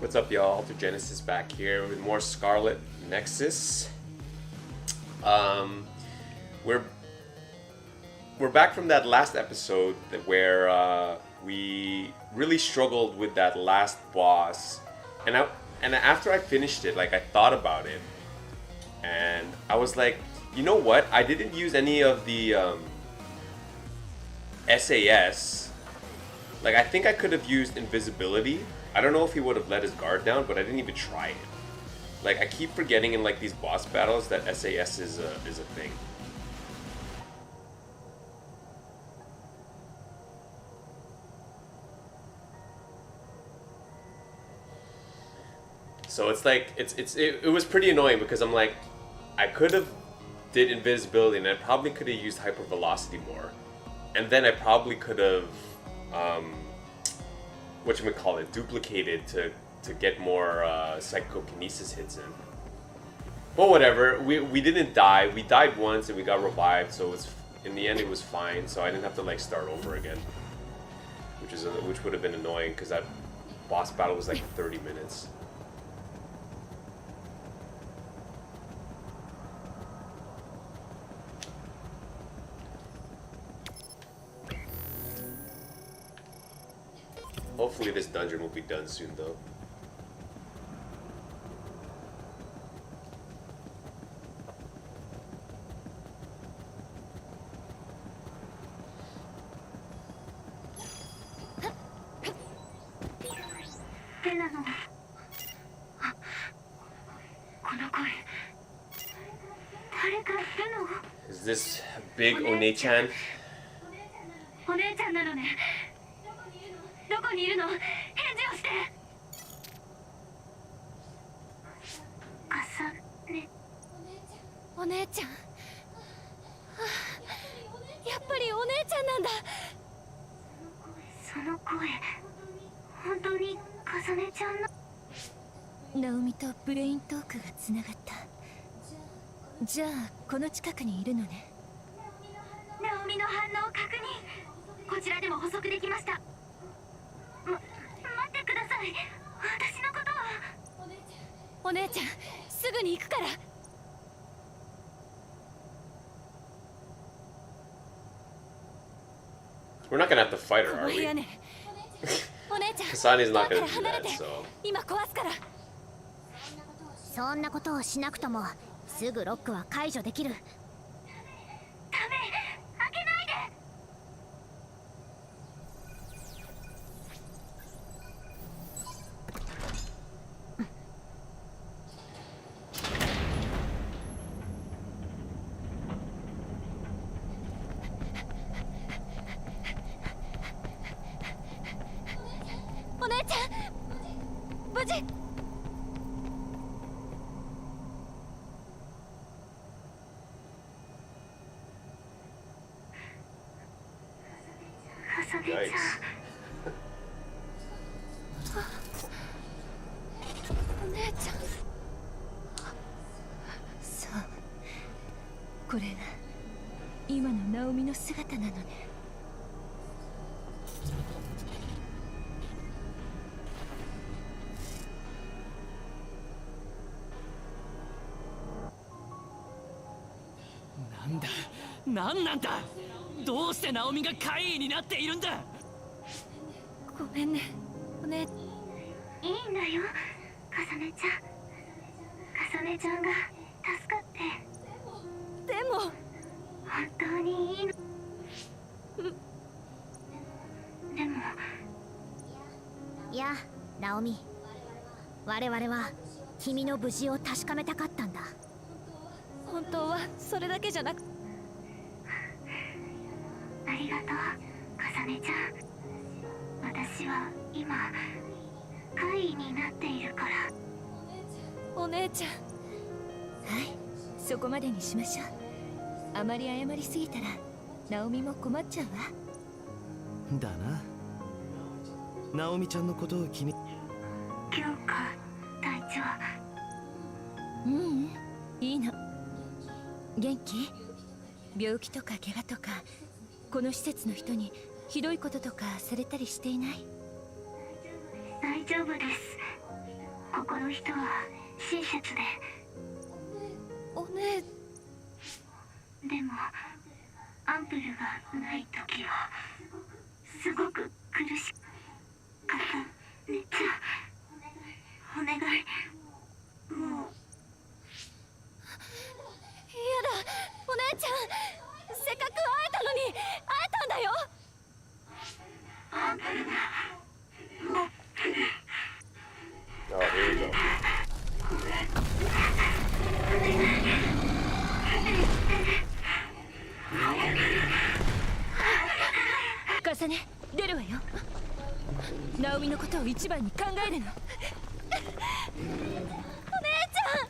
What's up, y'all? Alter Genesis back here with more Scarlet Nexus. We're back from that last episode where we really struggled with that last boss, and after I finished it, like I thought about it, and I was like, you know what? I didn't use any of the SAS. Like I think I could have used invisibility. I don't know if he would have let his guard down, but I didn't even try it. Like I keep forgetting in like these boss battles that SAS is a thing. So it's like it was pretty annoying because I'm like, I could have did invisibility and I probably could have used hypervelocity more, and then I probably could have duplicated to get more psychokinesis hits in. But whatever, we didn't die. We died once and we got revived, so in the end it was fine. So I didn't have to like start over again, which would have been annoying because that boss battle was like 30 minutes. Hopefully this dungeon will be done soon though. Is this big One-chan? どこにいるの？返事をして。かさね。お姉ちゃん。やっぱりお姉ちゃんなんだ。その声、本当にかさねちゃんの。ナオミとブレイントークがつながった。じゃあこの近くにいるのね。ナオミの反応を確認。こちらでも補足できました。 待ってください。私のことは。お姉ちゃん、すぐに行くから。We're not gonna have to fight her, are we? Kasani's not gonna do that, so. 今壊すから。そんなことをしなくとも、すぐロックは解除できる。ダメ、開けないで。 お姉ちゃん、無事。かさねちゃん。お姉ちゃん。そう。これが今のナオミの姿なのね。 なんなんだ。どうしてナオミが怪異になっているんだ。ごめんね、お姉。いいんだよ、かさねちゃん。かさねちゃんが助かって。でも本当にいいの。でも。いや、ナオミ。我々は君の無事を確かめたかったんだ。本当はそれだけじゃなく。 ありがとう、かさねちゃん。私は今、怪異になっているから。お姉ちゃん。はい、そこまでにしましょう。あまり謝りすぎたら、ナオミも困っちゃうわ。だな。ナオミちゃんのことを気に。京子隊長。いいの。元気？病気とか怪我とか。 この施設の人にひどいこととかされたりしていない？大丈夫です。ここの人は親切で。お姉。でもアンプルがない時はすごく苦しかった。ねっちゃん、お願い、もう。やだ、お姉ちゃん、せっかく会えたのに。会えたんだよ。アンプルが。Oh, here we go. 重ね、出るわよ。ナオミのことを一番に考えるの。お姉ちゃん。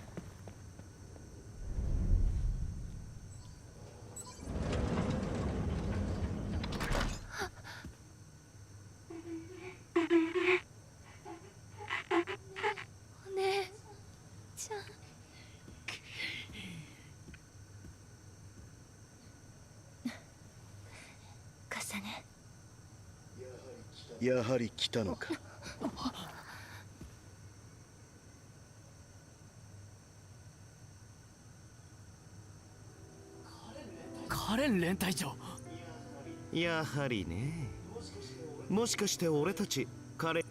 お姉ちゃん。重ね。やはり来たのか。カレン連隊長。やはりね。もしかして俺たち彼。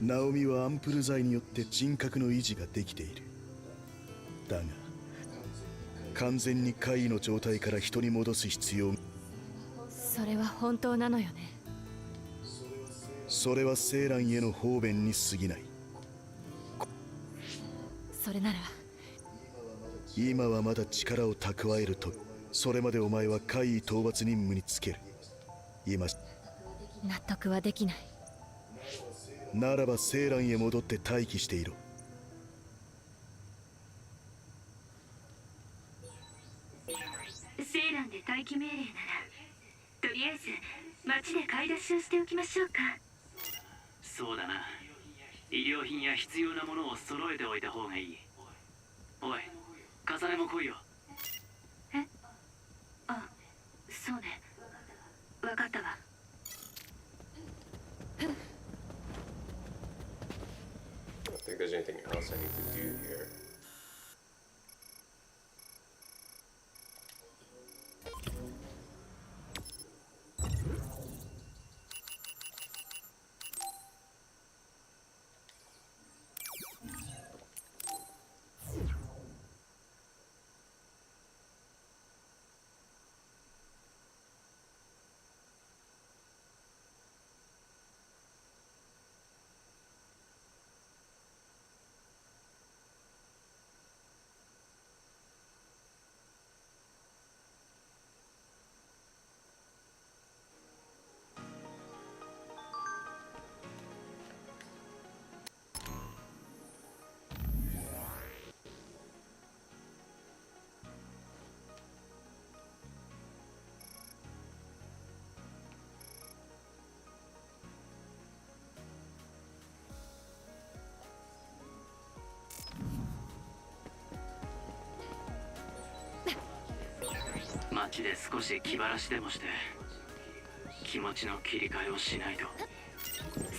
ナオミはアンプル剤によって人格の維持ができている。だが完全に怪異の状態から人に戻す必要。それは本当なのよね。それはセーランへの方便に過ぎない。それなら今はまだ力を蓄えると。それまでお前は怪異討伐任務につける。今納得はできない。ならばセーランへ戻って待機していろ。セーランで待機命令なら、とりあえず街で買い出しをしておきましょうか。そうだな。医療品や必要なものを揃えておいた方がいい。おい、重ねも来いよ。え？あ、そうね。わかったわ。I don't think there's anything else I need to do here.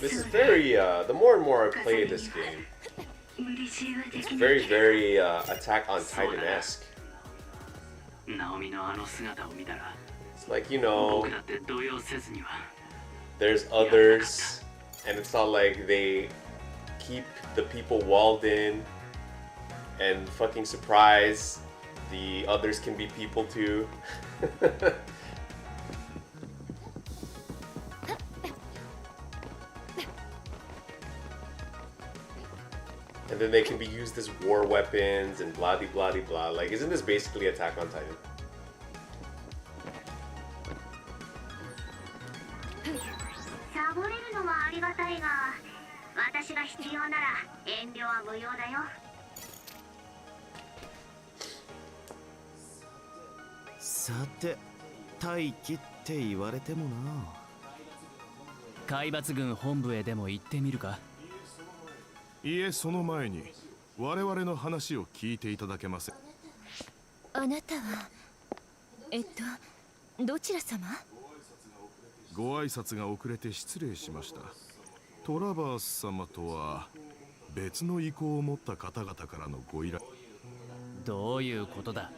This is very, the more and more I play this game, it's very, very Attack on Titan-esque. It's like, you know, there's others, and it's not like they keep the people walled in and fucking surprise. The others can be people too. And then they can be used as war weapons and blah de blah de blah. Like, isn't this basically Attack on Titan? Sate, 待機って言われてもな。海抜軍本部へでも行ってみるか。いえ、その前に我々の話を聞いていただけません。あなたはどちら様？ご挨拶が遅れて失礼しました。トラバース様とは別の意向を持った方々からのご依頼。どういうことだ。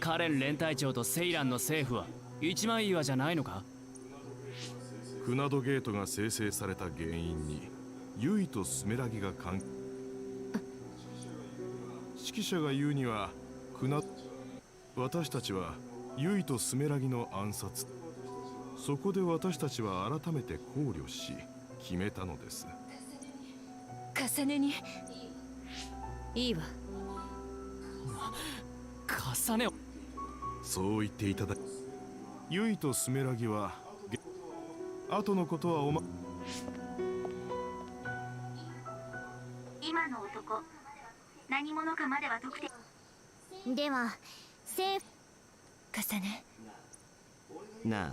カレン連隊長とセイランの政府は一枚岩じゃないのか。クナドゲートが生成された原因にユイとスメラギが関係。指揮者が言うには私たちはユイとスメラギの暗殺。そこで私たちは改めて考慮し決めたのです。重ねにいいわ。重ねを。そう言っていただき、ユイとスメラギは後のことは今の男何者かまでは特定。では政府重ね。なあ、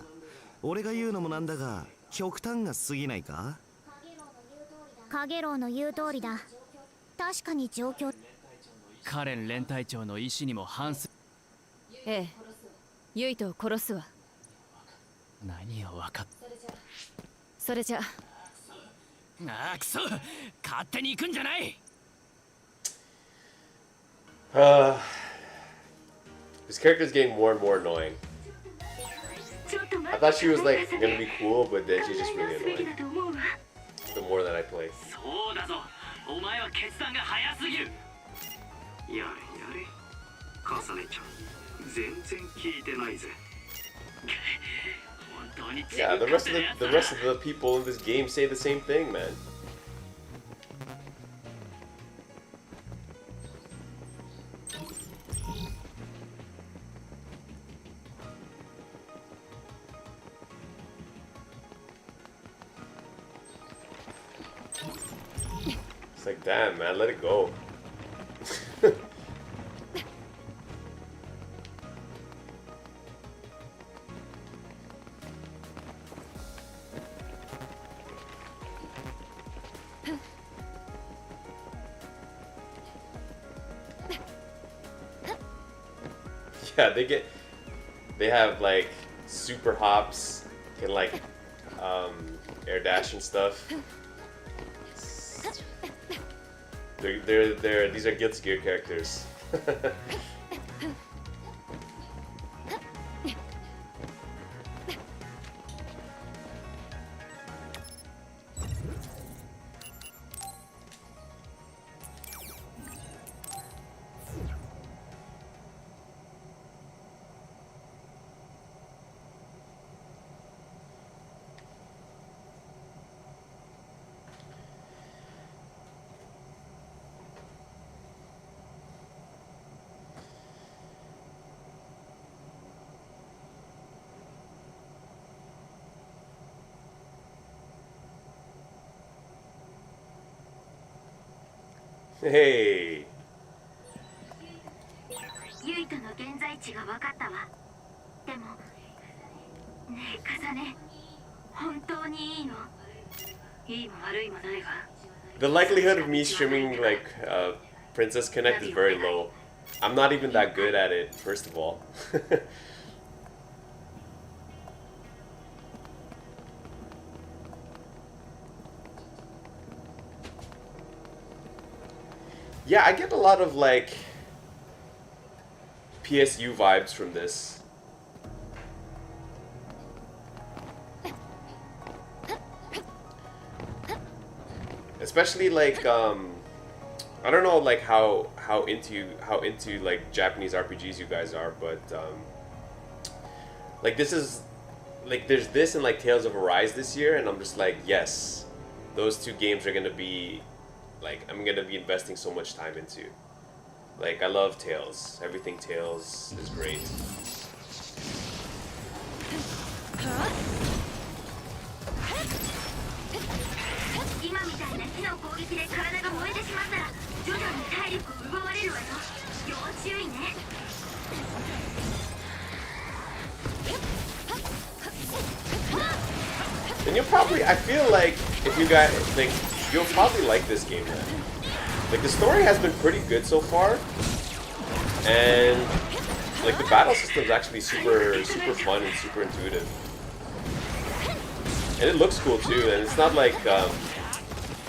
俺が言うのもなんだが極端が過ぎないか。カゲロウの言う通りだ。確かに状況。カレン連隊長の意思にも反す。ええ、ユイトを殺すわ。何を分かっ。それじゃ。ああ、くそ、勝手に行くんじゃない。This character's getting more and more annoying. I thought she was like gonna be cool, but then she's just really annoying. The more that I play. そうだぞ、お前は決断が早すぎる。やれやれ、重ねちゃん全然聞いてないぜ。本当に。Yeah, the rest of the people in this game say the same thing, man. It's like, damn, man, let it go. Yeah, they have like super hops, can like air dash and stuff. These are Guilty Gear characters. Hey. ユイトの現在地が分かったわ。でもねえ重ね、本当にいいの？いいも悪いもないが。The likelihood of me streaming like Princess Connect is very low. I'm not even that good at it, first of all. Yeah, I get a lot of like PSU vibes from this. Especially like I don't know like how into like Japanese RPGs you guys are, but like this is like there's this and like Tales of Arise this year, and I'm just like, yes, those two games are gonna be like I'm gonna be investing so much time into. Like I love Tales. Everything Tales is great. And you'll probably, I feel like if you guys like, you'll probably like this game then. Like the story has been pretty good so far, and like the battle system is actually super fun and super intuitive, and it looks cool too. And it's not like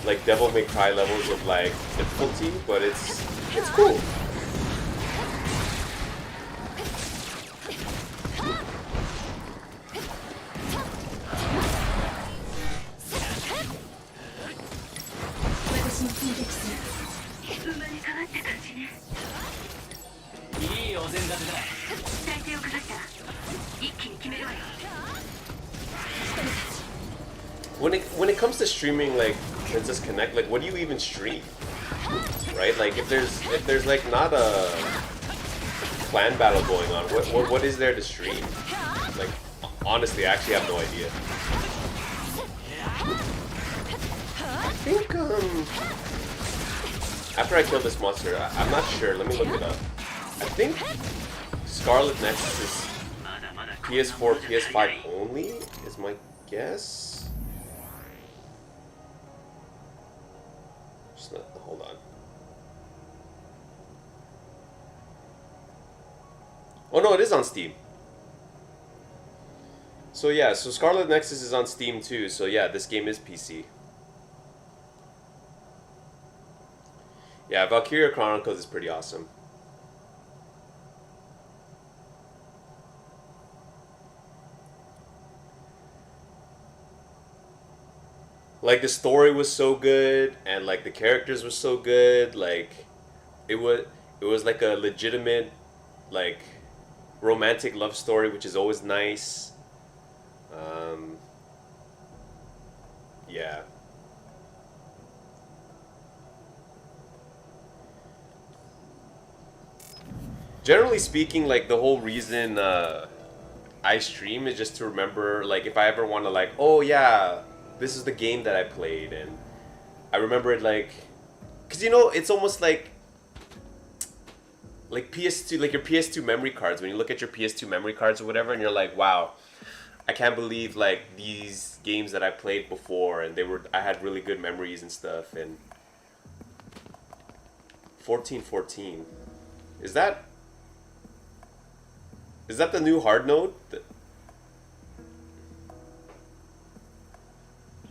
like Devil May Cry levels of like difficulty, but it's cool. When it comes to streaming like Princess Connect, like what do you even stream? Right? Like if there's like not a clan battle going on, what is there to stream? Like honestly, I actually have no idea. I think after I kill this monster, I'm not sure. Let me look it up. I think Scarlet Nexus is PS4, PS5 only, is my guess. Just not, hold on. Oh no, it is on Steam. So yeah, so Scarlet Nexus is on Steam too. So yeah, this game is PC. Yeah, Valkyria Chronicles is pretty awesome. Like the story was so good, and like the characters were so good. Like it was like a legitimate like romantic love story, which is always nice. Yeah. Generally speaking, like the whole reason I stream is just to remember, like if I ever want to like, oh yeah, this is the game that I played, and I remember it like, cause you know it's almost like PS2, like your PS2 memory cards. When you look at your PS2 memory cards or whatever, and you're like, wow, I can't believe like these games that I played before, and I had really good memories and stuff. And 1414, is that the new hard node?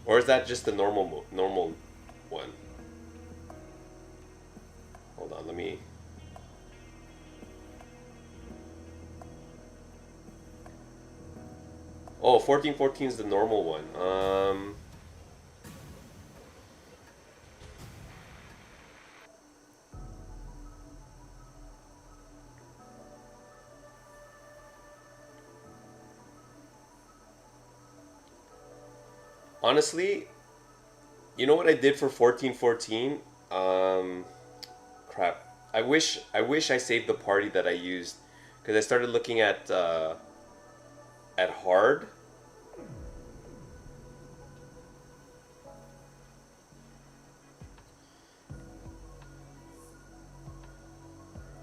Or is that just the normal one? Hold on, let me. Oh, 1414 is the normal one. Honestly, you know what I did for 1414? Crap. I wish I saved the party that I used, because I started looking at hard.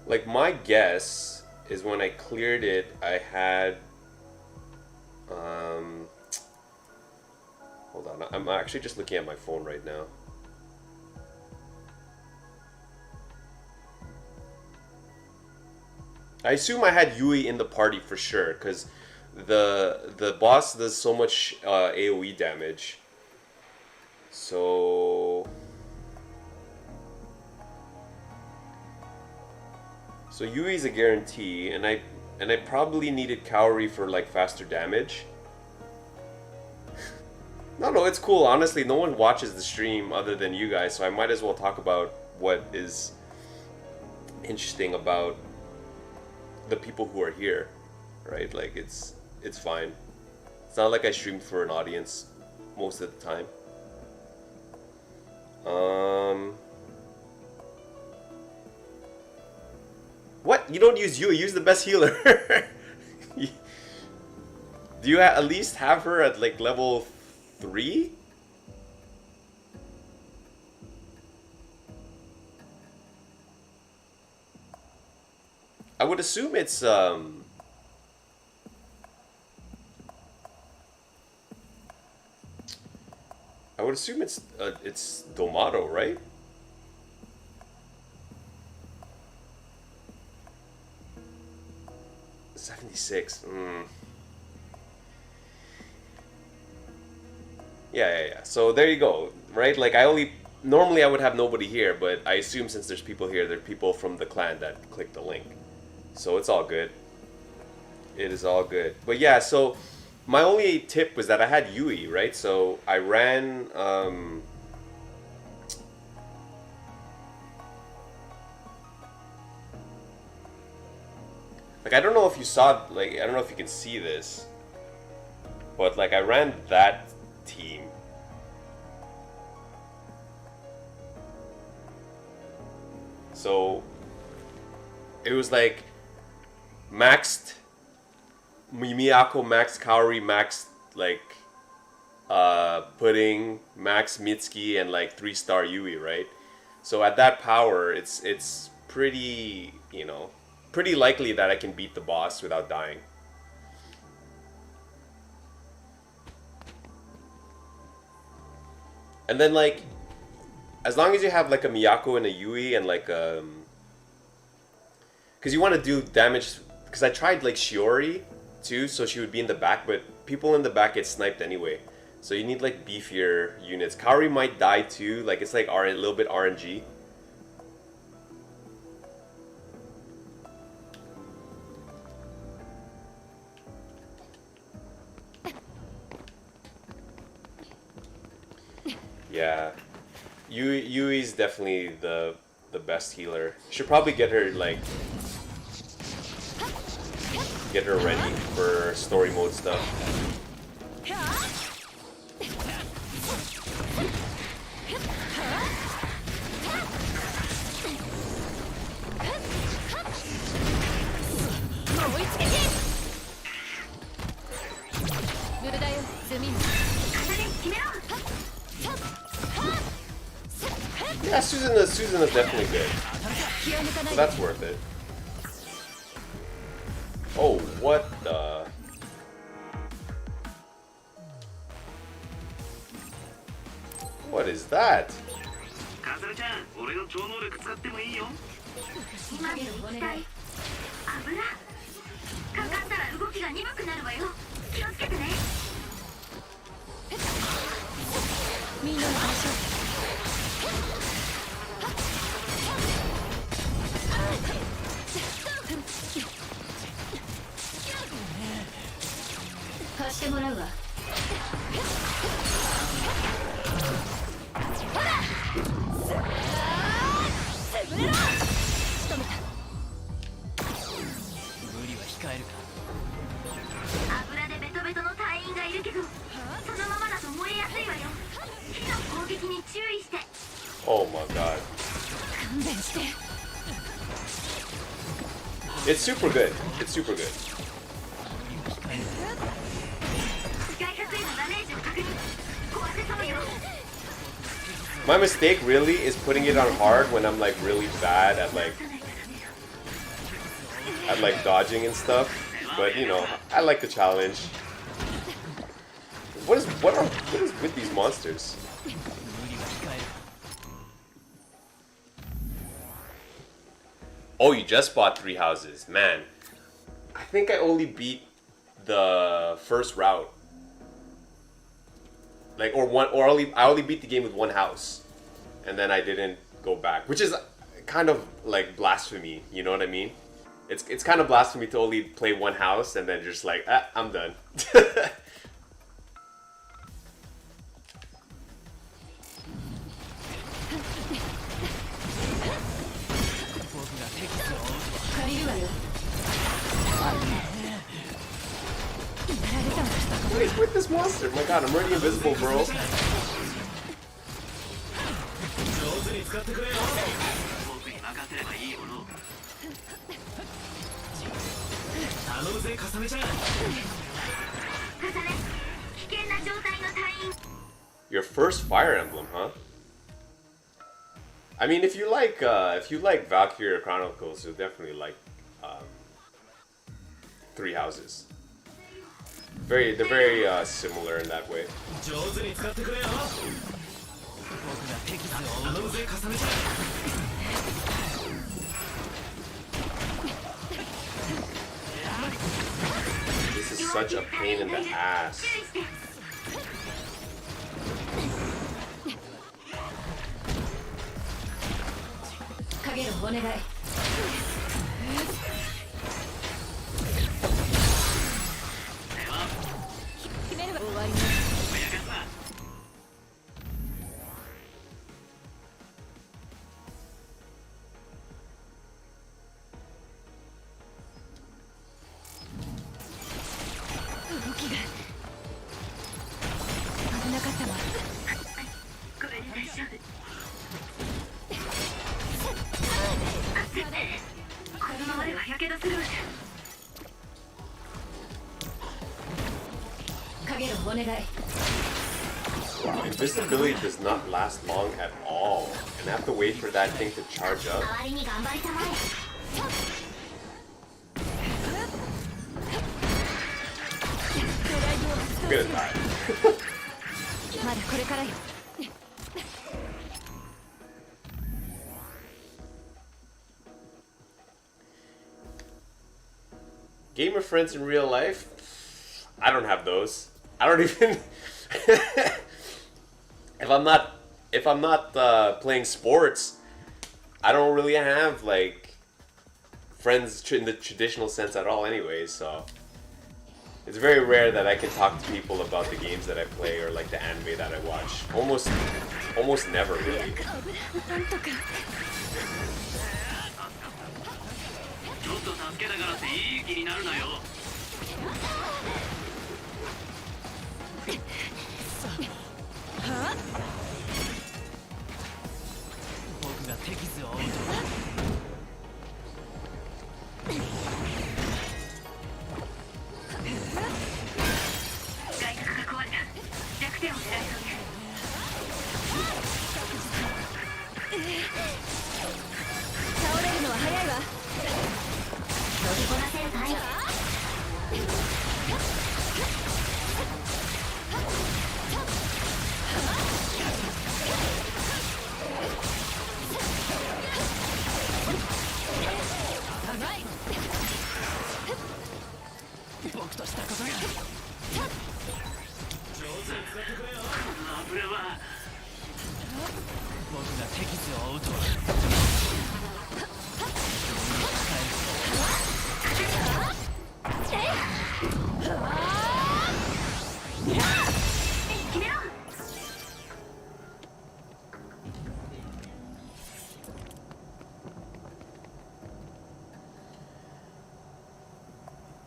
Like my guess is when I cleared it, I had hold on, I'm actually just looking at my phone right now. I assume I had Yui in the party for sure, because the boss does so much AoE damage. So Yui's a guarantee, and I probably needed Kaori for like faster damage. No, it's cool. Honestly, no one watches the stream other than you guys, so I might as well talk about what is interesting about the people who are here, right? Like it's fine. It's not like I stream for an audience most of the time. What? You don't use Yui? Use the best healer. Do you at least have her at like level 3? I would assume it's I would assume it's Domato, right? $76. Yeah. So there you go. right? Like normally I would have nobody here, but I assume since there's people here, there are people from the clan that clicked the link. So it's all good. It is all good. But yeah, so my only tip was that I had Yui, right? So I ran like I don't know if you saw, like I don't know if you can see this, but like I ran that team. So it was like maxed Miyako, max Kaori, max like Pudding, max Mitsuki, and like 3-star Yui, right? So at that power, it's pretty, you know, pretty likely that I can beat the boss without dying. And then like, as long as you have like a Miyako and a Yui and like because you want to do damage. Because I tried like Shiori too, so she would be in the back, but people in the back get sniped anyway. So you need like beefier units. Kaori might die too, like it's like a little bit RNG. Yeah, Yui's definitely the best healer. Should probably get her like ready for story mode stuff. Yeah, Susan is definitely good. So that's worth it. Oh, what the? What is that? カズルちゃん、俺の超能力使ってもいいよ。今でお願い。油かかったら動きが鈍くなるわよ。気をつけてね。みんなの場所。貸してもらうわ。ほら！潰れろ！仕留めた。無理は控えるか。油でベトベトの隊員がいるけど、そのままだと燃えやすいわよ。火の攻撃に注意して。Oh my god. 勘弁して。It's super good. It's super good. My mistake really is putting it on hard when I'm like really bad at like dodging and stuff. But you know, I like the challenge. What is with these monsters? Oh, you just bought 3 houses, man. I think I only beat the first route. Like I only beat the game with 1 house, and then I didn't go back, which is kind of like blasphemy. You know what I mean? It's kind of blasphemy to only play 1 house and then just like I'm done. What is with this monster? My god, I'm already invisible, bro. Your first Fire Emblem, huh? I mean, if you like Valkyria Chronicles, you'll definitely like 3 houses. They're very similar in that way. This is such a pain in the ass. 影るお願い。決めるわ。終わりね。動きが危なかったわ。これで大丈夫。このままではやけどするわ。影るお願い。 Invisibility does not last long at all, and I have to wait for that thing to charge up. 代わりに頑張りたまえ。I'm gonna die. まだこれからよ。 Gamer friends in real life? I don't have those. I don't even. if I'm not playing sports, I don't really have like friends in the traditional sense at all. Anyway, so it's very rare that I can talk to people about the games that I play or like the anime that I watch. Almost never really. ちょっと助けたからっていい気になるなよ。僕が手傷を負うとは。外角が壊れた。弱点を狙いそうね。倒れるのは早いわ。 乗りこなせるかい。僕としたことが。油は僕が手傷を負うとは。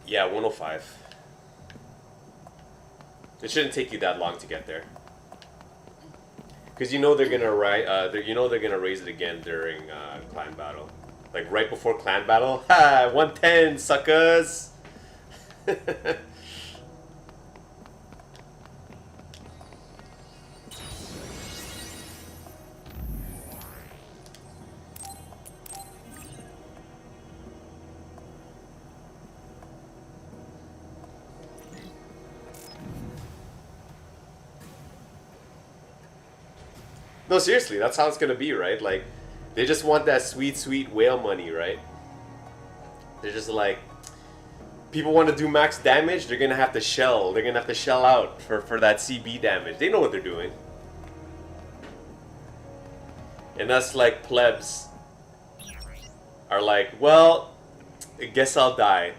Yeah, 105. It shouldn't take you that long to get there, because you know they're gonna they're gonna raise it again during clan battle, like right before clan battle. Ha! 110, suckers. No, seriously, that's how it's gonna be, right? Like, they just want that sweet, sweet whale money, right? They're just like, people want to do max damage, they're gonna have to shell. They're gonna have to shell out for that CB damage. They know what they're doing. And us, like, plebs are like, well, I guess I'll die.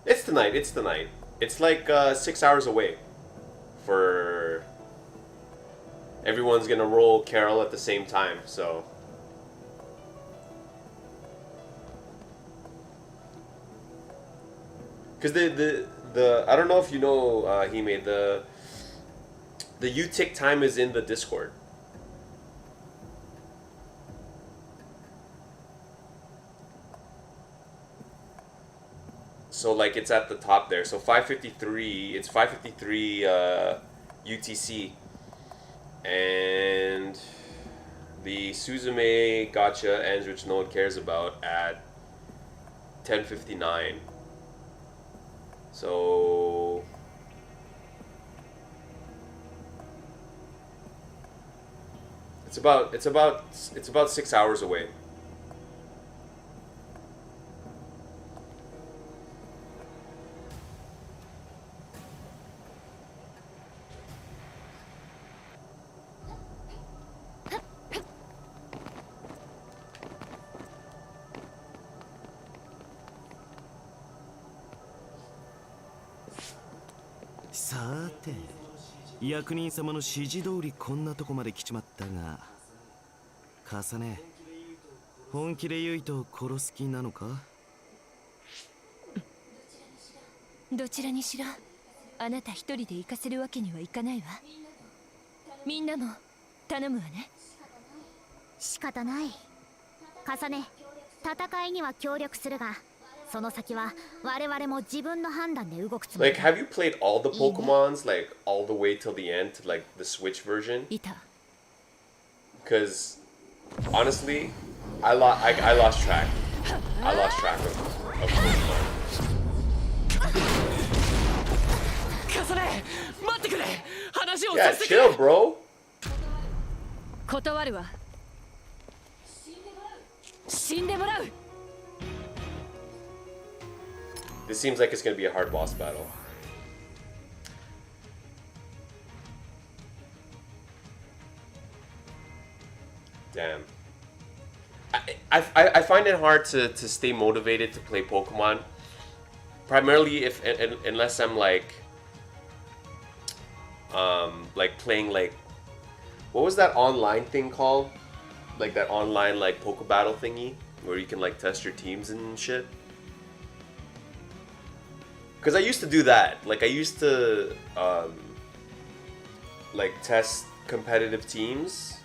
It's tonight, it's tonight. It's like 6 hours away. For everyone's gonna roll Carol at the same time, so. Cause the I don't know if you know, Hime, the U-tick time is in the Discord. So like it's at the top there. So 5:53. It's 5:53 UTC, and The Suzume gacha ends, which no one cares about, at 10:59. So it's about 6 hours away.さーて、役人様の指示通りこんなとこまで来ちまったが、重ね、本気でユイトを殺す気なのか？どちらにしろあなた一人で行かせるわけにはいかないわ。みんなも頼むわね。仕方ない。重ね、戦いには協力するが、その先は我々も自分の判断で動くつもり Like, have you played all the Pokemons, like, all the way till the end, to, like, the Switch version? いた。 Because, honestly, I lost track. I lost track of Pokemon. 重ね、待ってくれ。話を Yeah, させてくれ。 chill, bro. 断るわ。死んでもらう。 This seems like it's gonna be a hard boss battle. Damn. I find it hard to stay motivated to play Pokemon. Primarily unless I'm like playing like, what was that online thing called? Like that online like Poke Battle thingy where you can like test your teams and shit. Because I used to do that. Like I used to like test competitive teams.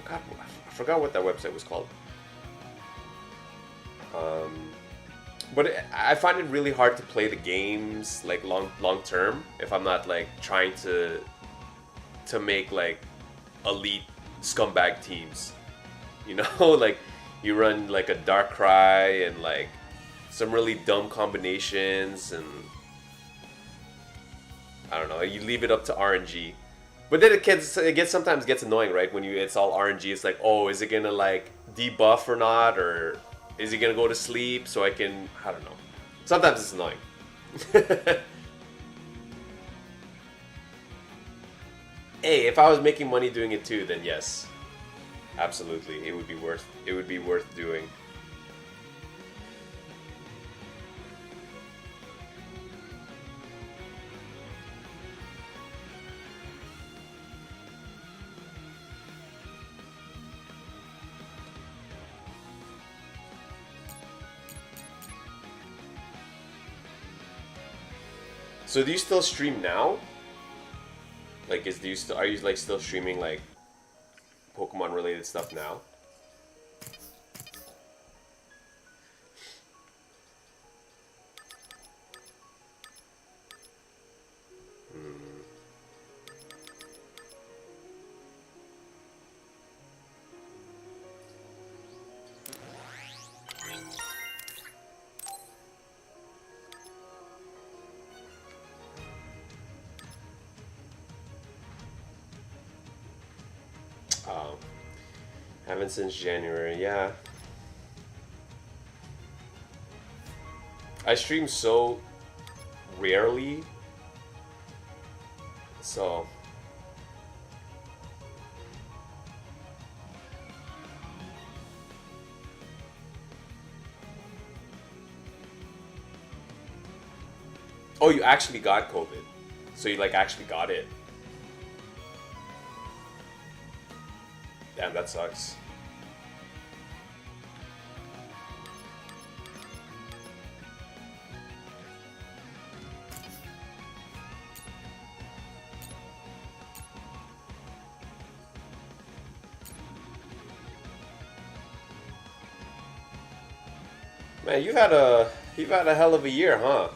I forgot what that website was called. But I find it really hard to play the games like long term if I'm not like trying to make like elite scumbag teams. You know, like you run like a Darkrai and like some really dumb combinations, and I don't know, you leave it up to RNG. But then it sometimes gets annoying, right? When it's all RNG, it's like, oh, is it gonna like debuff or not, or is he gonna go to sleep so I can, I don't know. Sometimes it's annoying. Hey, if I was making money doing it too, then yes, absolutely, it would be worth doing. So do you still stream now? Like, are you like still streaming like Pokemon related stuff now? Haven't since January, yeah. I stream so rarely, so oh, you actually got COVID, so you like actually got it. Damn, that sucks. Man, you've had a hell of a year, huh?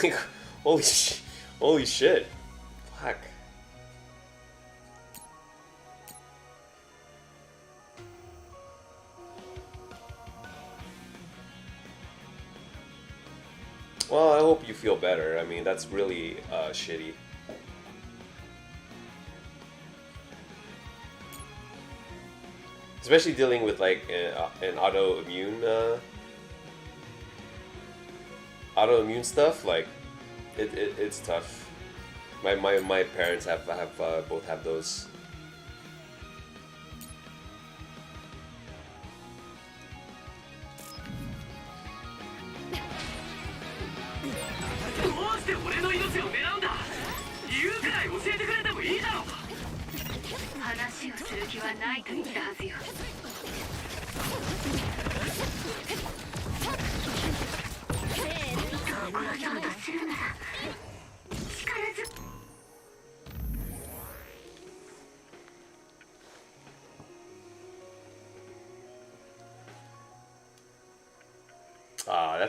Like, holy shit. Fuck. Well, I hope you feel better. I mean, that's really shitty. Especially dealing with like an autoimmune stuff. Like, it's tough. My parents have both have those.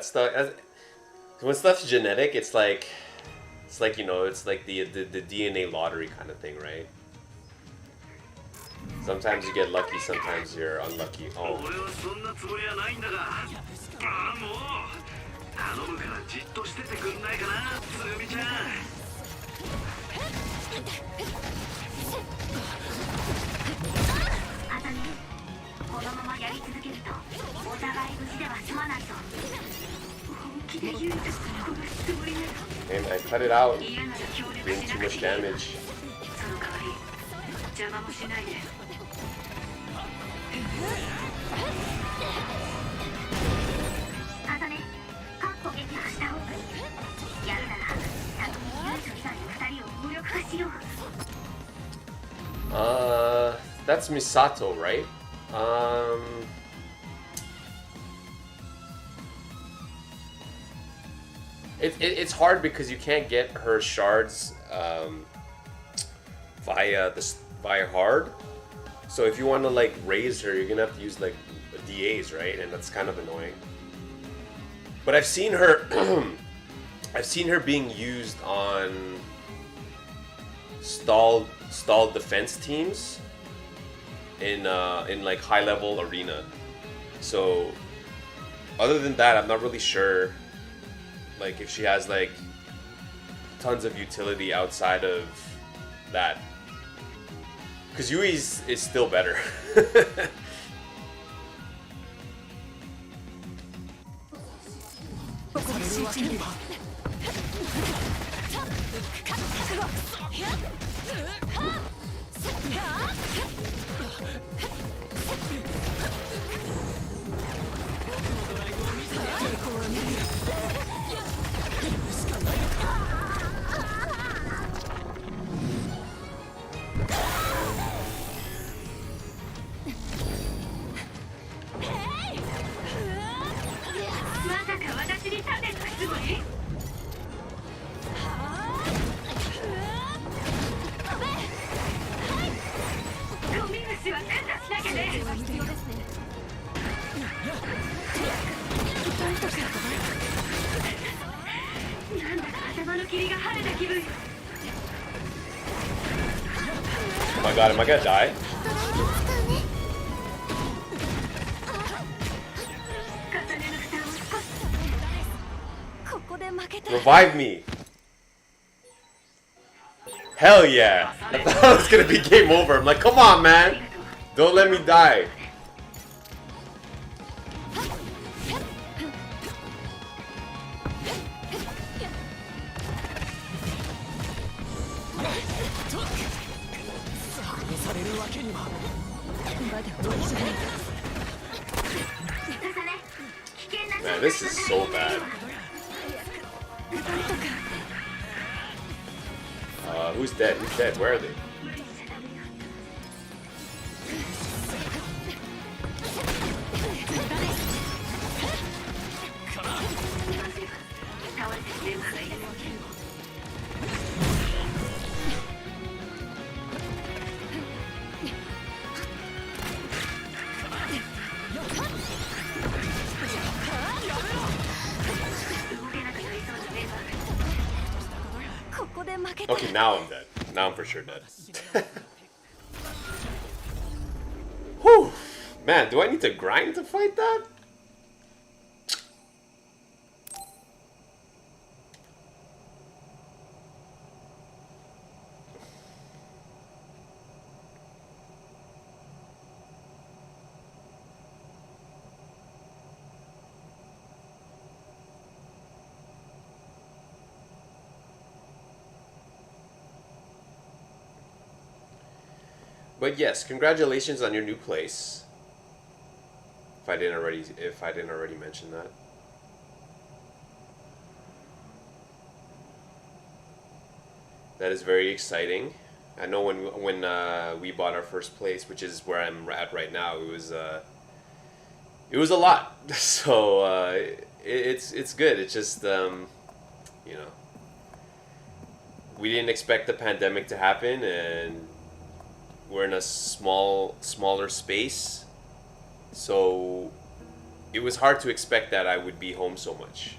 That's when stuff's genetic. It's like you know, it's like the DNA lottery kind of thing, right? Sometimes you get lucky, sometimes you're unlucky. Oh. And I cut it out, doing too much damage. That's Misato, right? It's hard because you can't get her shards via hard. So if you want to like raise her, you're gonna have to use like DAs, right? And that's kind of annoying. But I've seen her, I've seen her being used on stalled defense teams in like high level arena. So other than that, I'm not really sure. Like if she has like tons of utility outside of that, because Yui's is still better. Oh my god, am I gonna die? Revive me! Hell yeah! I thought it was gonna be game over. I'm like, come on, man! Don't let me die. Man, this is so bad. Who's dead? Who's dead? Where are they? Okay, now I'm dead. Now I'm for sure dead. Whew! Man, do I need to grind to fight that? But yes, congratulations on your new place. If I didn't already mention that. That is very exciting. I know when we bought our first place, which is where I'm at right now, it was a lot. So it's good. It's just you know, we didn't expect the pandemic to happen, and we're in a smaller space. So it was hard to expect that I would be home so much.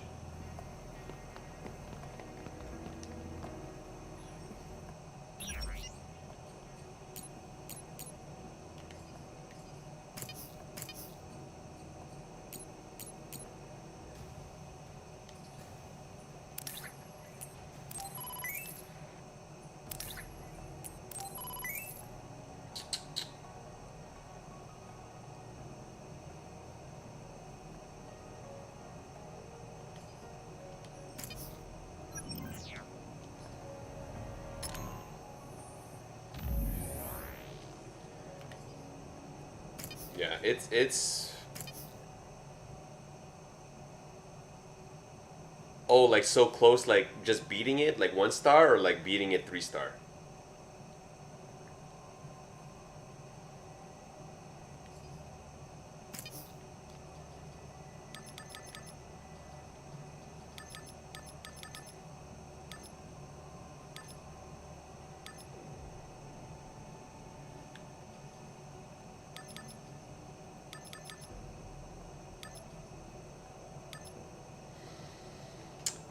Yeah, it's oh, like so close, like just beating it like 1 star, or like beating it 3 star.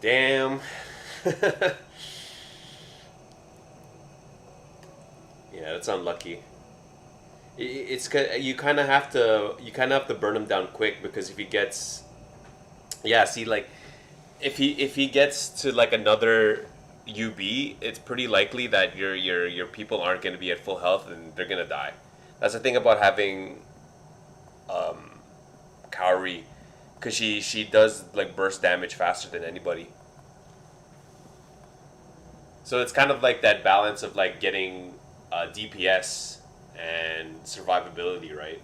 Damn. Yeah, that's unlucky. You kind of have to burn him down quick, because if he gets, yeah, see, like if he gets to like another UB, it's pretty likely that your people aren't going to be at full health and they're going to die. That's the thing about having Kaori, because she does like burst damage faster than anybody. So it's kind of like that balance of like getting DPS and survivability, right?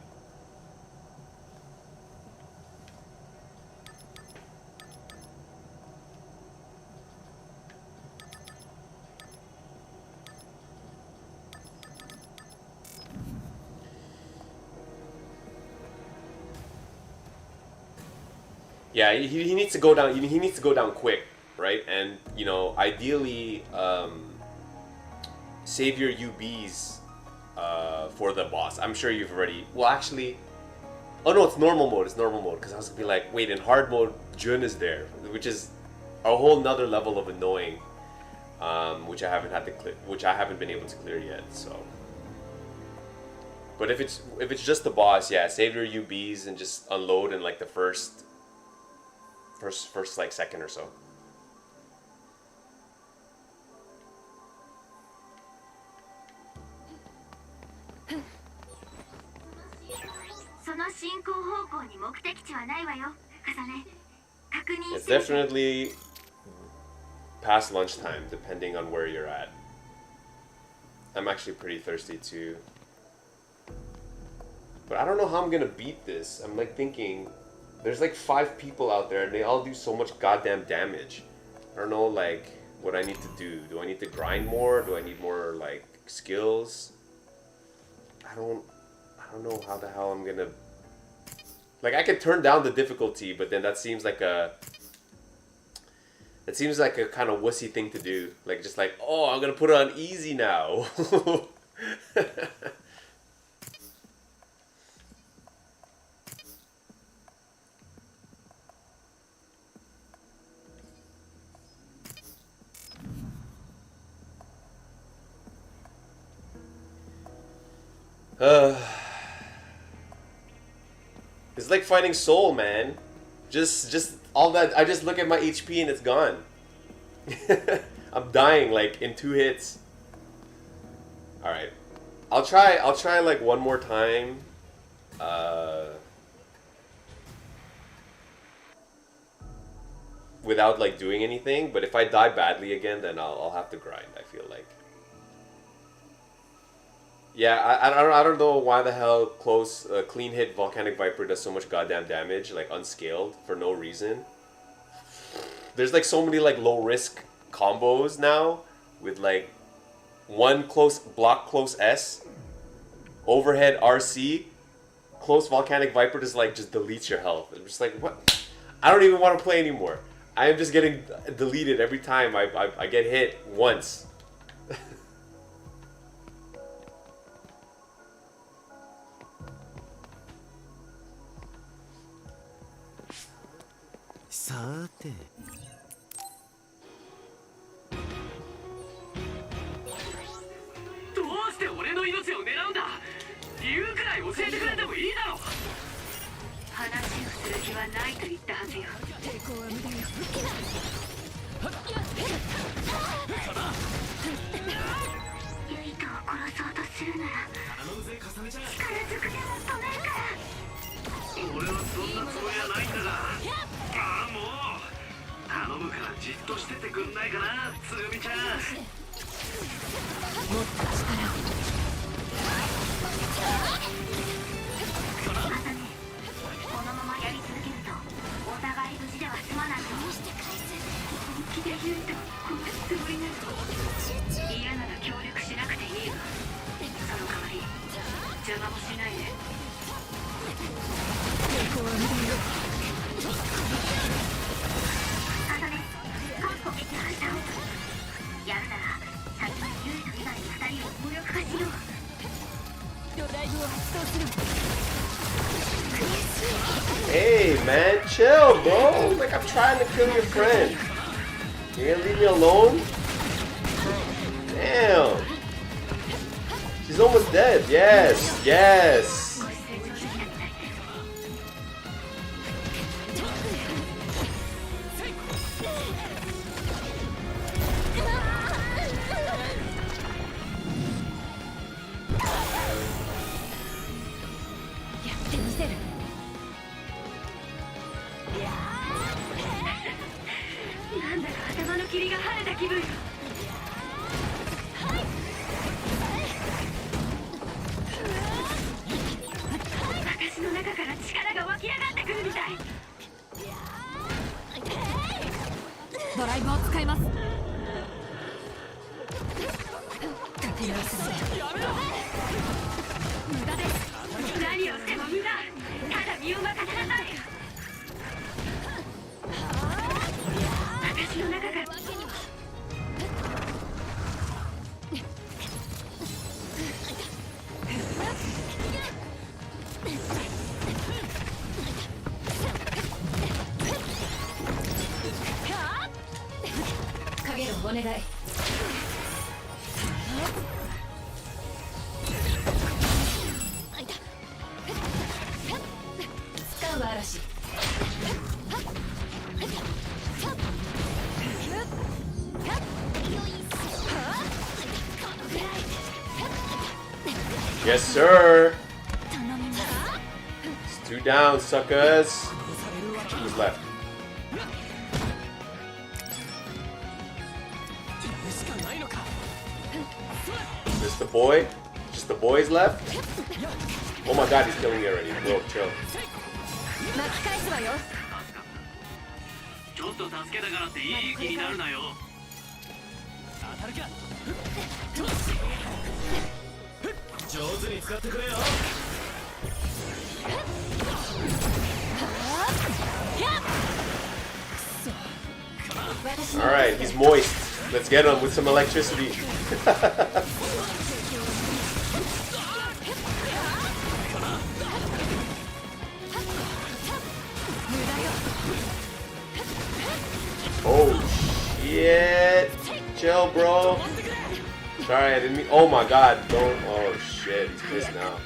Yeah, he needs to go down. He needs to go down quick, right? And you know, ideally, save your UBs for the boss. I'm sure you've already. Well, actually, oh no, it's normal mode. It's normal mode, because I was gonna be like, wait, in hard mode, Jun is there, which is a whole nother level of annoying, which I haven't had to clear, which I haven't been able to clear yet. So, but if it's just the boss, yeah, save your UBs and just unload in like the first like second or so. その進行方向に目的地はないわよ、カサネ。確認 It's して。 definitely past lunchtime, depending on where you're at. I'm actually pretty thirsty too. But I don't know how I'm gonna beat this. I'm like thinking, there's like 5 people out there and they all do so much goddamn damage. I don't know like what I need to do. Do I need to grind more? Do I need more like skills? I don't know how the hell I'm gonna, like, I could turn down the difficulty, but then that seems like a kind of wussy thing to do. Like, just like, oh, I'm gonna put it on easy now. It's like fighting Soul, man. Just all that. I just look at my HP and it's gone. I'm dying like in 2 hits. All right, I'll try like one more time. Without like doing anything, but if I die badly again, then I'll have to grind, I feel like. Yeah, I don't know why the hell close clean hit Volcanic Viper does so much goddamn damage, like unscaled for no reason. There's like so many like low risk combos now with like one close block close S, overhead RC, close Volcanic Viper just deletes your health. I'm just like, what? I don't even want to play anymore. I am just getting deleted every time I get hit once.どうして俺の命を狙うんだ。理由くらい教えてくれてもいいだろう。話をする気はないと言ったはずよ。抵抗は無駄よ。ユイトを殺そうとするなら力ずくでも止めるから。俺はそんなつもりはないんだが。ああ、もう頼むからじっとしててくんないかな、つぐみちゃん。もっと力を。またね、このままやり続けるとお互い無事では済まないの。本気でユイトを殺すつもりなの。嫌なら協力しなくていいよ。その代わり邪魔もしないで。抵抗は無駄よ。あとね、カッコ決めたをやるなら先にユイト以外に2人を無力化しよう。ドライブを発動する。 Hey man, chill, bro. Like I'm trying to kill your friend. You're gonna leave me alone? Damn. She's almost dead. Yes, yes. Yes, sir. It's 2 down, suckers. Who's left? Just the boy? Just the boys left? Oh my god, he's killing me already. Bro, chill. ちょっと助けたからっていい気になるなよ。当たるか。上手に使ってくれよ。Alright, he's moist. Let's get him with some electricity. Oh shit. Chill, bro. Sorry, I didn't mean. Oh my god, don't. Oh shit, he's pissed now.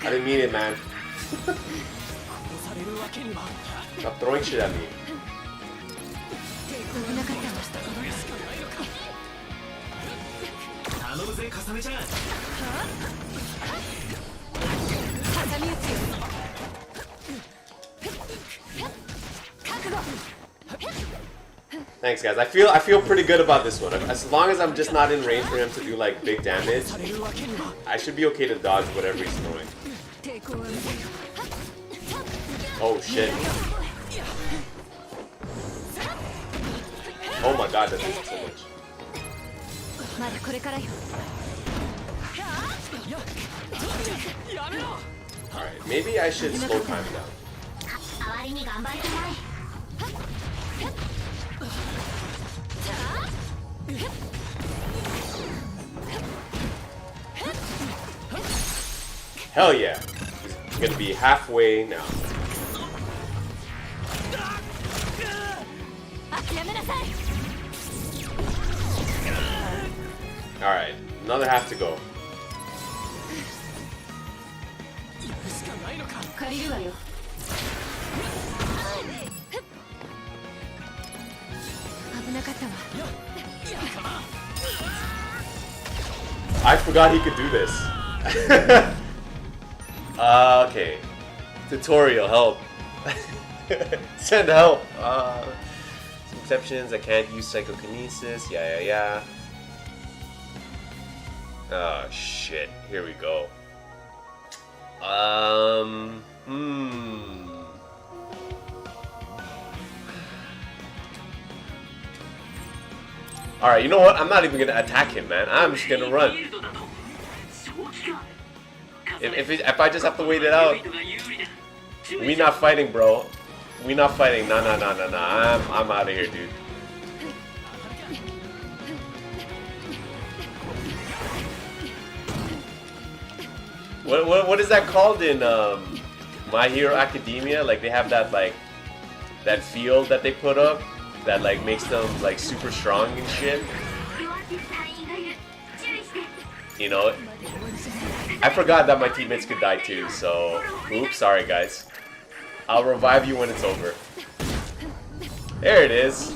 I didn't mean it, man. Stop throwing shit at me. Thanks, guys. I feel pretty good about this one. As long as I'm just not in range for him to do like big damage, I should be okay to dodge whatever he's throwing. Oh shit! Oh my god, that does so much. All right, maybe I should slow time down. Hell yeah! He's gonna be halfway now. Alright, another half to go. I forgot he could do this. Okay. Tutorial, help. Send help. Some exceptions, I can't use psychokinesis. Yeah. Oh shit, here we go. Alright, you know what? I'm not even gonna attack him, man. I'm just gonna run. If I just have to wait it out. We not fighting, bro. We not fighting. Nah. I'm out of here, dude. What is that called in My Hero Academia? Like they have that field that they put up that like makes them like super strong and shit. You know, I forgot that my teammates could die too. So, oops, sorry guys. I'll revive you when it's over. There it is.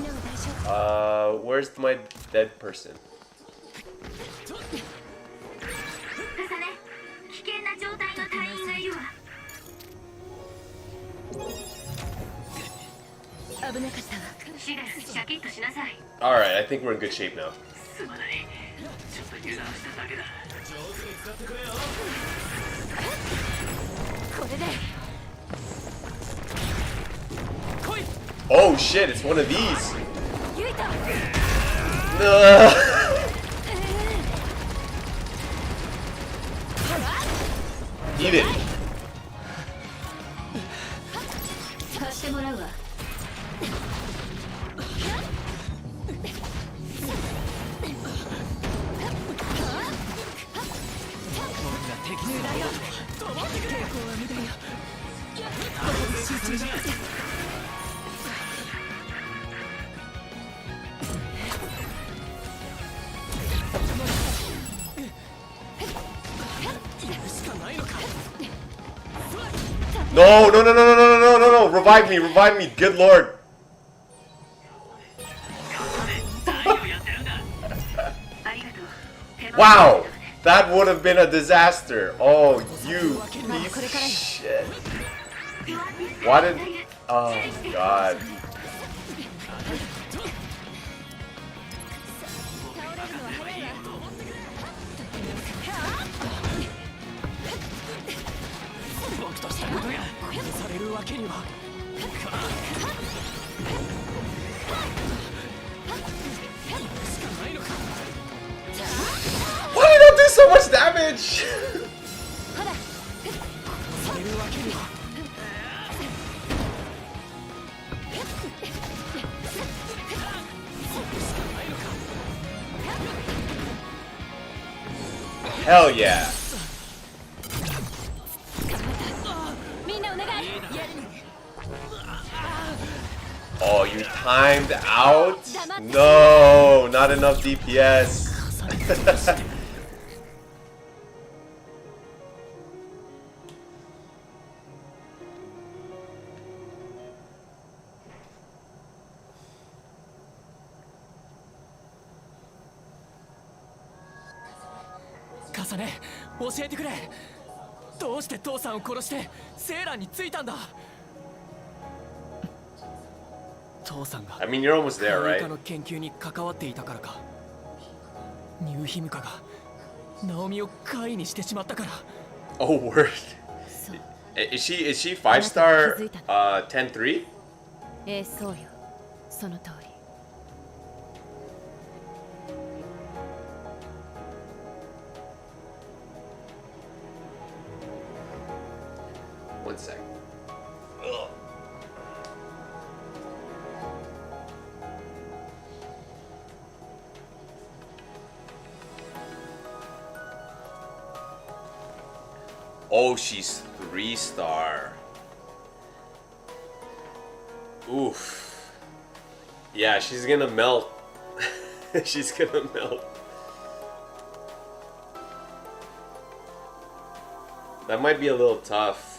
Where's my dead person? Alright, I think we're in good shape now. Oh shit, it's one of these! No! Eat it! No! Revive me, good lord! Wow! That would have been a disaster! Oh, you piece of shit. Why did... Oh, God. Why did I do so much damage? Hell yeah. Oh, you timed out? No, not enough DPS. Kasane, 教えてくれ。どうして父さんを殺してセーラーについたんだ。父父さんが I mean, you're almost there, カイ right? カの研究に関わっていたからか。ニューヒムカがナオミを怪異にしてしまったから。 Oh, word. そう Is she 5-star 10-3? ええそうよその通り One sec. Ugh. Oh, she's 3-star. Oof. Yeah, she's gonna melt. She's gonna melt. That might be a little tough.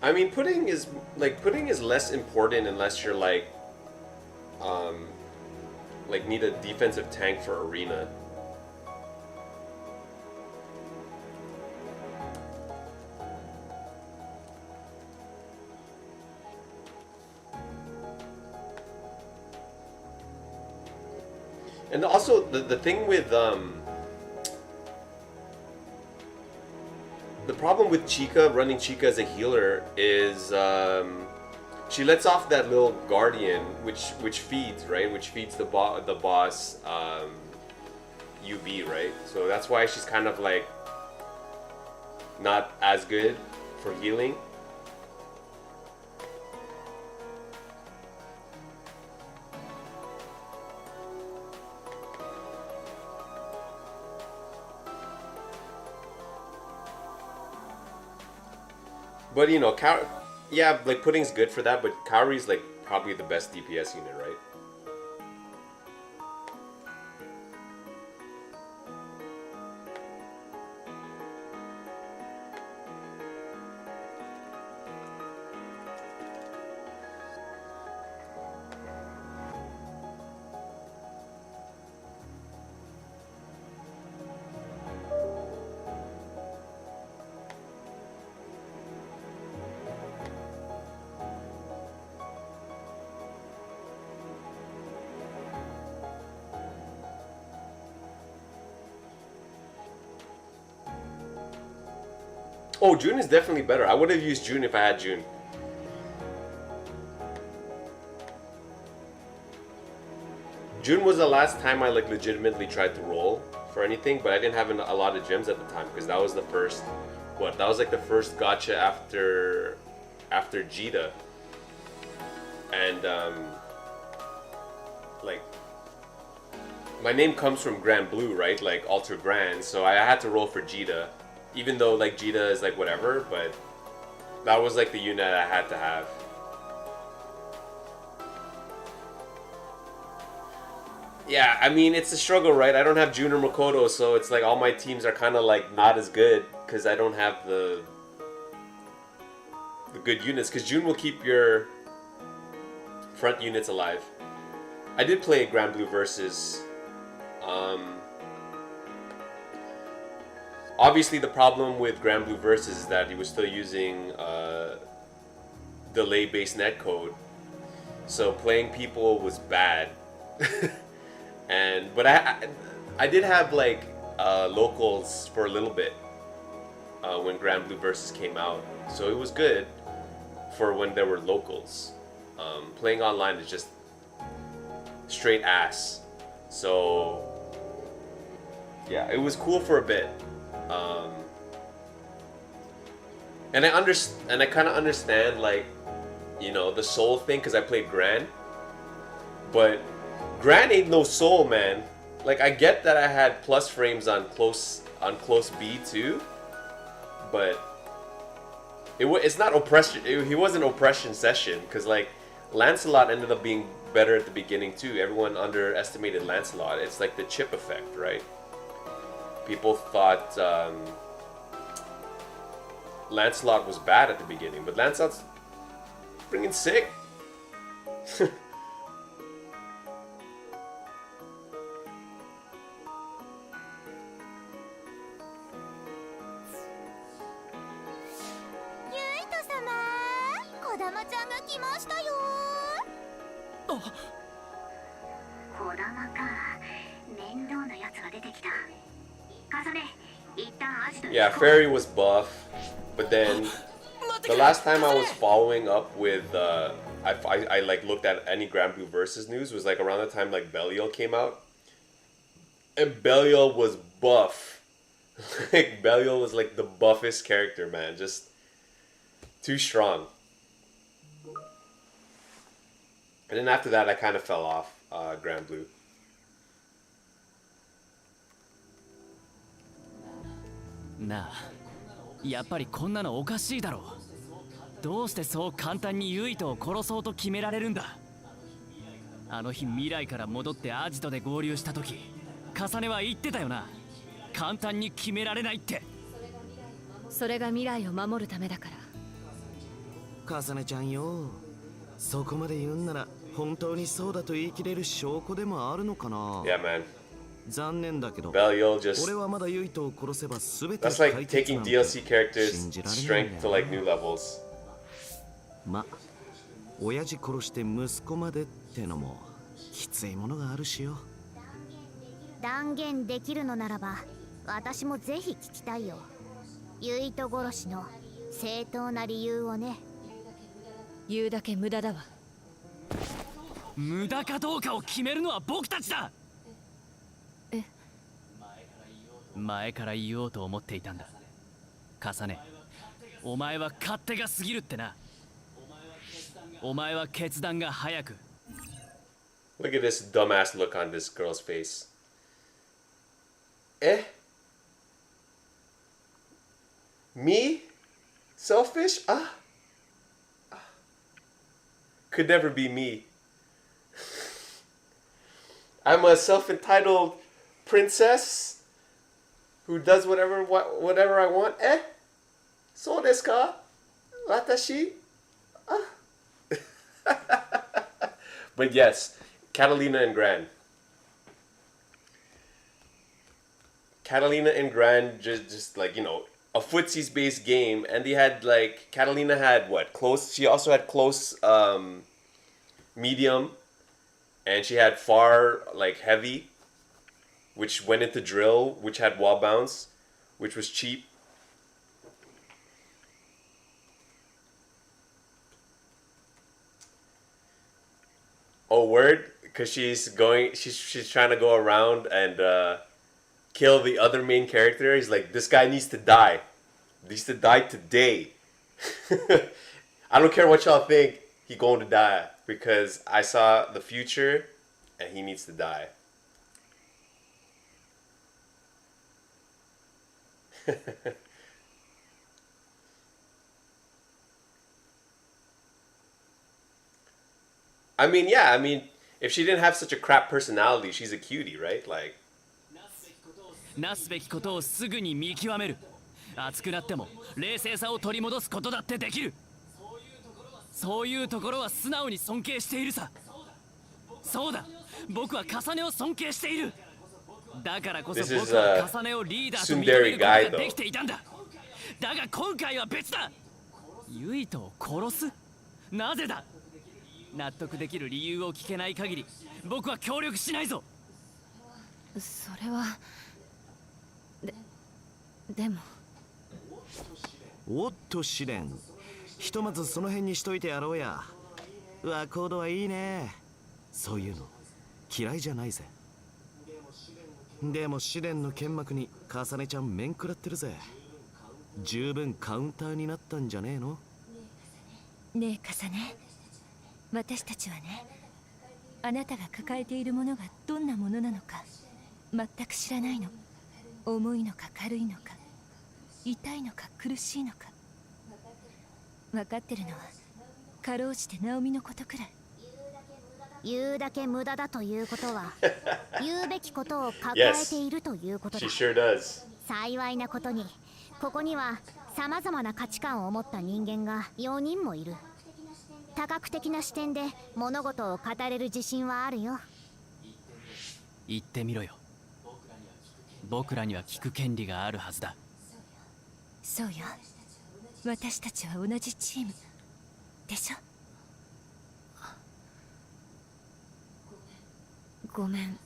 I mean, pudding is less important unless you're like need a defensive tank for arena. And also the thing with the problem with Chica, running Chica as a healer, is she lets off that little guardian, which feeds, right? Which feeds the boss UB, right? So that's why she's kind of like not as good for healing. But you know, yeah, like pudding's good for that, but Kaori's like probably the best DPS unit, right? Oh, June is definitely better. I would have used June if I had June. June was the last time I like legitimately tried to roll for anything, but I didn't have a lot of gems at the time because that was the first, that was like the first gacha after Jita. And like my name comes from Grand Blue, right? Like Alter Grand, so I had to roll for Jita. Even though like Jita is like whatever, but that was like the unit I had to have. Yeah, I mean it's a struggle, right? I don't have Jun or Makoto, so it's like all my teams are kind of like not as good because I don't have the good units. Because Jun will keep your front units alive. I did play Grand Blue versus. Obviously, the problem with Grand Blue Versus is that he was still using delay-based netcode, so playing people was bad. But I did have like locals for a little bit when Grand Blue Versus came out, so it was good for when there were locals. Playing online is just straight ass. So yeah, it was cool for a bit. And I kind of understand, like, you know, the soul thing because I played Gran, but Gran ain't no soul, man. Like, I get that I had plus frames on close B too, but it's not oppression. He wasn't oppression session because like Lancelot ended up being better at the beginning too. Everyone underestimated Lancelot. It's like the chip effect, right? people thought Lancelot was bad at the beginning, but Lancelot's freaking sick. Yeah, Fairy was buff, but then the last time I was following up with I like looked at any Grand Blue Versus news was like around the time like Belial came out, and Belial was buff. Like Belial was like the buffest character, man, just too strong. And then after that, I kind of fell off Grand Blue. なあ、やっぱりこんなのおかしいだろう。どうしてそう簡単にユイトを殺そうと決められるんだ。あの日未来から戻ってアジトで合流した時、カサネは言ってたよな。簡単に決められないって。それが未来を守るためだから。カサネちゃんよ、そこまで言うんなら本当にそうだと言い切れる証拠でもあるのかな。 Yeah, man. 残念だけど、 Belial just 俺はまだユイトを殺せば全て that's like 解決 taking なんて DLC characters 信じられない strength to like new levels. ま、親父殺して息子までってのもきついものがあるしよ。断言できるのならば私もぜひ聞きたいよ。ユイト殺しの正当な理由をね。言うだけ無駄だわ。無駄かどうかを決めるのは僕たちだ。え、前から言おうと思っていたんだ。カサネ、お前は勝手が過ぎるってな。お前は決断が早く。 Look at this dumbass look on this girl's face. Eh? Me? Selfish? Could never be me. I'm a self-entitled princess who does whatever I want. Eh? So desu ka? Watashi? But yes, Catalina and Gran. Catalina and Gran just like, you know, a footsies based game, and they had like Catalina had what, close, she also had close, medium, and she had far like heavy, which went into drill, which had wall bounce, which was cheap. Oh, word? Because she's trying to go around and kill the other main character. He's like, this guy needs to die. Needs to die today. I don't care what y'all think. He going to die because I saw the future, and he needs to die. I mean, yeah, I mean, if she didn't have such a crap personality, she's a cutie, right? Like. なすべきことをすぐに見極める。熱くなっても冷静さを取り戻すことだってできる。そういうところは素直に尊敬しているさ。そうだ、僕は重ねを尊敬している。だからこそ僕は重ねをリーダーと認めることができていたんだ。だが今回は別だ。ユイトを殺す？なぜだ？納得できる理由を聞けない限り僕は協力しないぞ。それはでも。おっと試練、ひとまずその辺にしといてやろうや。ワコードはいいね。そういうの嫌いじゃないぜ。でも試練の剣幕に重ねちゃん面食らってるぜ。十分カウンターになったんじゃねえの？ねえ重ね、私たちはね、あなたが抱えているものがどんなものなのか全く知らないの。重いのか軽いのか、痛いのか苦しいのか。分かってるのはかろうじてナオミのことくらい。言うだけ無駄だということは言うべきことを抱えているということだ。 She sure does. 幸いなことにここにはさまざまな価値観を持った人間が4人もいる。多角的な視点で物事を語れる自信はあるよ。言ってみろよ。僕らには聞く権利があるはずだ。そうよ、私たちは同じチームでしょ。ごめん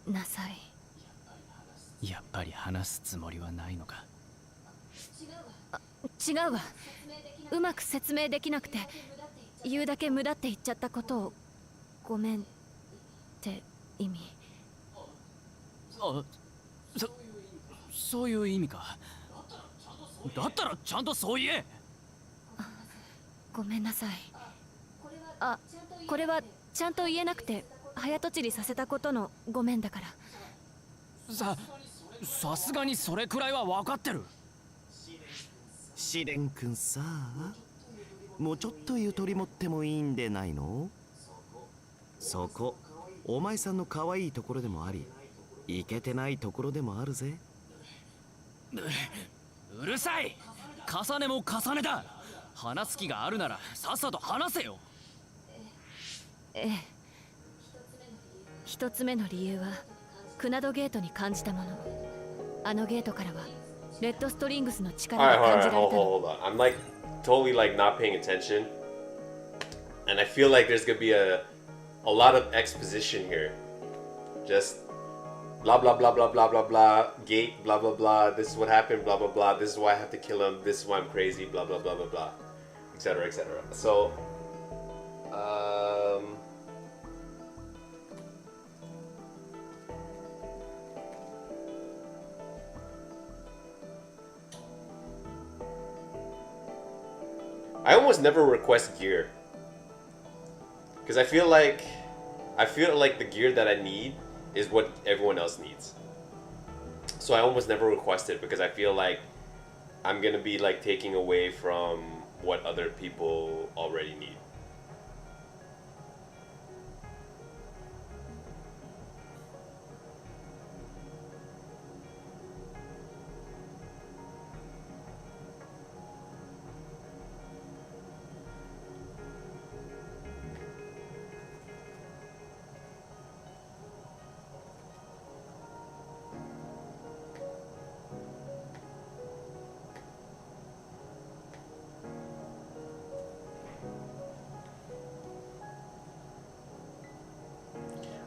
なさい。やっぱり話すつもりはないのか。違うわ、うまく説明できなくて言うだけ無駄って言っちゃったことをごめんって意味。あ、そういう意味か。だったらちゃんとそう言え。ごめんなさい。あ、これはちゃんと言えなくて早とちりさせたことのごめんだから。さすがにそれくらいは分かってる。試練くんさ、もうちょっとゆとり持ってもいいんでないの？そこお前さんの可愛いところでもあり、イケてないところでもあるぜ。うるさい。重ねも重ねだ。話す気があるならさっさと話せよ。ええ、一つ目の理由はクナドゲートに感じたもの。あのゲートからはレッドストリングスの力が感じられたの。 Hold on. I'm like totally like not paying attention, and I feel like there's gonna be a lot of exposition here. Just blah blah blah blah blah blah blah. Gate blah blah blah. This is what happened. Blah blah blah. This is why I have to kill him. This is why I'm crazy. Blah blah blah blah blah. Etc. Etc. So, I almost never request gear because I feel like the gear that I need is what everyone else needs. So I almost never request it because I feel like I'm gonna be like taking away from what other people already need.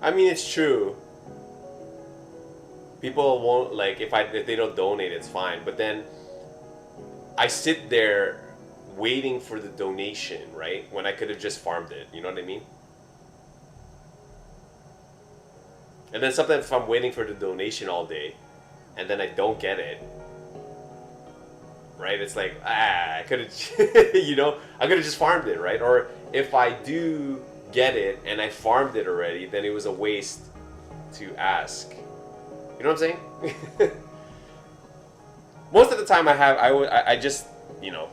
I mean, it's true. People won't like if they don't donate, it's fine. But then I sit there waiting for the donation, right? When I could have just farmed it. You know what I mean? And then sometimes if I'm waiting for the donation all day, and then I don't get it, right? It's like I could have, you know, I could have just farmed it, right? Or if I do get it and I farmed it already, then it was a waste to ask. You know what I'm saying? Most of the time I just, you know,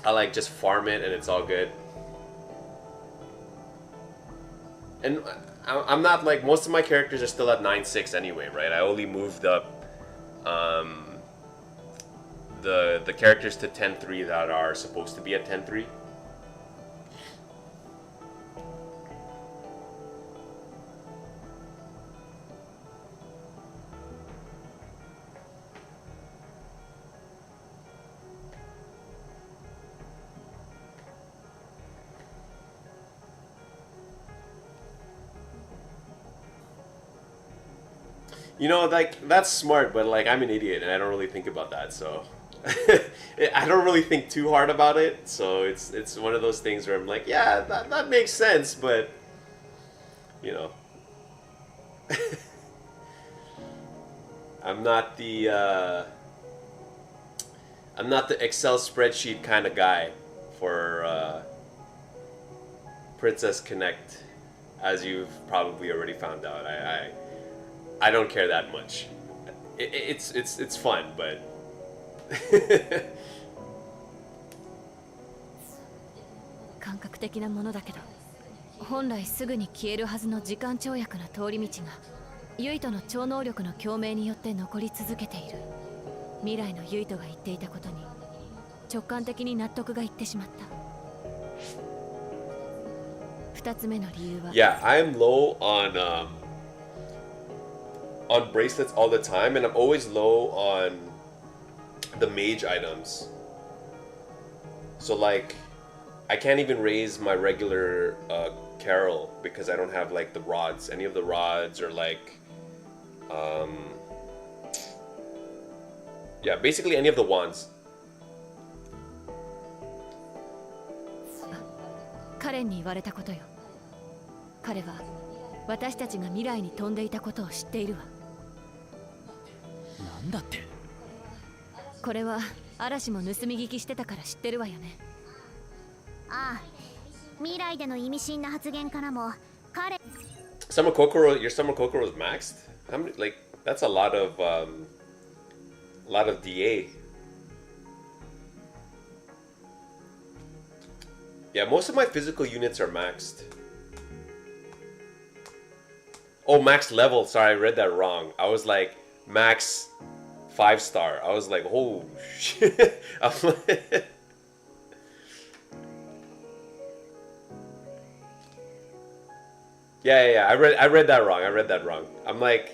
I like just farm it and it's all good. And I'm not like, most of my characters are still at 9-6 anyway, right? I only moved up the characters to 10-3 that are supposed to be at 10-3. You know, like, that's smart, but, like, I'm an idiot, and I don't really think about that, so... I don't really think too hard about it, so it's one of those things where I'm like, yeah, that makes sense, but... You know... I'm not the Excel spreadsheet kind of guy for, Princess Connect, as you've probably already found out. I don't care that much. It's fun, but 感覚的なものだけど、本来すぐに消えるはずの時間跳躍の通り道がユイトの超能力の共鳴によって残り続けている。未来のユイトが言っていたことに直感的に納得がいってしまった。二つ目の理由は Yeah, I'm low on bracelets all the time, and I'm always low on the mage items. So like, I can't even raise my regular Carol because I don't have like the rods. Any of the rods or like, yeah, basically any of the wands. カレンに言われたことよ。彼は私たちが未来に飛んでいたことを知っているわ。なんだって。これは嵐も盗み聞きしてたから知ってるわよね。ああ、未来での意味深な発言からも彼 Summer Kokoro, your Summer Kokoro is maxed? How many, like, that's a lot of DA. Yeah, most of my physical units are maxed. Oh, max level. Sorry, I read that wrong. I was like, max 5-star. I was like, oh shit. I'm like yeah. I read that wrong. I'm like,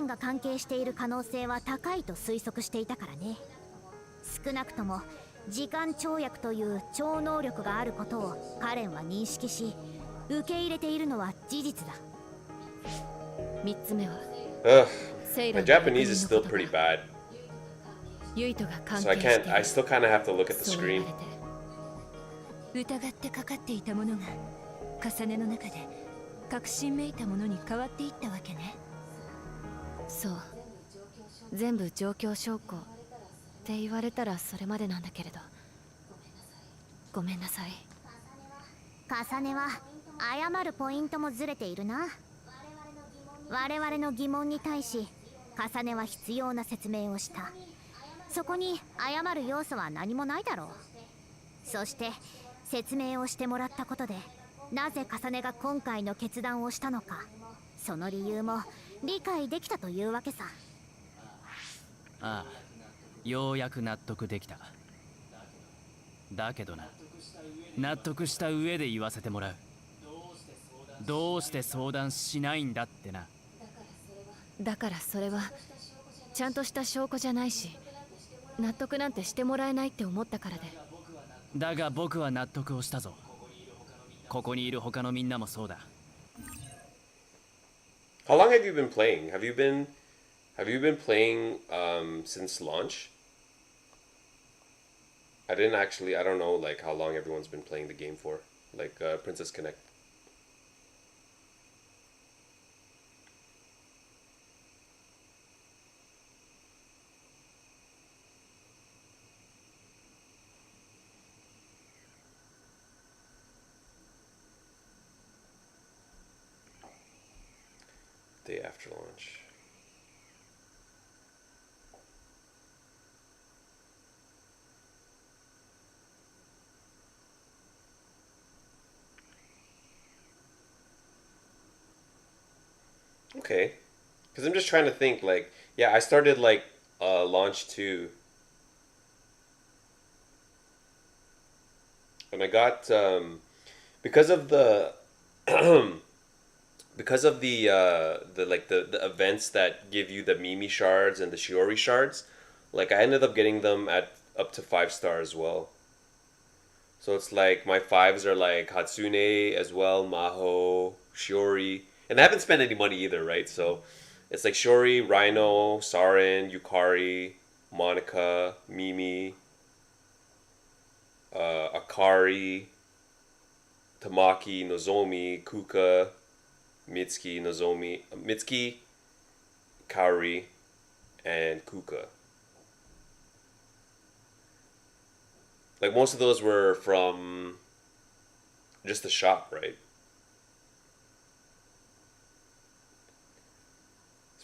が関係している可能性は高いと推測していたからね。少なくとも時間跳躍という超能力があることをカレンは認識し、受け入れているのは事実だ。三つ目は my Japanese is still pretty bad. ユイトが関 So I 係して can't, I still kind of have to look at the そう言 screen. われて疑ってかかっていたものが重ねの中で確信めいたものに変わっていったわけね。そう、全部状況証拠って言われたらそれまでなんだけれど、ごめんなさい。重ねは謝るポイントもずれているな。我々の疑問に対し重ねは必要な説明をした。そこに謝る要素は何もないだろう。そして説明をしてもらったことで、なぜ重ねが今回の決断をしたのか、その理由も理解できたというわけさ。ああ、ようやく納得できた。だけどな、納得した上で言わせてもらう。どうして相談しないんだってな。だからそれはちゃんとした証拠じゃないし、納得なんてしてもらえないって思ったからで。だが僕は納得をしたぞ。ここにいる他のみんなもそうだ。How long have you been playing? Have you been playing since launch? I don't know like how long everyone's been playing the game for. Like Princess Connect. Day after launch. Okay, because I'm just trying to think like, yeah, I started like launch 2 and I got because of the because of the events that give you the Mimi shards and the Shiori shards, like I ended up getting them at up to 5-star as well. So it's like my 5s are like Hatsune as well, Maho, Shiori, and I haven't spent any money either, right? So it's like Shiori, Rhino, Sarin, Yukari, Monica, Mimi, Akari, Tamaki, Nozomi, Kuka, Mitsuki, Nozomi, Mitsuki, Kaori, and Kuka. Like most of those were from just the shop, right?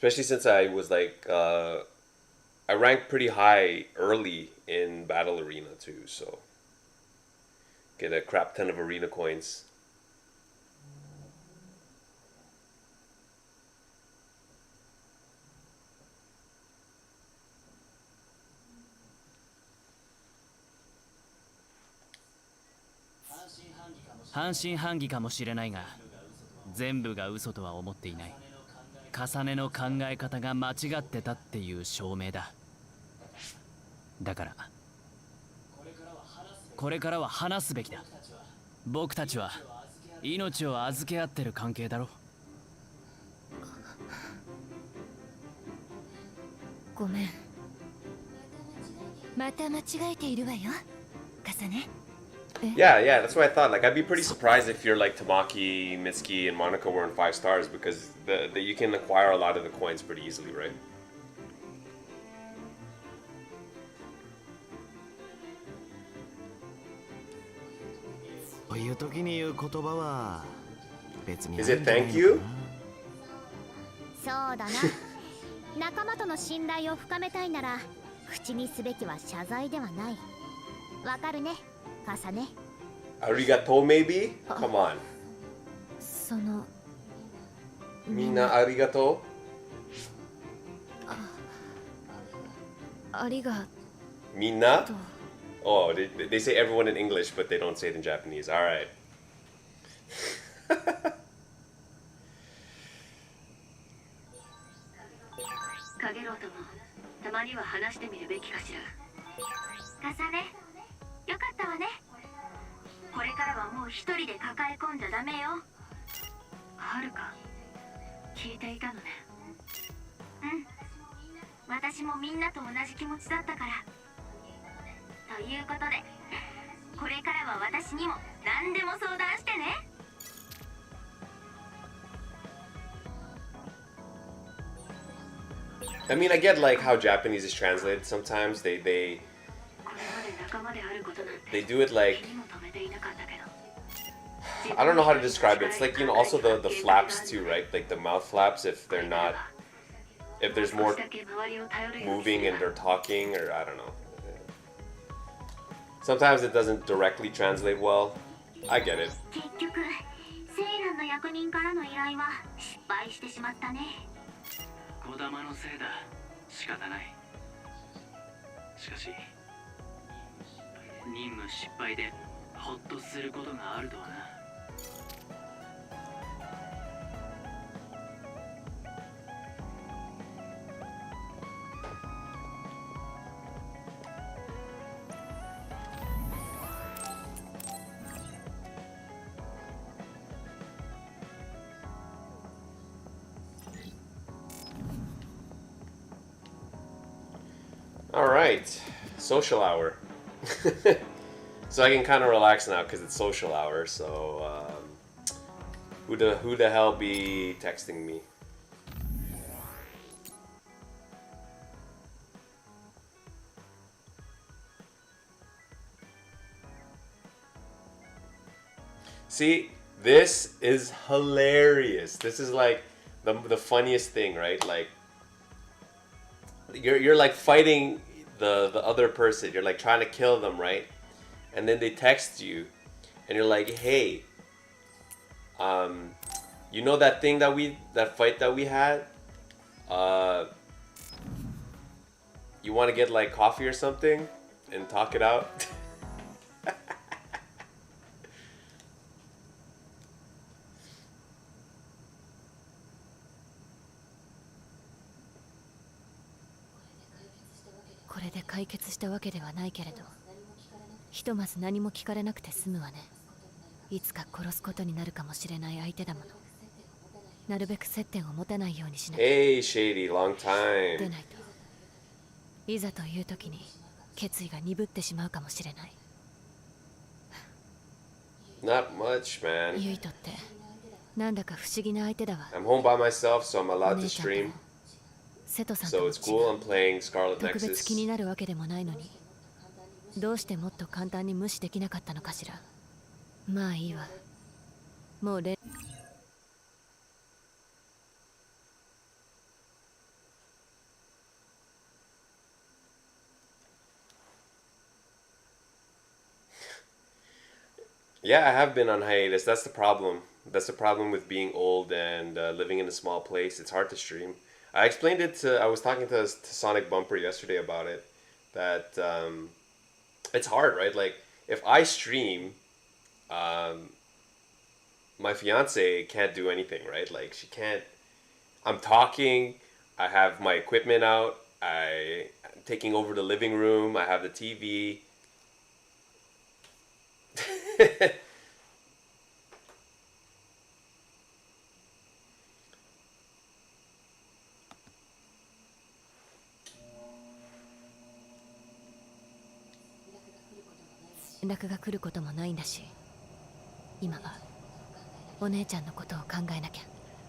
Especially since I was like, I ranked pretty high early in Battle Arena too, so get a crap ton of arena coins.半信半疑かもしれないが、全部が嘘とは思っていない。重ねの考え方が間違ってたっていう証明だ。だからこれからは話すべきだ。僕たちは命を預け合ってる関係だろ。ごめん。また間違えているわよ、重ね。Yeah, that's what I thought. Like, I'd be pretty surprised if you're like Tamaki, Mitsuki, and Monica were in 5 stars because the you can acquire a lot of the coins pretty easily, right? こういう時に言う言葉は別に。Is it thank you? そうだな。仲間との信頼を深めたいなら口にすべきは謝罪ではない。わかるね、重ね。Arigato, maybe? Come on. そのMinna arigato? ありが Minna? とう。 Oh, they say everyone in English, but they don't say it in Japanese. All right. カゲロウともたまには話してみるべきかしら。重ね、よかったわね。これからはもう一人で抱え込んじゃダメよ。はるか、聞いていたのね。うん、私もみんなと同じ気持ちだったから。ということで、これからは私にも何でも相談してね。I mean, I get like how Japanese is translated sometimes. They do it like, I don't know how to describe it. It's like, you know, also the flaps too, right? Like the mouth flaps, if there's more moving and they're talking, or I don't know. Sometimes it doesn't directly translate well. I get it. 結局、セイランの役人からの依頼は失敗してしまったね。児玉のせいだ。仕方ない。しかし任務失敗でホッとすることがあるとはな。All right, social hour. So I can kind of relax now because it's social hour. So who the hell be texting me? See, this is hilarious. This is like the funniest thing, right? Like you're like fighting the other person. You're like trying to kill them, right? And then they text you and you're like, hey, you know that thing that fight that we had? You want to get like coffee or something and talk it out?これで解決したわけではないけれど、ひとまず何も聞かれなくて済むわね。いつか殺すことになるかもしれない相手だもの。なるべく接点を持たないようにしなきゃ。Hey, Shady, long で time. ないと、いざという時に決意が鈍ってしまうかもしれない。Not much, man. ユイトってなんだか不思議な相手だわ。 I'm home by myself, so I'm allowed to 姉ちゃんと stream. も瀬戸さんと So も it's cool. I'm playing Scarlet 特別気に Nexus. なるわけでもないのに、どうしてもっと簡単に無視できなかったのかしら。まあいいわ。もう Yeah, I have been on hiatus. That's the problem. That's the problem with being old and living in a small place. It's hard to stream. I explained it to. I was talking to Sonic Bumper yesterday about it. That it's hard, right? Like if I stream, my fiance can't do anything, right? Like she can't. I'm talking. I have my equipment out. I'm taking over the living room. I have the TV.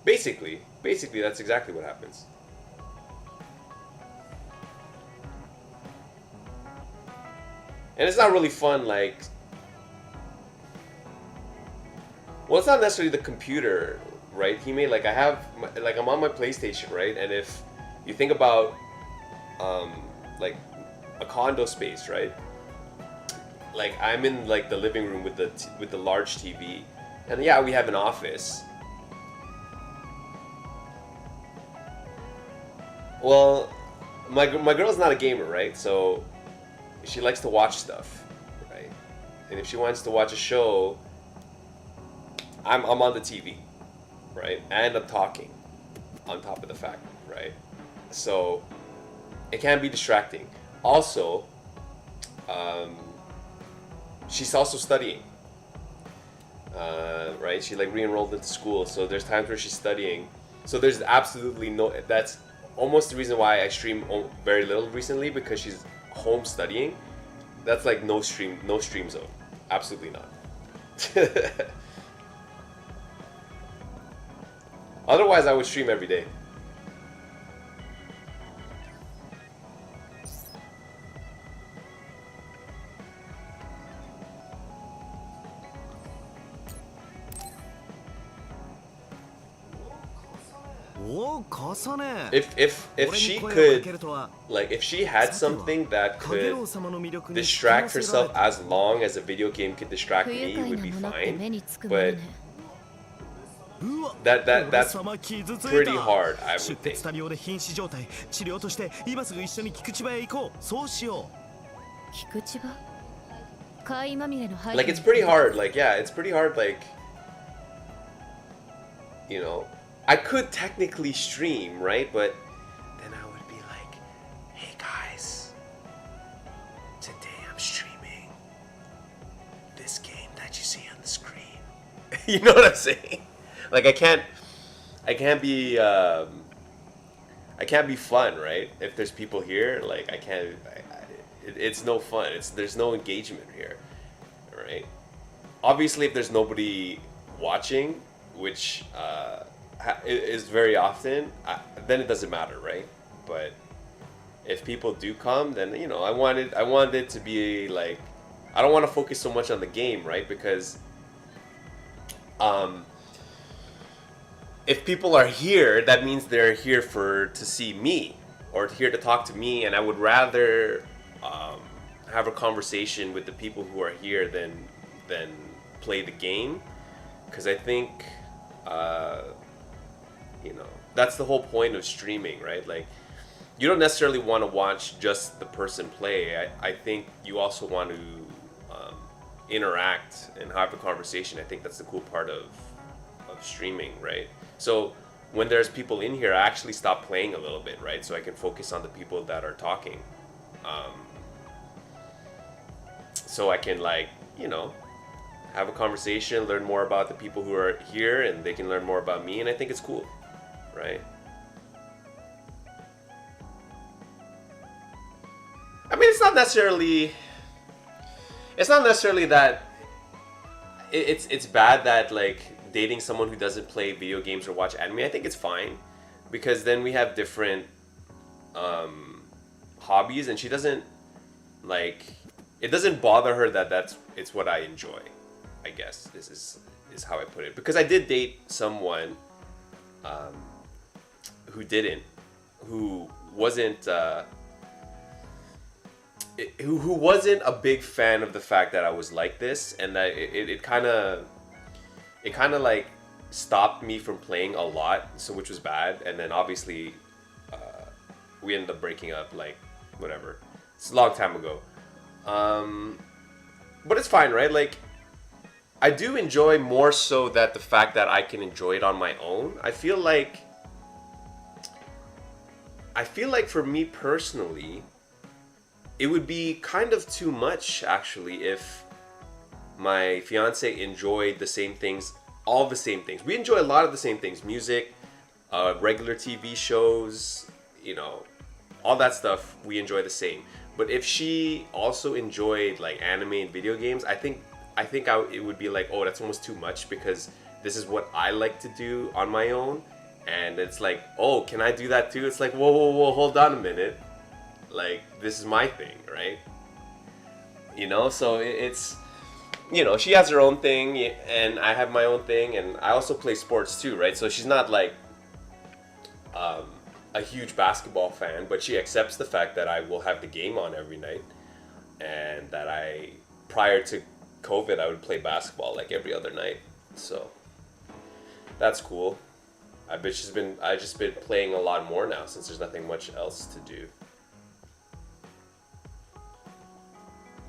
Basically, that's exactly what happens. And it's not really fun, like... Well, it's not necessarily the computer, right? He made, like, I'm on my PlayStation, right? And if you think about, like, a condo space, right? Like, I'm in, like, the living room with the large TV. And yeah, we have an office. Well, my girl's not a gamer, right? So she likes to watch stuff, right? And if she wants to watch a show, I'm on the TV, right? And I'm talking on top of the fact, right? So it can be distracting. Also, she's also studying, right? She like re-enrolled into school, so there's times where she's studying. So there's absolutely no. That's almost the reason why I stream very little recently, because she's home studying. That's like no stream zone. Absolutely not. Otherwise, I would stream every day. If she could, like, if she had something that could distract herself as long as a video game could distract me, it would be fine. But that's pretty hard, I would think. Like, it's pretty hard. Like, yeah, it's pretty hard. Like, you know, I could technically stream, right? But then I would be like, hey guys, today I'm streaming this game that you see on the screen. You know what I'm saying? Like, I can't be fun, right? If there's people here, like, it's no fun. There's no engagement here, right? Obviously, if there's nobody watching, which is very often, then it doesn't matter, right? But if people do come, then, you know, I want it to be like, I don't want to focus so much on the game, right? Because if people are here, that means they're here to see me, or here to talk to me, and I would rather have a conversation with the people who are here than play the game, because I think you know, that's the whole point of streaming, right? Like, you don't necessarily want to watch just the person play. I think you also want to interact and have a conversation. I think that's the cool part of streaming, right? So when there's people in here, I actually stop playing a little bit, right? So I can focus on the people that are talking. So I can, like, you know, have a conversation, learn more about the people who are here, and they can learn more about me, and I think it's cool, right? I mean, it's not necessarily that it's bad that, like, dating someone who doesn't play video games or watch anime. I think it's fine, because then we have different hobbies, and she doesn't, like, it doesn't bother her that it's what I enjoy, I guess. This is how I put it, because I did date someone who wasn't who wasn't a big fan of the fact that I was like this, and that it kind of like stopped me from playing a lot, so which was bad. And then obviously we ended up breaking up, like whatever. It's a long time ago. But it's fine, right? Like, I do enjoy more so that the fact that I can enjoy it on my own. I feel like for me personally, it would be kind of too much actually if my fiance enjoyed the same things, all the same things. We enjoy a lot of the same things: music, regular TV shows, you know, all that stuff. We enjoy the same. But if she also enjoyed like anime and video games, I think it would be like, oh, that's almost too much, because this is what I like to do on my own, and it's like, oh, can I do that too? It's like, whoa, hold on a minute, like this is my thing, right? You know, so it's, you know, she has her own thing and I have my own thing, and I also play sports too, right? So she's not like a huge basketball fan, but she accepts the fact that I will have the game on every night, and that prior to COVID, I would play basketball like every other night. So that's cool. I just been playing a lot more now since there's nothing much else to do.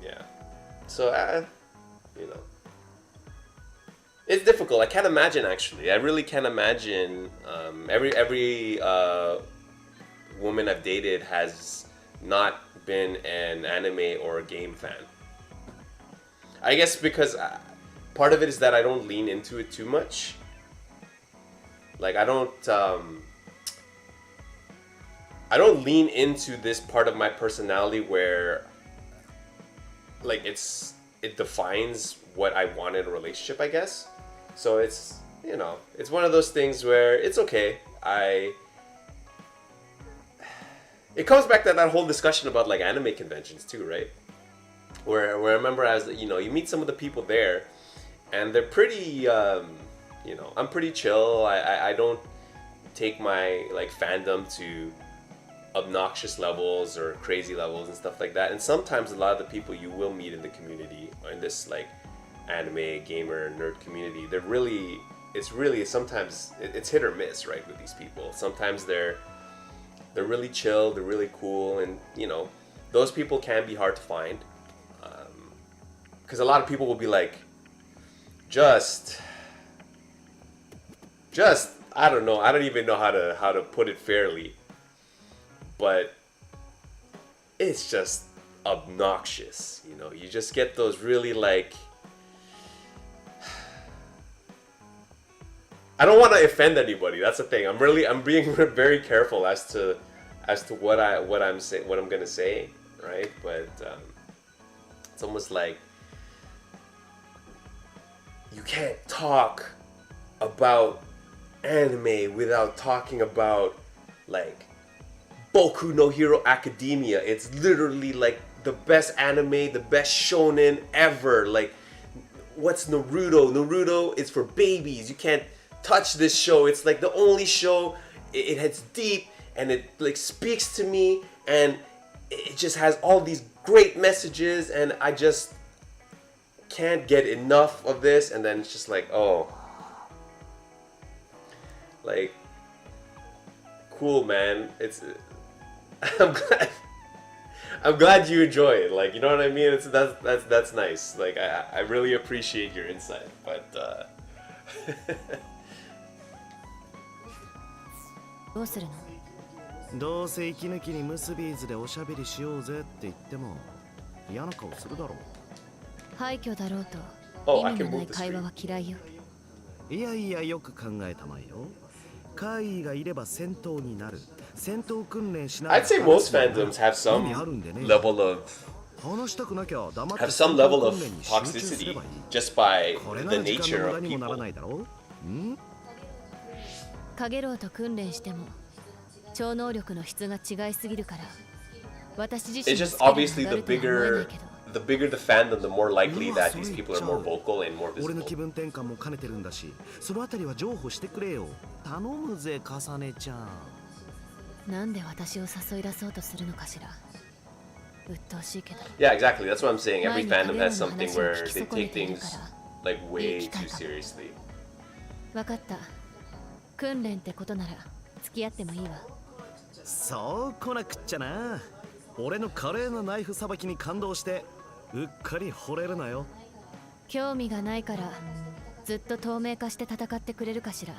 Yeah. So you know, it's difficult. I can't imagine, actually. I really can't imagine. Every woman I've dated has not been an anime or a game fan. I guess because part of it is that I don't lean into it too much. Like I don't lean into this part of my personality where like it defines what I want in a relationship, I guess. So it's, you know, it's one of those things where it's okay. It comes back to that whole discussion about like anime conventions too, right? Where I remember, as you know, you meet some of the people there, and they're pretty, you know, I'm pretty chill. I don't take my like fandom to obnoxious levels or crazy levels and stuff like that. And sometimes a lot of the people you will meet in the community, or in this like anime gamer nerd community, it's really sometimes it's hit or miss, right, with these people. Sometimes they're really chill, they're really cool, and you know, those people can be hard to find, because a lot of people will be like, just I don't know, I don't even know how to put it fairly, but it's just obnoxious, you know. You just get those really like, I don't want to offend anybody. That's the thing. I'm being very careful as to what I'm gonna say, right? But it's almost like you can't talk about anime without talking about like Boku no Hero Academia. It's literally like the best anime, the best shonen ever. Like, what's Naruto? Naruto is for babies. You can't touch this show. It's like the only show. It hits deep and it like speaks to me, and it just has all these great messages, and I just can't get enough of this. And then it's just like, oh, like, cool, man. It's I'm glad you enjoy it. Like, you know what I mean? That's nice. Like, I really appreciate your insight, butどうせ息抜きにムスビーズでおしゃべりしようぜって言っても嫌な顔するだろう。廃墟だろうと Oh, 意 I 味 can のない move the 会話 screen. は嫌いよ。いやいや、よく考えたまえよ。怪異がいれば戦闘になる。戦闘訓練しながら I'd say most fandoms have some level of 話したくなきゃ黙って have some level of 戦闘訓練に集中すれ toxicity ばいい。 just by これ the なら時間 nature の無 of 駄にもなら people. ないだろう。ん？かげろうと訓練しても超能力の質が違いすぎるから私自身 It's の just スキル obviously が上がるとは思えないけど the bigger the fandom, the more likely that these people are more vocal and more 俺の visible. 気分転換も兼ねてるんだし、そのあたりは譲歩してくれよ。頼むぜ、重ねちゃん。なんで私を誘い出そうとするのかしら。鬱陶しいけど Yeah, exactly. That's what I'm saying. Every 前に fandom 食べ has 物の something 話を where 聞き they 損ね take ている things から like いい way 機会 too かも seriously. 分かった訓練ってことなら付き合ってもいいわそう来なくっちゃな。俺の華麗なナイフさばきに感動してうっかり惚れるなよ。興味がないからずっと透明化して戦ってくれるかしら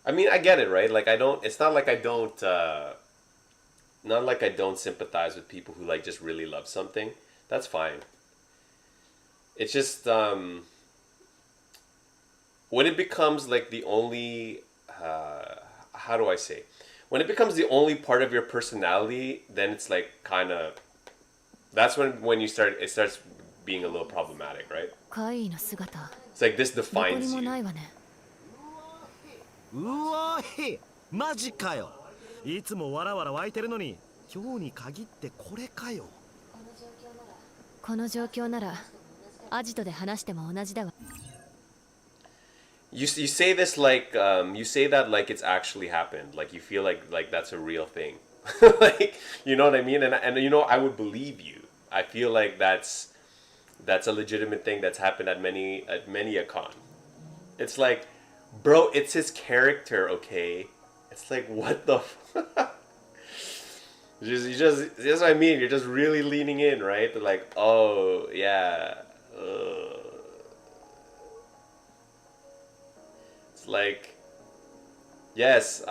I mean, I get it, right? Like, I don't. It's not like I don't. Not like I don't sympathize with people who like just really love something. That's fine. It's just when it becomes like the only. How do I say? When it becomes the only part of your personality, then it's like kind of. That's when you start. It starts being a little problematic, right? 怪異の姿 It's like this どこ defines にも you. ないわねうわーい、マジかよ。いつもわらわら湧いてるのに今日に限ってこれかよ。この状況ならアジトで話しても同じだわ You say this like you say that like it's actually happened, like you feel like that's a real thing. Like, you know what I mean? And you know, I would believe you. I feel like that's a legitimate thing that's happened at many a con. It's like, bro, it's his character, okay? It's like, what the you just that's what I mean. You're just really leaning in, right? They're like, oh yeah. It's like, yes,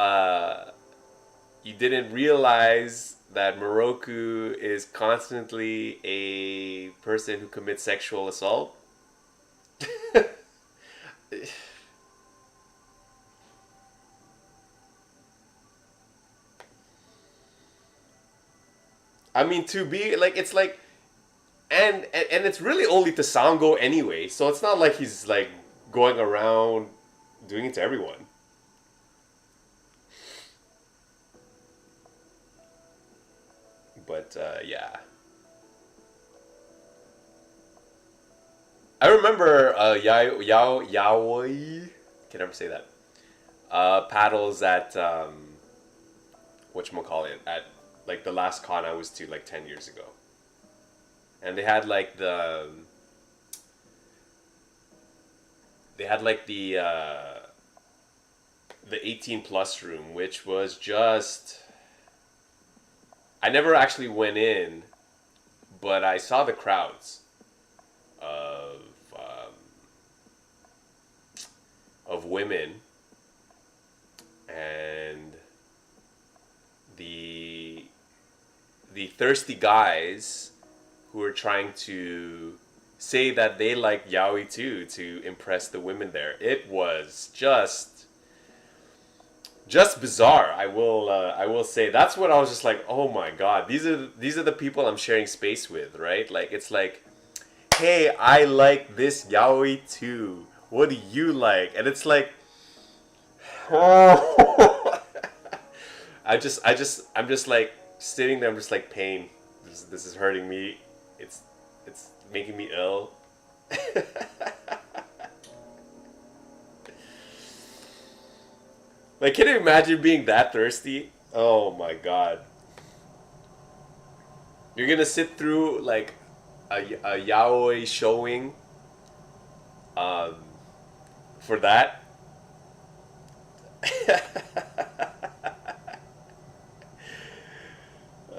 you didn't realize that Moroku is constantly a person who commits sexual assault. I mean, to be like, it's like, and it's really only to Sango anyway, so it's not like he's like going around doing it to everyone. But yeah, I remember yaoi, can never say that. Paddles at whatchamacallit, at like the last con I was to like 10 years ago, and they had like the 18 plus room, which was just, I never actually went in, but I saw the crowds of women and the thirsty guys who were trying to say that they like yaoi too, to impress the women there. It was just bizarre. I will say that's what I was just like, oh my god, these are the people I'm sharing space with, right? Like, it's like, hey, I like this yaoi too. What do you like? And it's like, I'm just like sitting there. I'm just like, pain. This is hurting me. It's making me ill. Like, can you imagine being that thirsty? Oh my god. You're gonna sit through like a yaoi showing for that?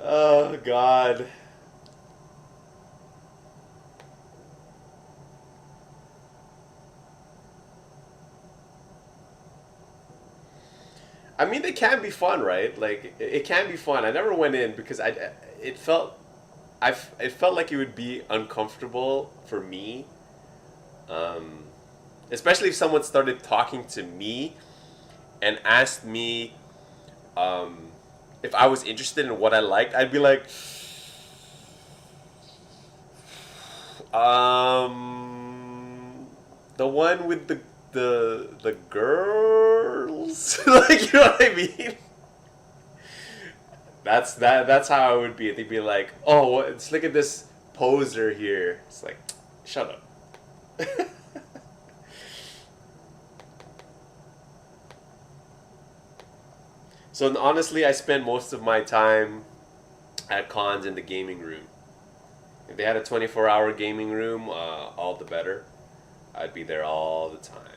Oh god. I mean, they can be fun, right? Like, it can be fun. I never went in because it felt like it would be uncomfortable for me, especially if someone started talking to me and asked me if I was interested in what I liked. I'd be like, the one with the girls. Like, you know what I mean? That's how I would be. They'd be like, oh, let's look at this poser here. It's like, shut up. So honestly, I spend most of my time at cons in the gaming room. If they had a 24-hour gaming room, all the better. I'd be there all the time.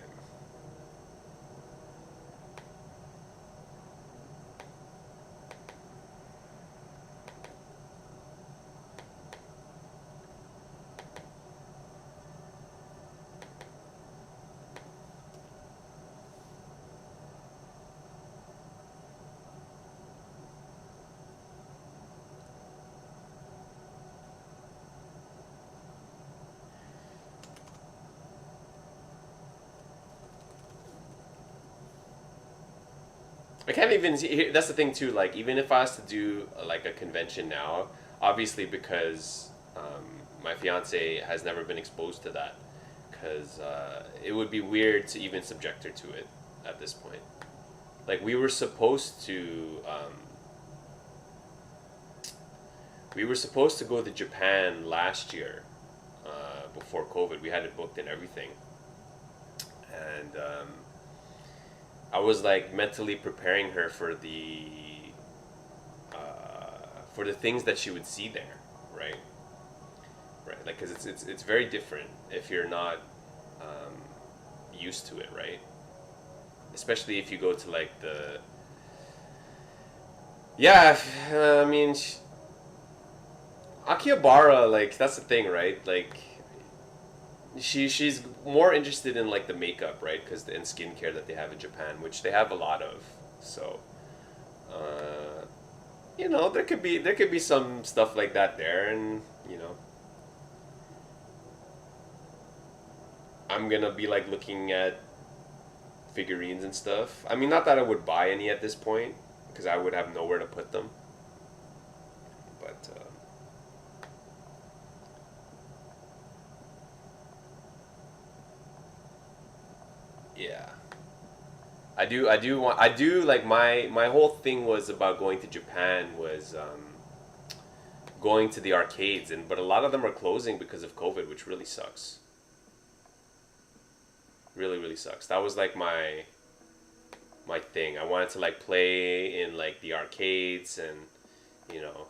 I can't even see. That's the thing too. Like, even if I was to do like a convention now, obviously because my fiance has never been exposed to that, because it would be weird to even subject her to it at this point. Like, we were supposed to go to Japan last year, before COVID. We had it booked and everything, and I was like mentally preparing her for the things that she would see there, right? Right, like, because it's very different if you're not used to it, right? Especially if you go to like the I mean, Akihabara, like, that's the thing, right? Like, she's more interested in like the makeup, right? Because in skincare that they have in Japan, which they have a lot of. So, you know, there could be some stuff like that there, and you know, I'm gonna be like looking at figurines and stuff. I mean, not that I would buy any at this point, because I would have nowhere to put them. But yeah, I do like my whole thing was about going to Japan was going to the arcades, but a lot of them are closing because of COVID, which really sucks. Really, really sucks. That was like my thing. I wanted to like play in like the arcades, and you know,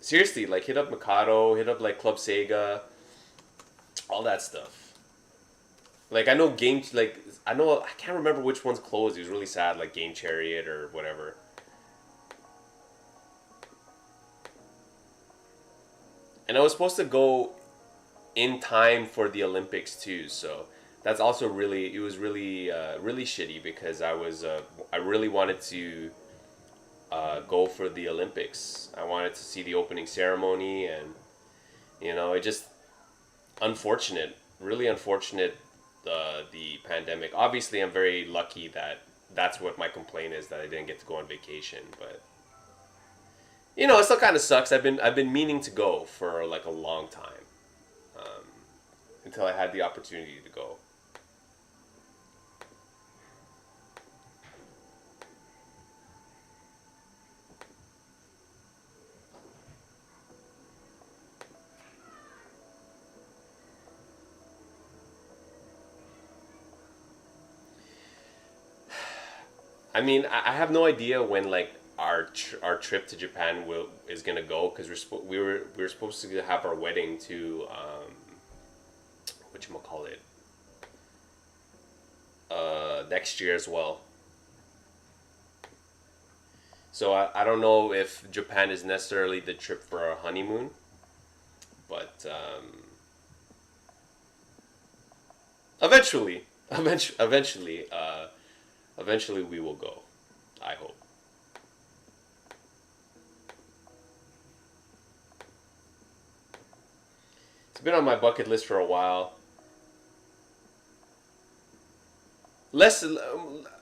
seriously, like hit up Mikado, hit up like Club Sega, all that stuff. Like, I know I can't remember which one's closed. It was really sad, like Game Chariot or whatever. And I was supposed to go in time for the Olympics too, so that's also really, it was really really shitty, because I really wanted to go for the Olympics. I wanted to see the opening ceremony, and you know, it just really unfortunate, the pandemic. Obviously, I'm very lucky that that's what my complaint is, that I didn't get to go on vacation, but you know, it still kind of sucks. I've been meaning to go for like a long time, until I had the opportunity to go. I mean, I have no idea when like our trip to Japan is gonna go, because we were supposed to have our wedding to whatchamacallit, next year as well. So I don't know if Japan is necessarily the trip for our honeymoon, but eventually, eventually we will go, I hope. It's been on my bucket list for a while. Less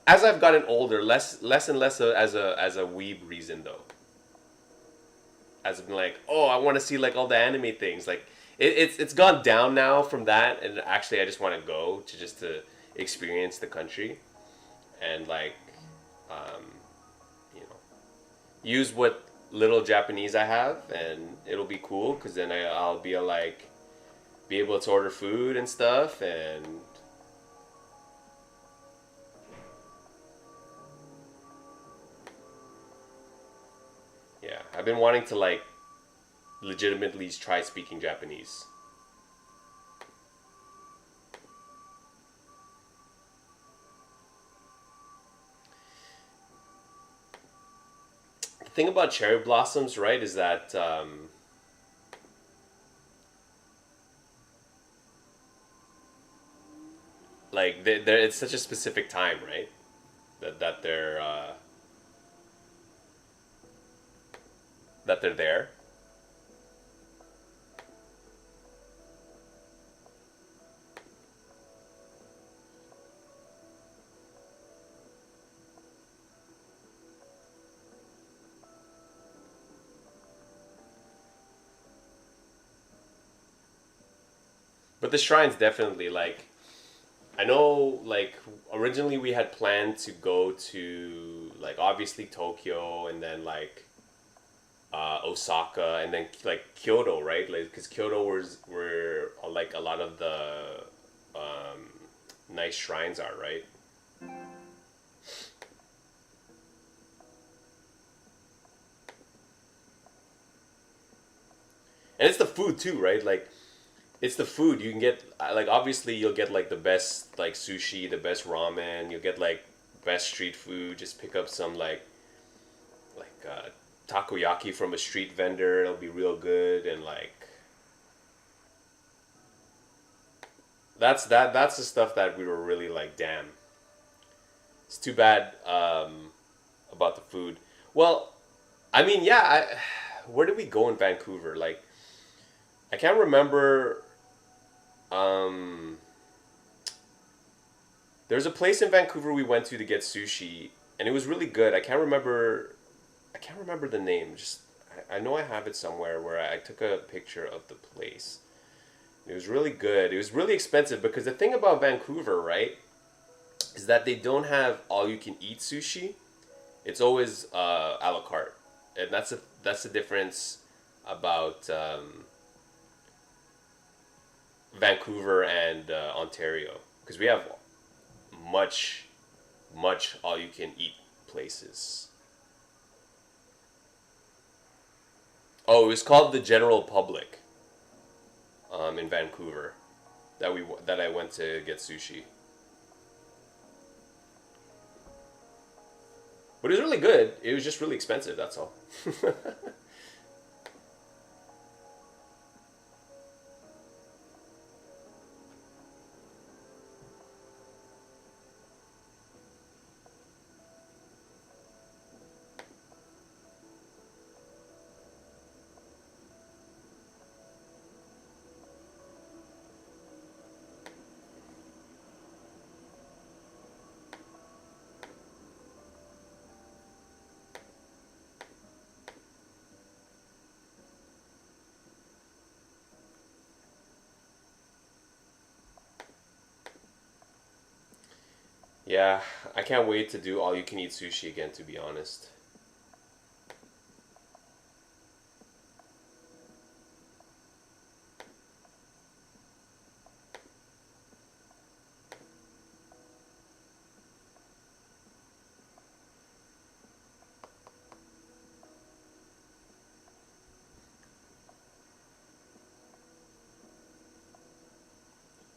as I've gotten older, less and less as a weeb reason though. As in like, oh, I want to see like all the anime things. Like it's gone down now from that, and actually I just want to go to experience the country, and like, you know, use what little Japanese I have, and it'll be cool, because then I'll be able to order food and stuff, and I've been wanting to like legitimately try speaking Japanese. The thing about cherry blossoms, right, is that like it's such a specific time, right? That they're there. But the shrines definitely like. I know, like, originally we had planned to go to, like, obviously Tokyo and then, like, Osaka and then, like, Kyoto, right? Like, because Kyoto was where, like, a lot of the nice shrines are, right? And it's the food, too, right? Like, it's the food. You can get like obviously you'll get like the best like sushi, the best ramen. You'll get like best street food. Just pick up some takoyaki from a street vendor. It'll be real good and like that's the stuff that we were really like damn. It's too bad about the food. Well, I mean yeah. Where did we go in Vancouver? Like I can't remember. There's a place in Vancouver we went to get sushi, and it was really good. I can't remember the name. Just I know I have it somewhere where I took a picture of the place. It was really good. It was really expensive because the thing about Vancouver, right, is that they don't have all you can eat sushi. It's always a la carte, and that's the difference about. Vancouver and Ontario, because we have much all you can eat places. Oh, it was called the General Public in Vancouver that I went to get sushi. But it was really good. It was just really expensive, that's all. Yeah, I can't wait to do all you can eat sushi again, to be honest.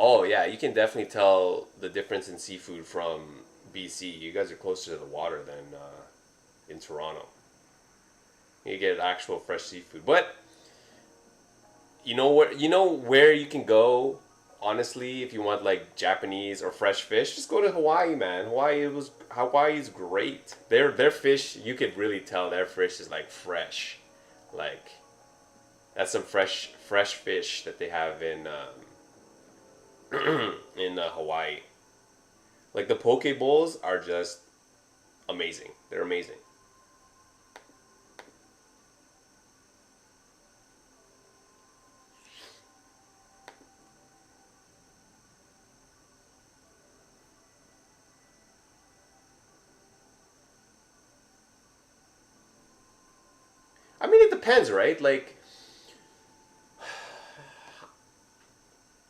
Oh yeah, you can definitely tell the difference in seafood from BC. You guys are closer to the water than in Toronto. You get actual fresh seafood. But you know what? You know where you can go. Honestly, if you want like Japanese or fresh fish, just go to Hawaii, man. Hawaii's great. Their fish, you could really tell their fish is like fresh. Like that's some fresh fish that they have in in Hawaii. Like the poke bowls are just amazing. They're amazing. I mean, it depends, right? Like,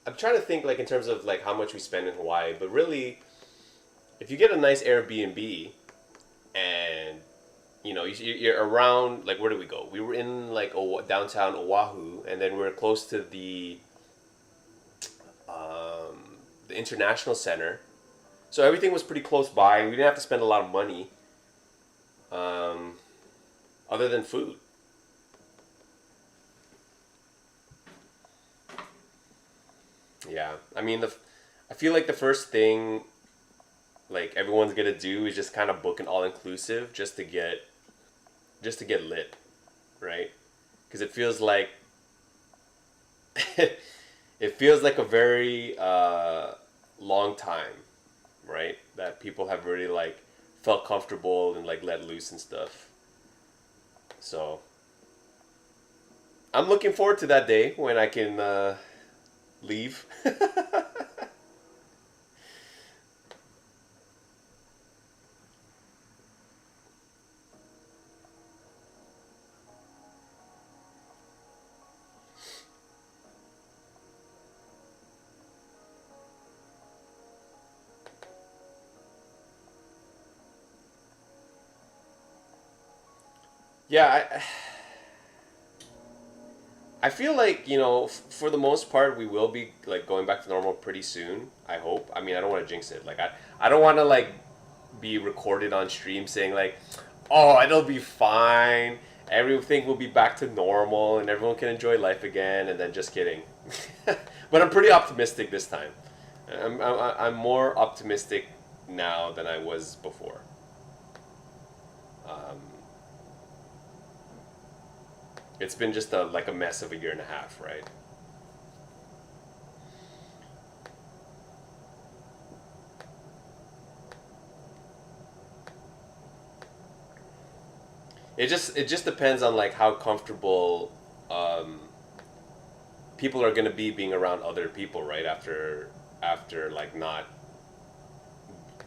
I'm trying to think, like, in terms of, like, how much we spend in Hawaii. But really, if you get a nice Airbnb and you know, you're around, like, where did we go? We were in like downtown Oahu, and then we were close to the international center, so everything was pretty close by. We didn't have to spend a lot of money, other than food. Yeah, I mean, I feel like the first thing, like, everyone's gonna do is just kind of book an all-inclusive just to get lit, right? Because it feels like it feels like a very long time, right? That people have really like felt comfortable and like let loose and stuff. So I'm looking forward to that day when I can leave. Yeah, I feel like, you know, for the most part, we will be like going back to normal pretty soon. I hope. I mean, I don't want to jinx it. Like, I don't want to like be recorded on stream saying like, oh, it'll be fine. Everything will be back to normal and everyone can enjoy life again. And then just kidding. But I'm pretty optimistic this time. I'm more optimistic now than I was before. It's been just like a mess of a year and a half, right? It just depends on like how comfortable people are gonna be being around other people, right? After like not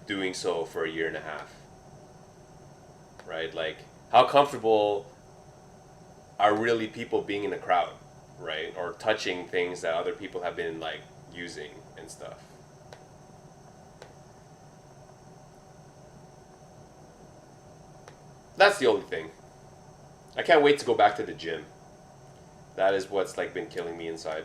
doing so for a year and a half, right? Like how comfortable are really people being in a crowd, right? Or touching things that other people have been like using and stuff. That's the only thing. I can't wait to go back to the gym. That is what's like been killing me inside.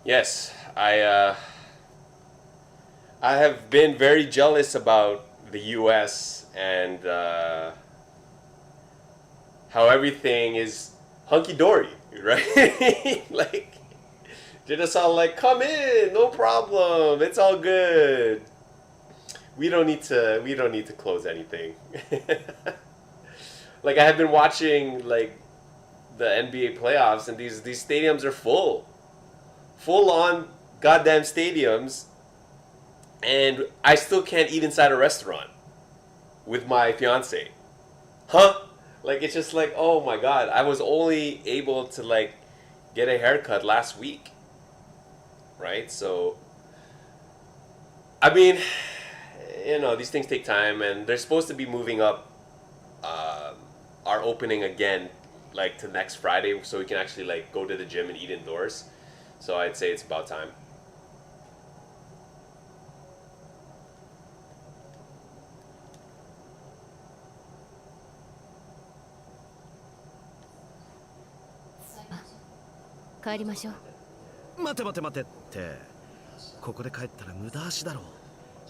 Yes, I have been very jealous about the U.S. and how everything is hunky dory, right? Like they're just all like, "Come in, no problem, it's all good. We don't need to close anything." Like I have been watching like the NBA playoffs, and these stadiums are full on goddamn stadiums, and I still can't eat inside a restaurant with my fiance. Huh? Like it's just like, oh my god, I was only able to like get a haircut last week. Right? So I mean, you know, these things take time, and they're supposed to be moving up our opening again like to next Friday, so we can actually like go to the gym and eat indoors. So I'd say it's about time.帰りましょう。待て待て待てって、ここで帰ったら無駄足だろう。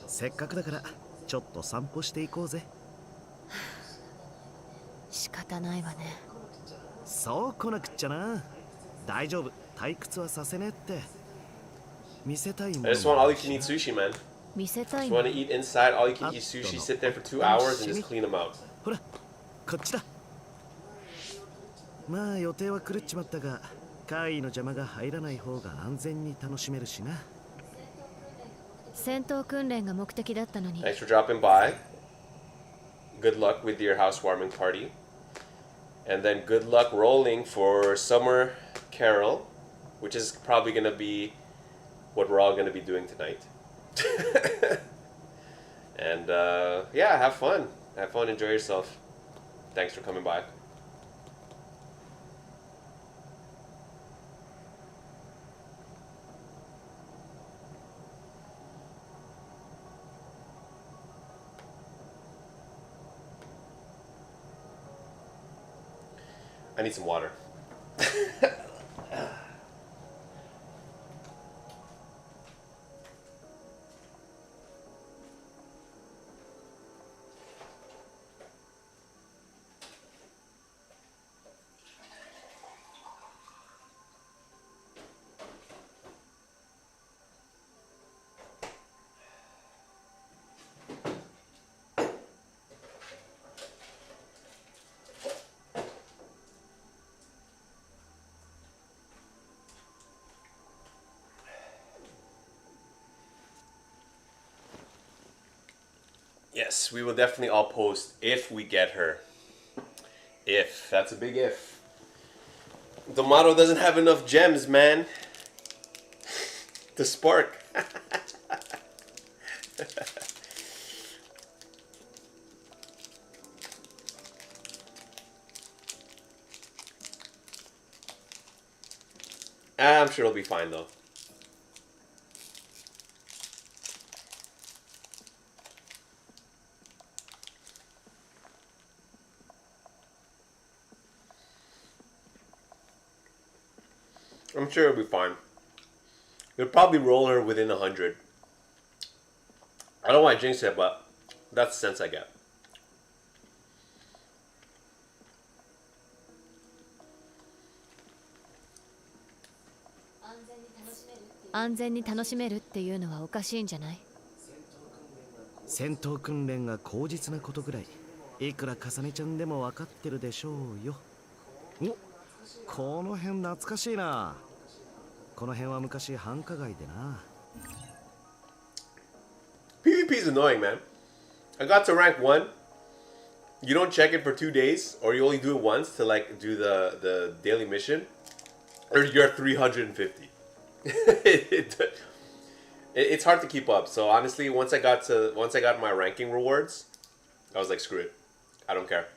せっかくだからちょっと散歩していこうぜ。仕方ないわね。そう来なくっちゃな。大丈夫、退屈はさせねえって。見せたいもの。I just want all you can eat sushi, man. 見せたい Just want to eat inside all you can eat sushi, sit there for 2 hours and just clean them out. ほら、こっちだ。まあ予定は狂っちまったが、怪異の邪魔が入らない方が安全に楽しめるしな。戦闘訓練が目的だったのに。 Thanks for dropping by. good luck with your housewarming party. And then good luck rolling for Summer Carol, which is probably going to be what we're all going to be doing tonight. And yeah, have fun. Have fun, enjoy yourself. Thanks for coming by. I need some water. Yes, we will definitely all post if we get her. If. That's a big if. Domato doesn't have enough gems, man. To spark. I'm sure it'll be fine though. I'm sure it'll be fine. You'll probably roll her within 100. I don't want to jinx it, but that's the sense I get.戦闘訓練が口実なことぐらいいくらかさねちゃんでも分かってるでしょうよ。お、この辺懐かしいな。この辺は昔繁華街でな。PvP is annoying, man. I got to rank 1. You don't check it for 2 days, or you only do it once to like do the daily mission, or you're at 350. It's hard to keep up. So honestly, once I got my ranking rewards, I was like, screw it, I don't care.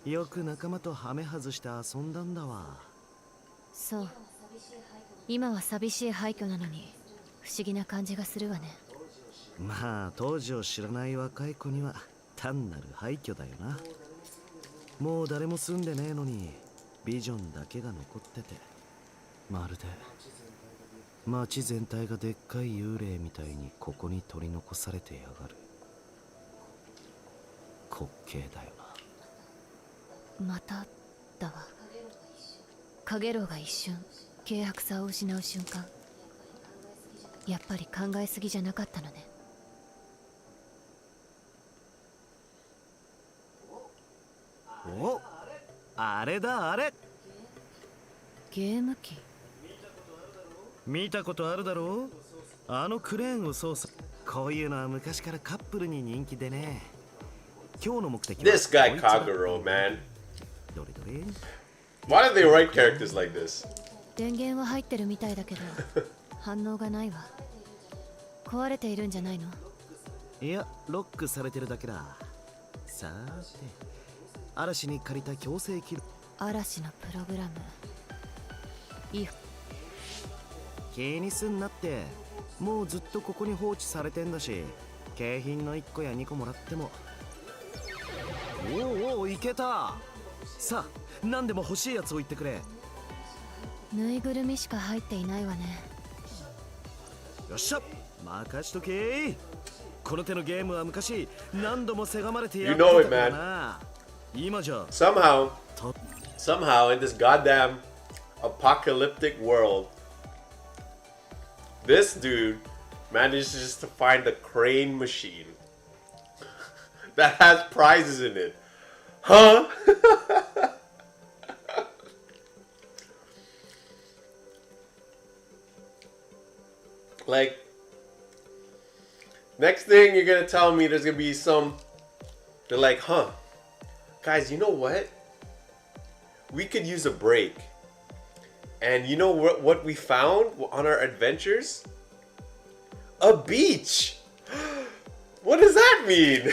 よく仲間とハメ外して遊んだんだわ。そう。今は寂しい廃墟なのに不思議な感じがするわね。まあ当時を知らない若い子には単なる廃墟だよな。もう誰も住んでねえのにビジョンだけが残ってて、まるで街全体がでっかい幽霊みたいにここに取り残されてやがる。滑稽だよな。まただわ。カゲロウが一瞬軽薄さを失う瞬間、やっぱり考えすぎじゃなかったのね。お、あれだあれ。ゲーム機。見たことあるだろう。あのクレーンを操作。こういうのは昔からカップルに人気でね。今日の目的は This guy Kagero, man. どれどれ。 Why do they write characters like this? 電源は入ってるみたいだけど反応がないわ。壊れているんじゃないの？いや、ロックされてるだけだ。さーて、嵐に借りた強制記録。嵐のプログラム。いい。気にすんなって。もうずっとここに放置されてんだし、景品の1個や2個もらっても。おおお、いけた。さあ、何でも欲しいやつを言ってくれ。ぬいぐるみしか入っていないわね。よっしゃ、任しとけ。この手のゲームは昔何度もせがまれてやってたからな。今じゃ Somehow in this goddamn apocalyptic world, this dude manages to find a crane machine that has prizes in it. Huh? Like, Next thing you're gonna tell me there's gonna be some. They're like, huh, guys, you know what? We could use a break. And you know what we found on our adventures? A beach. What does that mean?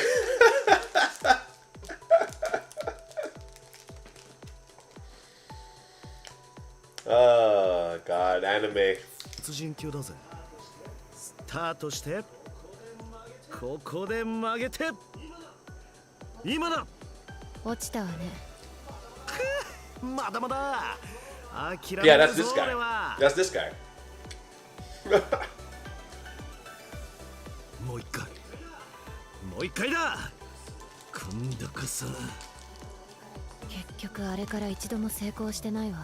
Oh God, anime. 殺人狂だぜ。スタートして、ここで曲げて、今だ。落ちたわね。まだまだ。諦 Yeah, め that's るぞ this guy. 俺は。 That's this guy. もう一回。もう一回だ。今度こそ。結局あれから一度も成功してないわ。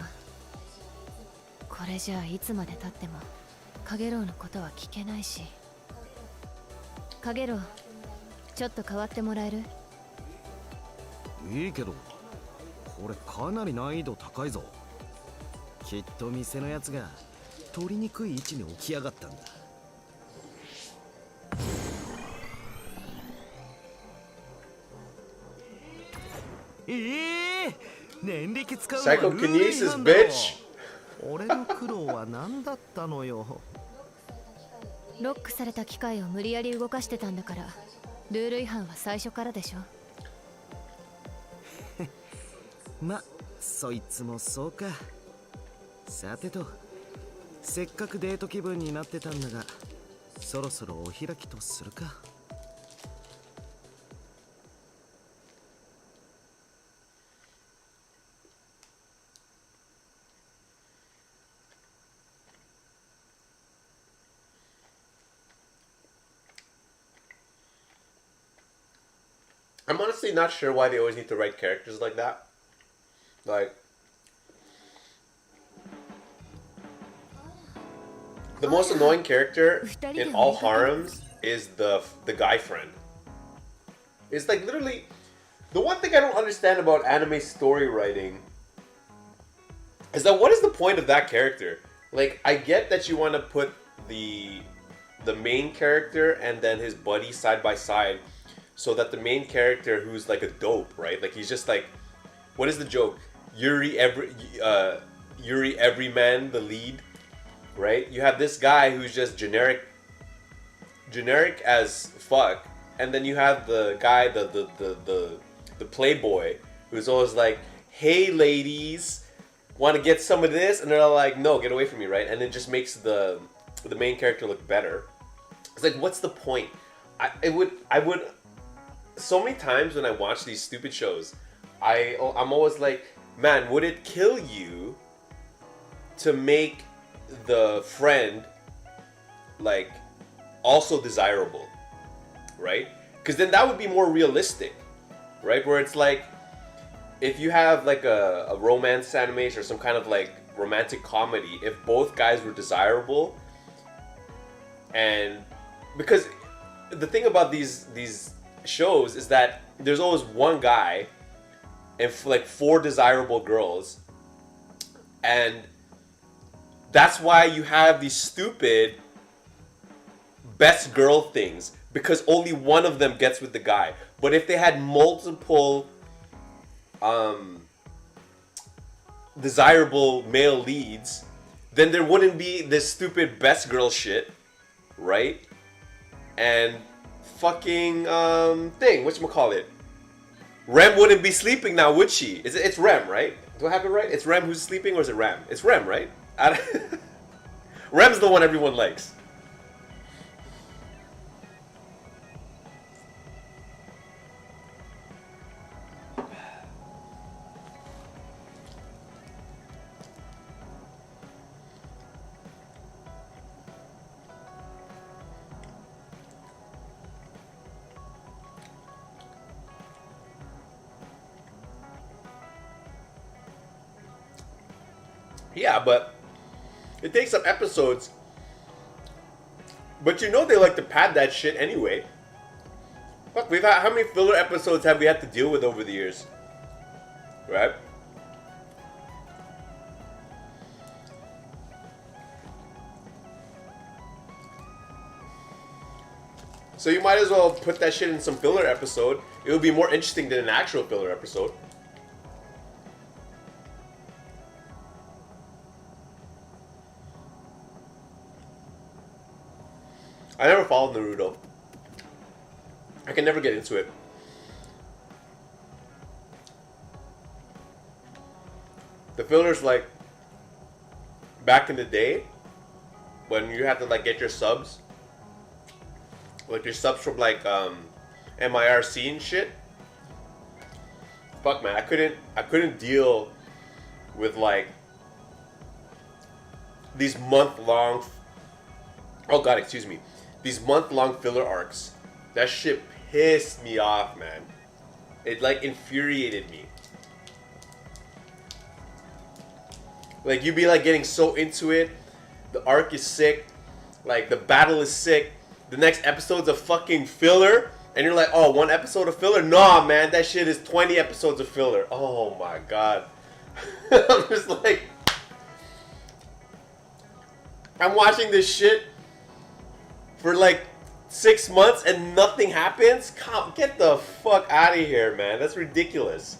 これじゃあいつまで経ってもカゲロウのことは聞けないし。カゲロウ、ちょっと変わってもらえる？いいけど、これかなり難易度高いぞ。きっと店のやつが取りにくい位置に置きやがったんだ。念力使うのはルール違 Psychokinesis, 反だろ。 bitch. 俺の苦労は何だったのよ。ロックされた機械を無理やり動かしてたんだから、ルール違反は最初からでしょ。ま、そいつもそうか。さてと、せっかくデート気分になってたんだが、そろそろお開きとするか。I'm honestly not sure why they always need to write characters like that. Like, the most annoying character in all harems is the guy friend. It's like literally the one thing I don't understand about anime story writing is that what is the point of that character? Like, I get that you want to put the main character and then his buddy side by side, so that the main character, who's like a dope, right? Like, he's just like, what is the joke? Yuri Everyman, the lead, right? You have this guy who's just generic as fuck, and then you have the guy, the playboy, who's always like, hey ladies, want to get some of this? And they're all like, no, get away from me, right? And it just makes the main character look better. It's like, what's the point? I would so many times when I watch these stupid shows, I'm always like, man, would it kill you to make the friend like also desirable, right? Because then that would be more realistic, right? Where it's like, if you have like a romance animation or some kind of like romantic comedy, if both guys were desirable, and because the thing about these shows is that there's always one guy and like 4 desirable girls, and that's why you have these stupid best girl things, because only one of them gets with the guy. But if they had multiple desirable male leads, then there wouldn't be this stupid best girl shit, right? And fucking thing, whatchamacallit, Rem wouldn't be sleeping now, would she? It's Rem, right? Do I have it right? It's Rem who's sleeping, or is it Ram? It's Rem, right? Rem's the one everyone likes. Yeah, but it takes up episodes. But you know they like to pad that shit anyway. Fuck, we've had, how many filler episodes have we had to deal with over the years? Right? So you might as well put that shit in some filler episode. It would be more interesting than an actual filler episode. I never followed Naruto. I can never get into it. The fillers, like, back in the day, when you had to, like, get your subs, like your subs from, like, MIRC and shit. Fuck, man, I couldn't deal with, like, these month-long, oh god, excuse me, these month-long filler arcs. That shit pissed me off, man. It, like, infuriated me. Like, you'd be, like, getting so into it. The arc is sick. Like, the battle is sick. The next episode's a fucking filler. And you're like, oh, one episode of filler? Nah, man, that shit is 20 episodes of filler. Oh, my God. I'm just like... I'm watching this shit for, like, 6 months and nothing happens? Get the fuck out of here, man. That's ridiculous.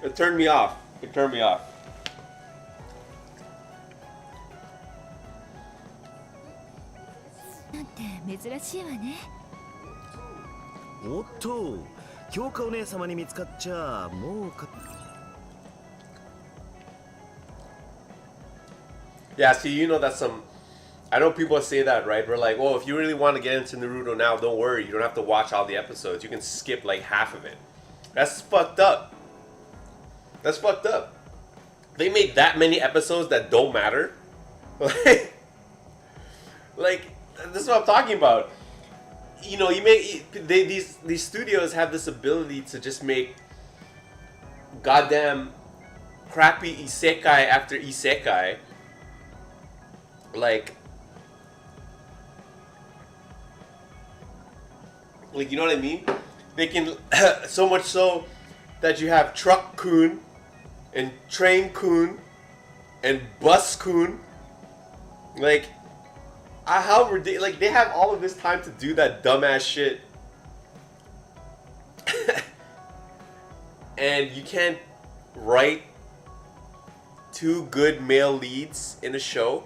It turned me off. It turned me off.おっと、京香お姉様に見つかっちゃもうか。Yeah, see, you know that's some... I know people say that, right? We're like, well, if you really want to get into Naruto now, don't worry. You don't have to watch all the episodes. You can skip, like, half of it. That's fucked up. That's fucked up. They made that many episodes that don't matter. Like, this is what I'm talking about. You know, you make... These studios have this ability to just make goddamn crappy isekai after isekai. Like, you know what I mean? They can, so much so that you have Truck-kun and Train-kun and Bus-kun. Like, how ridiculous. Like, they have all of this time to do that dumbass shit. And you can't write 2 good male leads in a show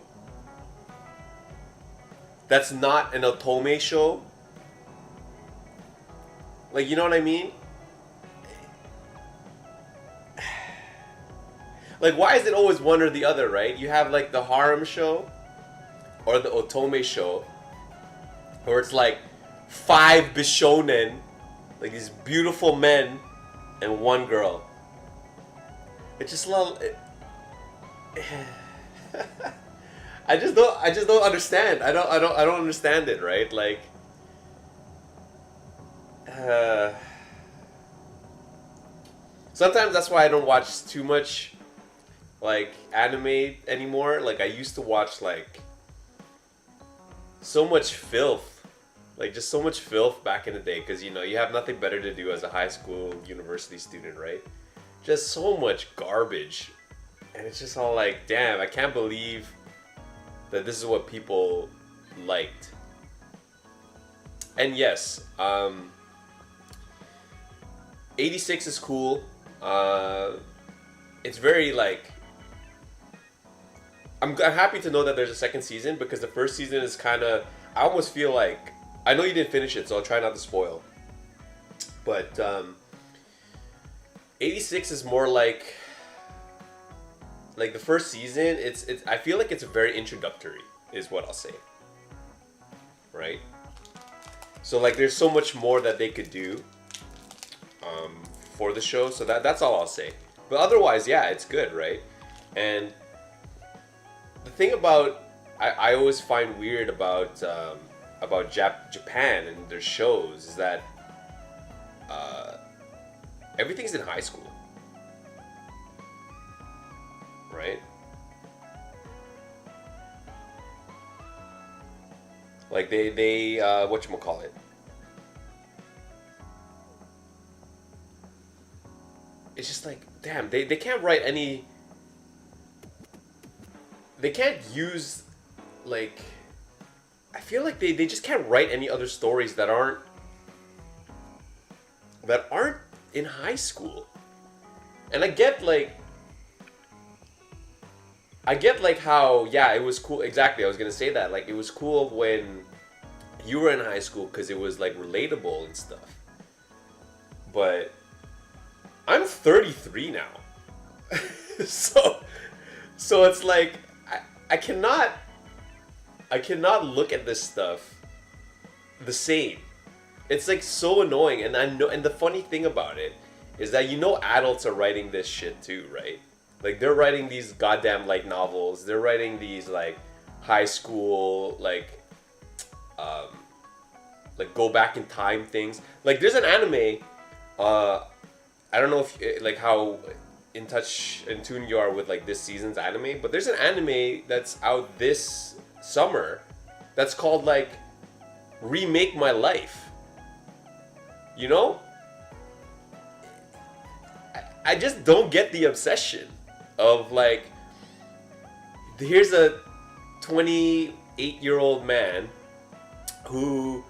that's not an otome show. Like, you know what I mean? Like, why is it always one or the other, right? You have, like, the harem show or the otome show, where it's like 5 bishonen, like these beautiful men and 1 girl. It's just a little... I just don't understand. I don't understand it, right? Like, sometimes that's why I don't watch too much, like, anime anymore. Like, I used to watch, like, so much filth, like, just so much filth back in the day, because, you know, you have nothing better to do as a high school, university student, right? Just so much garbage, and it's just all like, damn, I can't believe that this is what people liked. And yes, 86 is cool. It's very, like, I'm happy to know that there's a second season, because the first season is kind of, I almost feel like, I know you didn't finish it, so I'll try not to spoil, but 86 is more like the first season. It's I feel like it's very introductory, is what I'll say, right? So, like, there's so much more that they could do for the show, so that's all I'll say. But otherwise, yeah, it's good, right? And the thing about I always find weird about Japan and their shows is that everything's in high school, right? Like, they whatchamacallit, it's just like, damn, they can't write any, they can't use, like, I feel like they just can't write any other stories that aren't in high school. And I get like how, yeah, it was cool. Exactly, I was gonna say that. Like, it was cool when you were in high school because it was like relatable and stuff. But I'm 33 now. so it's like I cannot look at this stuff the same. It's like so annoying, and I know, and the funny thing about it is that adults are writing this shit too, right? Like, they're writing these goddamn light novels. They're writing these like high school like go back in time things. Like, there's an anime. I don't know if like how in tune you are with like this season's anime, but there's an anime that's out this summer that's called like Remake My Life. You know? I just don't get the obsession of like, here's a 28-year-old man who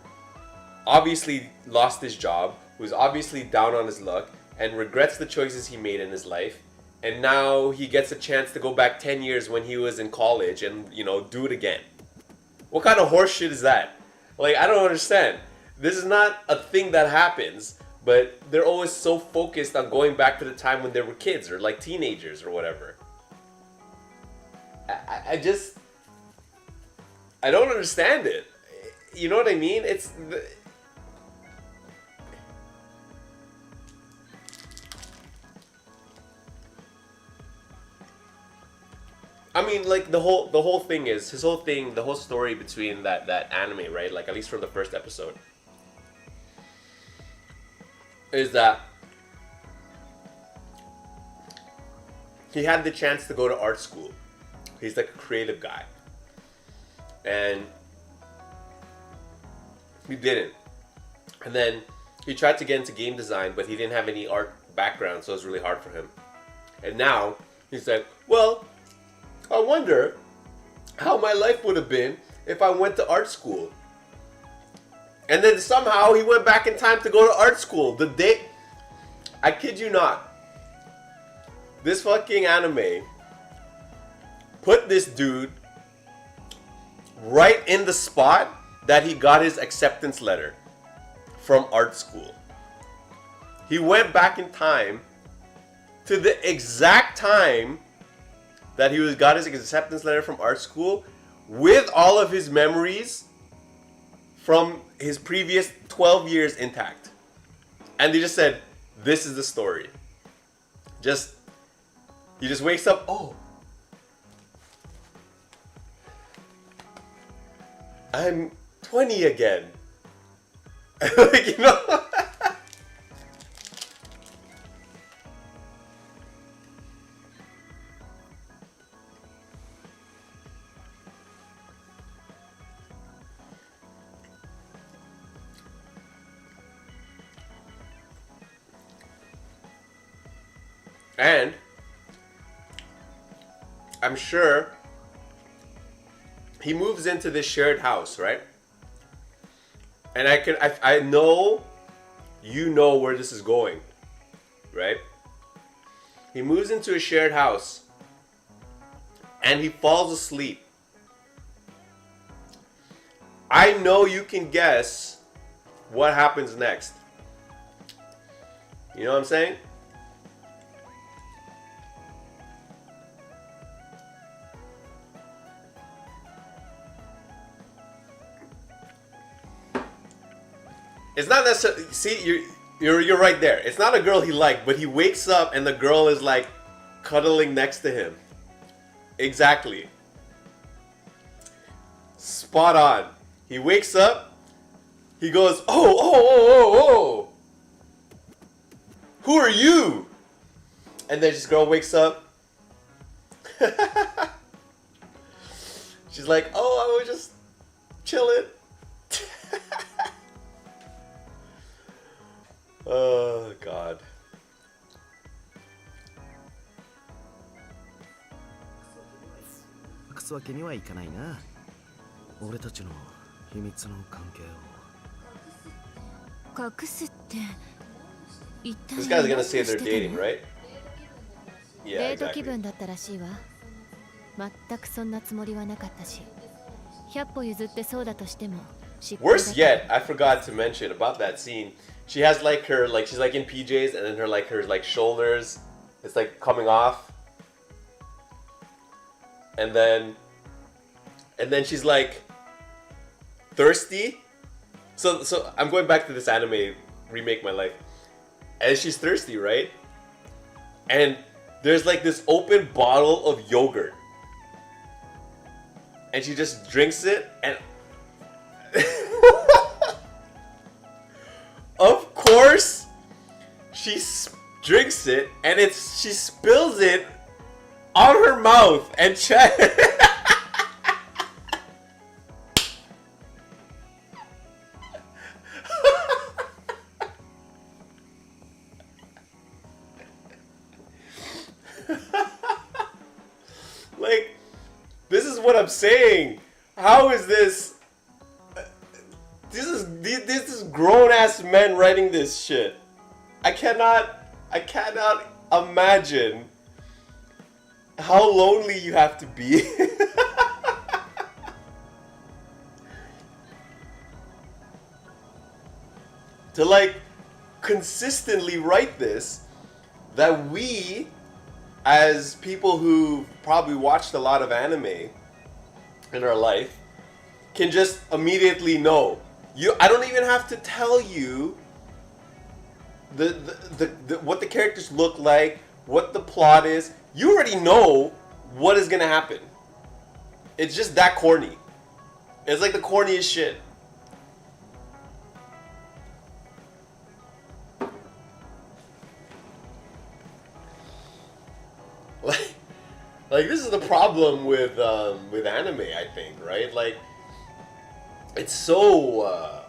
obviously lost his job, who's obviously down on his luck, and regrets the choices he made in his life, and now he gets a chance to go back 10 years when he was in college and, do it again. What kind of horse shit is that? Like, I don't understand. This is not a thing that happens, but they're always so focused on going back to the time when they were kids or like teenagers or whatever. I don't understand it. You know what I mean? I mean, like, the whole thing is, the whole story between that anime, right? Like, at least from the first episode, is that he had the chance to go to art school. He's like a creative guy. And he didn't. And then he tried to get into game design, but he didn't have any art background, so it was really hard for him. And now he's like, well, I wonder how my life would have been if I went to art school. And then somehow he went back in time to go to art school. The day, I kid you not, this fucking anime put this dude right in the spot that he got his acceptance letter from art school. He went back in time to the exact time that he got his acceptance letter from art school, with all of his memories from his previous 12 years intact. And they just said, this is the story. He just wakes up, oh, I'm 20 again. Like, you know? And I'm sure he moves into this shared house, right? And I know you know where this is going, right? He moves into a shared house and he falls asleep. I know you can guess what happens next. You know what I'm saying? It's not necessarily, see, you're right there. It's not a girl he liked, but he wakes up and the girl is like cuddling next to him. Exactly. Spot on. He wakes up, he goes, oh. Who are you? And then this girl wakes up. She's like, oh, I was just chilling. Oh, God. 秘密の関係を。隠すって一体 This guy's gonna say 何をし they're てた dating, の？ right? Yeah, デート気 exactly. 分だったらしいわ。全くそんなつもりはなかったし、100歩譲ってそうだとしても失敗だった。 Worse yet, I forgot to mention about that scene. She has like her, like she's like in PJs, and then her like shoulders, it's like coming off, and then she's like thirsty. So I'm going back to this anime, Remake My Life, and she's thirsty, right? And there's like this open bottle of yogurt, and she just drinks it, and of course she drinks it, and she spills it on her mouth and like, this is what I'm saying. How is this? This is grown ass men writing this shit. I cannot imagine how lonely you have to be. To like consistently write this, that we as people who probably watched a lot of anime in our life can just immediately know. I don't even have to tell you the what the characters look like, what the plot is. You already know what is gonna happen. It's just that corny. It's like the corniest shit. Like this is the problem with anime, I think, right? Like it's so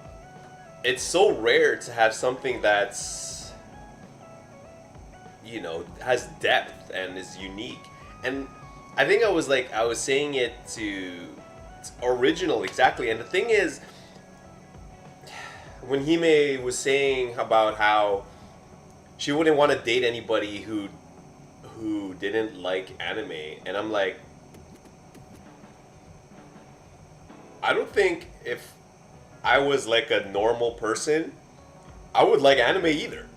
rare to have something that's, you know, has depth and is unique. And I think I was saying it to original exactly. And the thing is, when Hime was saying about how she wouldn't want to date anybody who didn't like anime, and I'm like, I don't think if I was like a normal person, I would like anime either.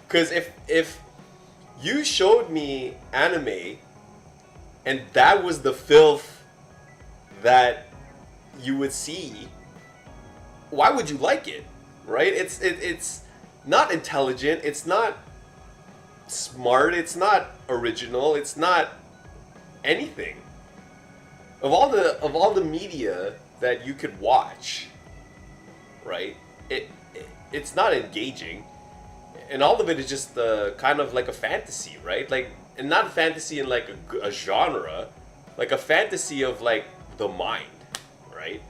Because if you showed me anime and that was the filth that you would see, why would you like it? Right? It's not intelligent, it's not smart, it's not original, it's not anything. Of all the media that you could watch, right? It's not engaging, and all of it is just kind of like a fantasy, right? Like, and not a fantasy in like a genre, like a fantasy of like the mind, right?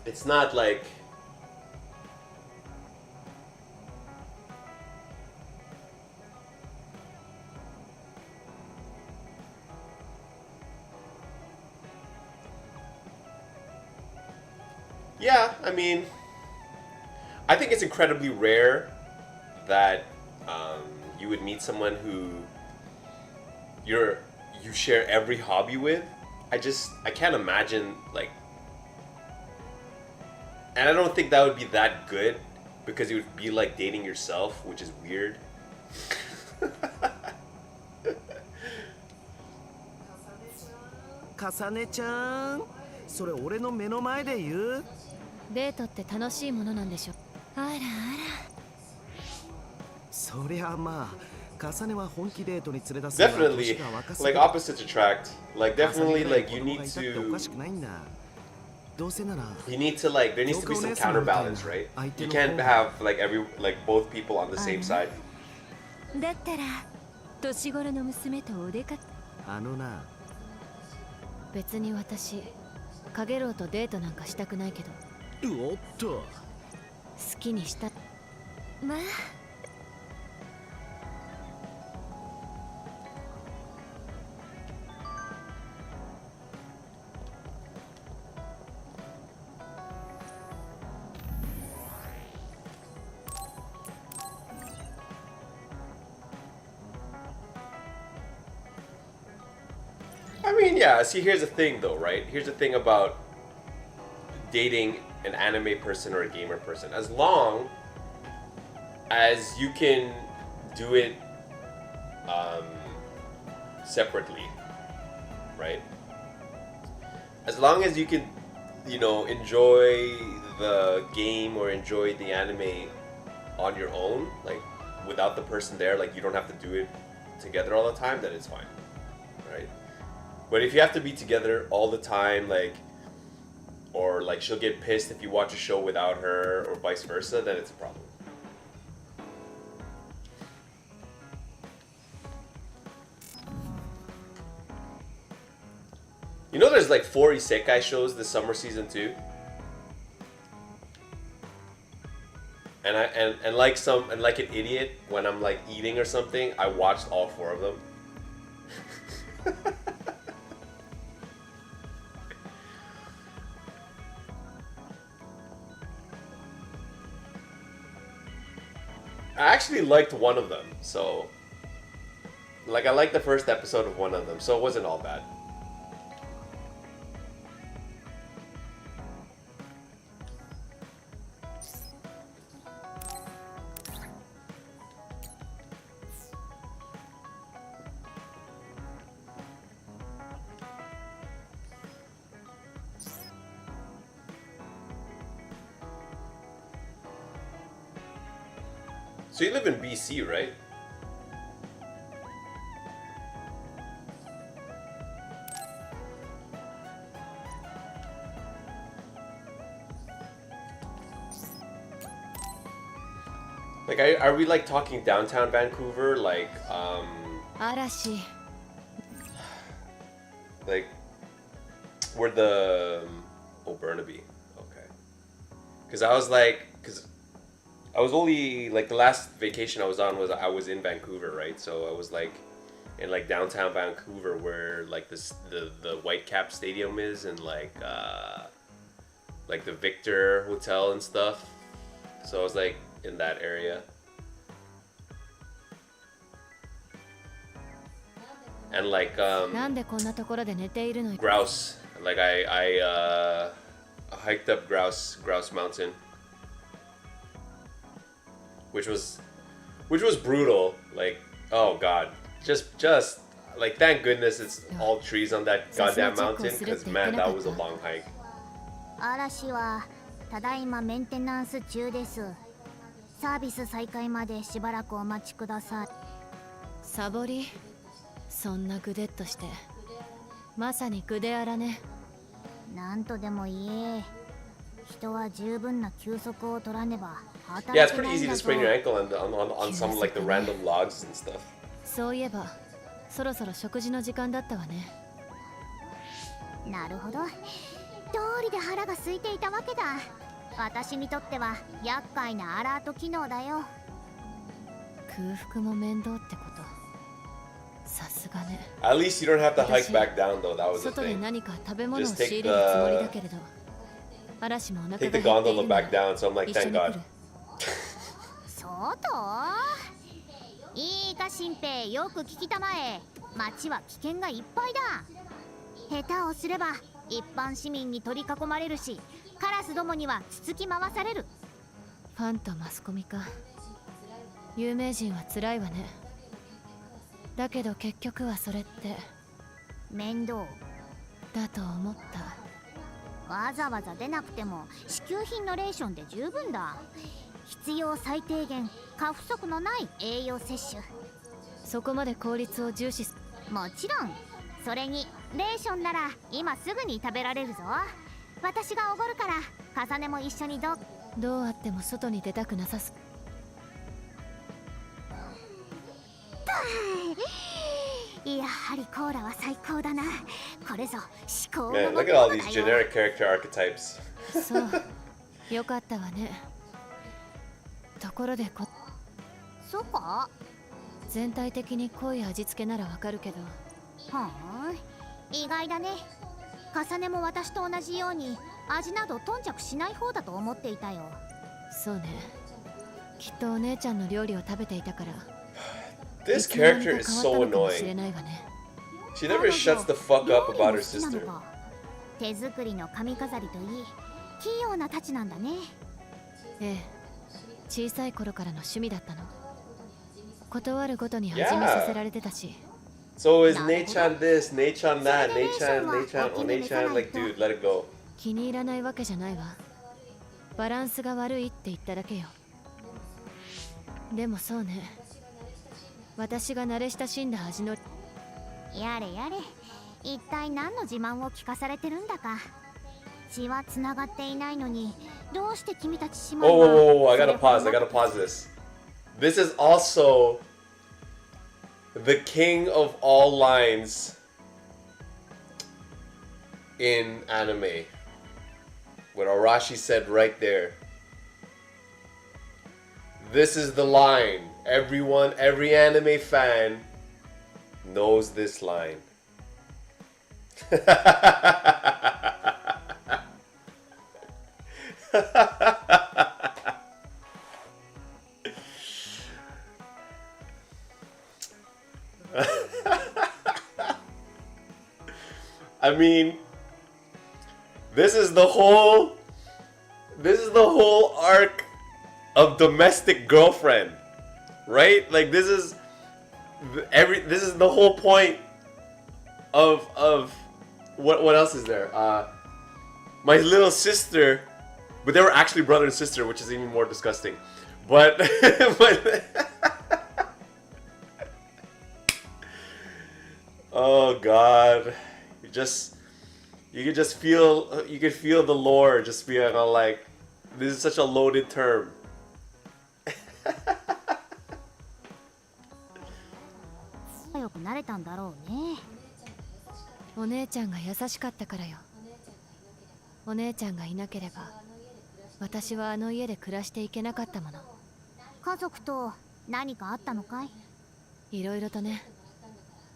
It's not like, yeah, I mean, I think it's incredibly rare that you would meet someone who you share every hobby with. I can't imagine, like, and I don't think that would be that good, because it would be like dating yourself, which is weird. かさねちゃん、それ俺の目の前で言う？デートって楽しいものなんでしょ。あらあら。そりゃまあ、かさねは本気デートに連れ出す。 Definitely, like opposites attract. Like definitely, like you need to. You need to like. There needs to be some counterbalance, right? You can't have like both people on the same side. だったら年頃の娘とお出かけ。あのな。別に私、カゲロウとデートなんかしたくないけど。おっと。好きにした。まあ。mean, yeah, see, here's the thing though, right? Here's the thing about dating an anime person or a gamer person. As long as you can do it separately, right? As long as you can, you know, enjoy the game or enjoy the anime on your own, like without the person there, like you don't have to do it together all the time, then it's fine, right? But if you have to be together all the time, like, or like she'll get pissed if you watch a show without her or vice versa, then it's a problem. You know there's like 4 isekai shows this summer season 2? And like an idiot, when I'm like eating or something, I watched all 4 of them. I actually liked one of them, so like I liked the first episode of one of them, so it wasn't all bad. So you live in BC, right? Like, are we like talking downtown Vancouver, like like where the Burnaby? Okay, because I was like, I was only like the last vacation I was on I was in Vancouver, right? So I was like in like downtown Vancouver where like the Whitecap Stadium is, and like the Victor Hotel and stuff. So I was like in that area. And like Grouse. Like I hiked up Grouse Mountain. Which was brutal. Like, oh god, just like, thank goodness it's all trees on that goddamn mountain, because man, that was a long hike. 嵐はただいまメンテナンス中です。サービス再開までしばらくお待ちください。サボり、そんなグデッとして、まさにグデアラね。なんとでも言え、人は十分な休息を取らねば。Yeah, it's pretty easy to sprain your ankle on some like the random logs and stuff. そういえば、そろそろ食事の時間だったわね。なるほど。通りで腹が空いていたわけだ。私にとっては厄介なアラート機能だよ。空腹も面倒ってこと。さすがね。At least you don't have to hike back down though. That was the 外で thing. 何か食べ物を仕入れるつもりだけれど。嵐もお腹が Take 減 the ってい gondola る back down, so I'm like, 一緒 thank に来 God. る。そうといいか新平、よく聞きたまえ。街は危険がいっぱいだ。下手をすれば一般市民に取り囲まれるし、カラスどもにはつつき回される。ファンとマスコミか。有名人は辛いわね。だけど結局はそれって面倒だと思った。わざわざ出なくても支給品のレーションで十分だ。必要最低限、過不足のない栄養摂取。そこまで効率を重視す。もちろん。それにレーションなら今すぐに食べられるぞ。私がおごるから、重ねも一緒にどうあっても外に出たくなさす。やはりコーラは最高だな。これぞ至高の Man, look at all these generic character archetypes. そう、よかったわね。ところでそうか？全体的に濃い味付けならわかるけど。はあ、意外だね。重ねも私と同じように味など頓着しない方だと思っていたよ。そうね。きっとお姉ちゃんの料理を食べていたから。This character is so annoying. She never shuts the fuck up about her sister. 手作りの髪飾りといい器用なたちなんだね。ええ、小さい頃からの趣味だったの。断るごとに始めさせられてたし。So is Nei-chan this, Nei-chan that, Nei-chan, Nei-chan, oh Nei-chan, like dude, let it go. 気に入らないわけじゃないわ。バランスが悪いって言っただけよ。でもそうね。私が慣れ親しんだ味の。やれやれ。一体何の自慢を聞かされてるんだか。血は繋がっていないのに、どうして君たち姉妹は。Oh, I gotta pause this. This is also the king of all lines in anime. What Arashi said right there. This is the line. Everyone, every anime fan knows this line. I mean, this is the whole arc of domestic girlfriend, right? Like this is the whole point of what else is there? My little sister, but they were actually brother and sister, which is even more disgusting. But oh god, you could feel the lore just being all like, this is such a loaded term. よく慣れたんだろうね。お姉ちゃんが優しかったからよ。お姉ちゃんがいなければ私はあの家で暮らしていけなかったもの。家族と何かあったのかい？いろいろとね。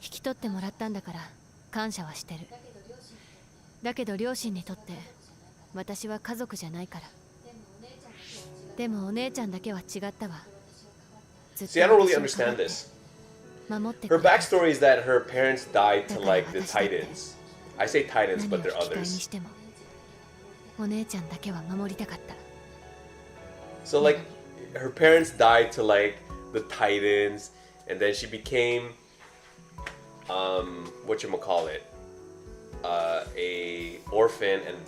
引き取ってもらったんだから感謝はしてる。だけど両親にとって私は家族じゃないから。でもお姉ちゃんだけは違ったわ。See, I don't really understand this. Her backstory is that her parents died to like the Titans. I say Titans, but they're others. お姉ちゃんだけは守りたかった。So like, her parents died to like the Titans, and then she became, whatchamacallit, a orphan, and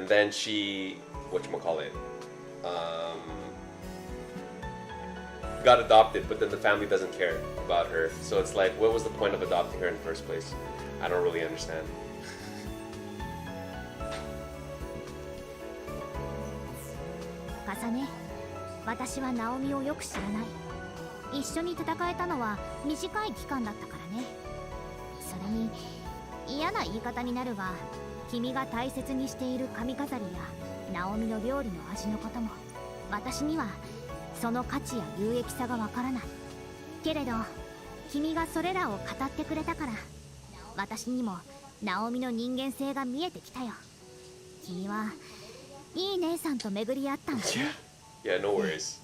then she, whatchamacallit, got adopted, but then the family doesn't care about her. So it's like, what was the point of adopting her in the first place? I don't really understand. カサネ、私はナオミをよく知らない。一緒に戦えたのは短い期間だったからね。それに嫌な言い方になるが、君が大切にしている髪飾りやナオミの料理の味のことも、私にはその価値や有益さがわからない。けれど君がそれらを語ってくれたから、私にもナオミの人間性が見えてきたよ。君はいい姉さんと巡り合ったんだね。Yeah, no worries.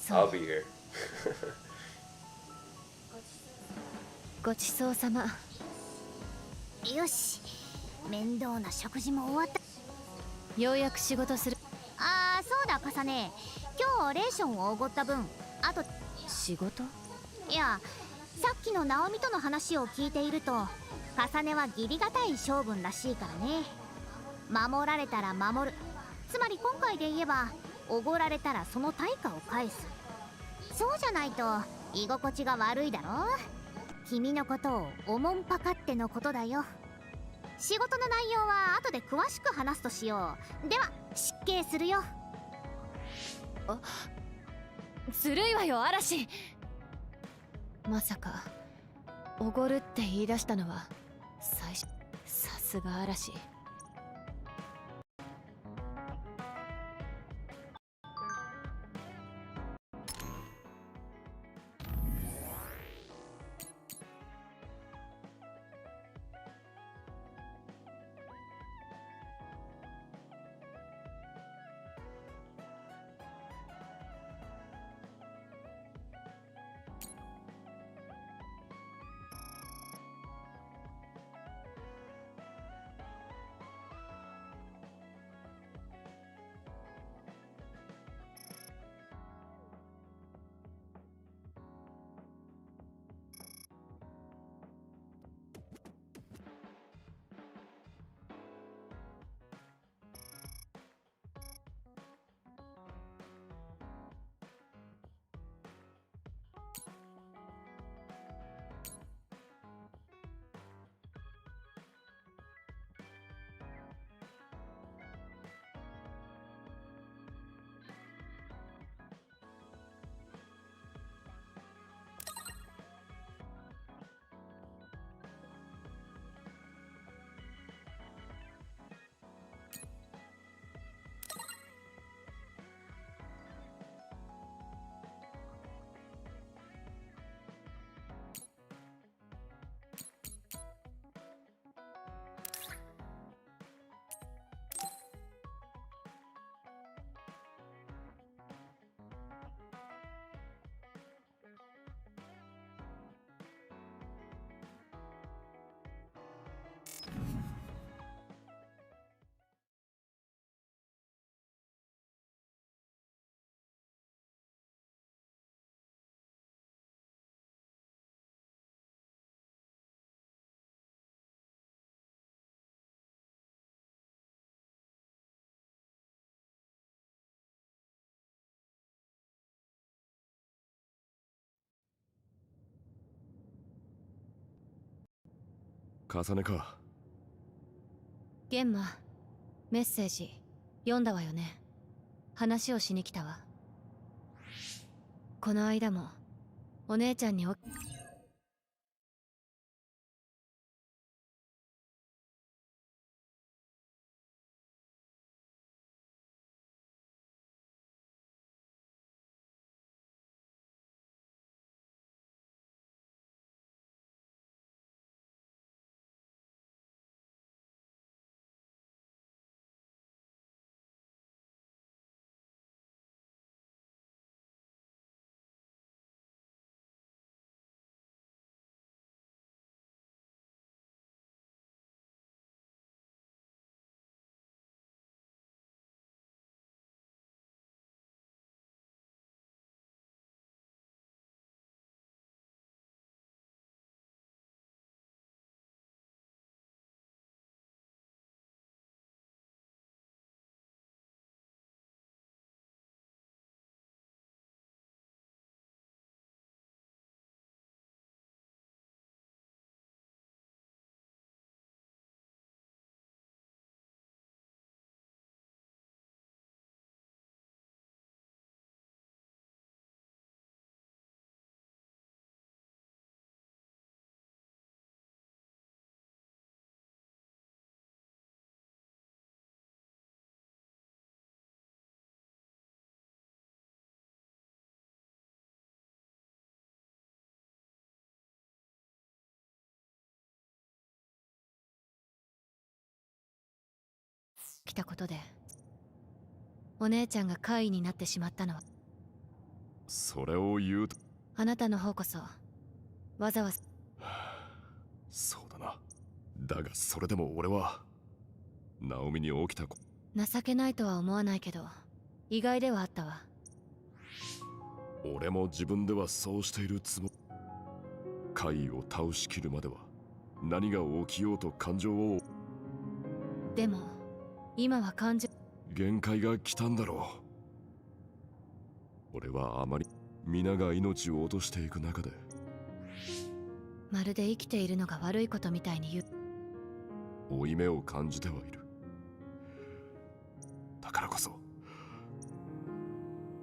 I'll be here. ごちそうさま。よし、面倒な食事も終わった。ようやく仕事する。ああ、そうだカサネ。今日レーションをおごった分、あと仕事？いや、さっきのナオミとの話を聞いていると、カサネは義理がたい性分らしいからね。守られたら守る。つまり今回で言えば、おごられたらその対価を返す。そうじゃないと居心地が悪いだろ。君のことをおもんぱかってのことだよ。仕事の内容は後で詳しく話すとしよう。では失敬するよ。あ、ずるいわよ嵐。まさかおごるって言い出したのは最初。さすが嵐。重ねか。玄馬、メッセージ読んだわよね。話をしに来たわ。この間もお姉ちゃんに来たことでお姉ちゃんが怪異になってしまったのはそれを言うと。あなたの方こそわざわざ。そうだな。だがそれでも俺はナオミに起きた情けないとは思わないけど意外ではあったわ。俺も自分ではそうしているつもり。怪異を倒しきるまでは何が起きようと感情を。でも今は感情。限界が来たんだろう。俺はあまり皆が命を落としていく中で。まるで生きているのが悪いことみたいに言う。負い目を感じてはいる。だからこそ。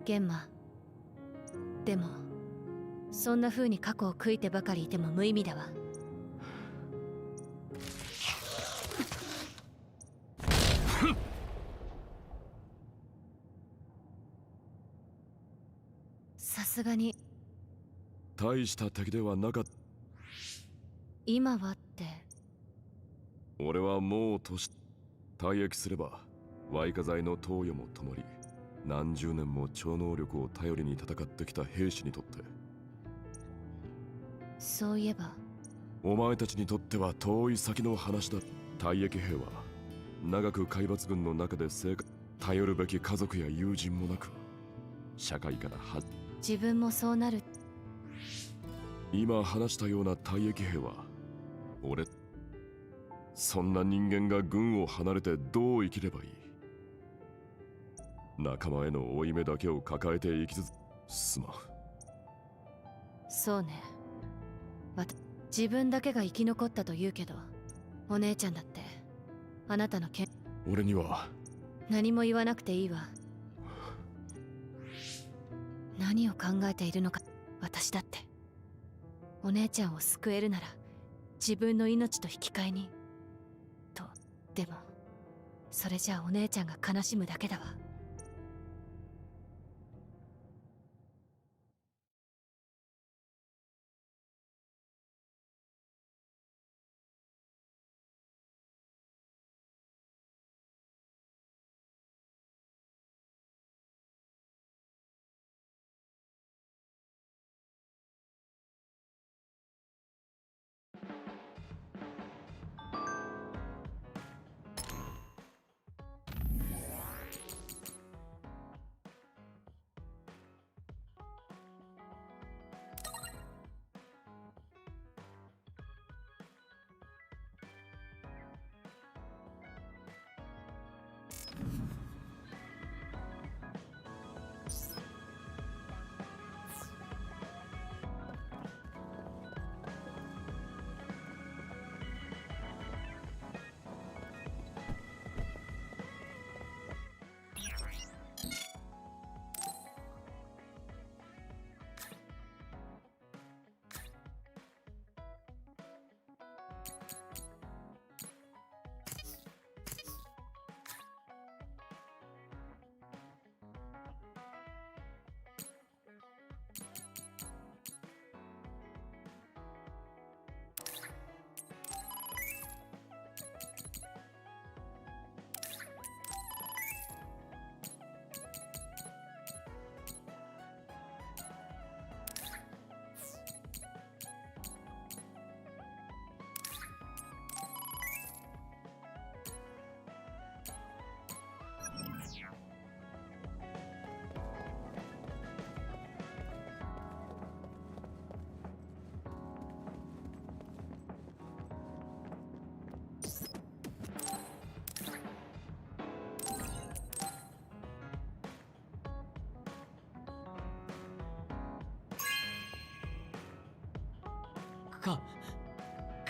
玄馬、でもそんな風に過去を悔いてばかりいても無意味だわ。さすがに大した敵ではなかった。今はって。俺はもう退役すればY化剤の投与も止まり、何十年も超能力を頼りに戦ってきた兵士にとって。そういえばお前たちにとっては遠い先の話だ。退役兵は長く海抜軍の中で頼るべき家族や友人もなく、社会から自分もそうなる。今話したような退役兵は俺。そんな人間が軍を離れてどう生きればいい。仲間への負い目だけを抱えて生きすまん。そうね。自分だけが生き残ったと言うけど、お姉ちゃんだってあなたの俺には何も言わなくていいわ。何を考えているのか。私だってお姉ちゃんを救えるなら自分の命と引き換えにと。でもそれじゃあお姉ちゃんが悲しむだけだわ。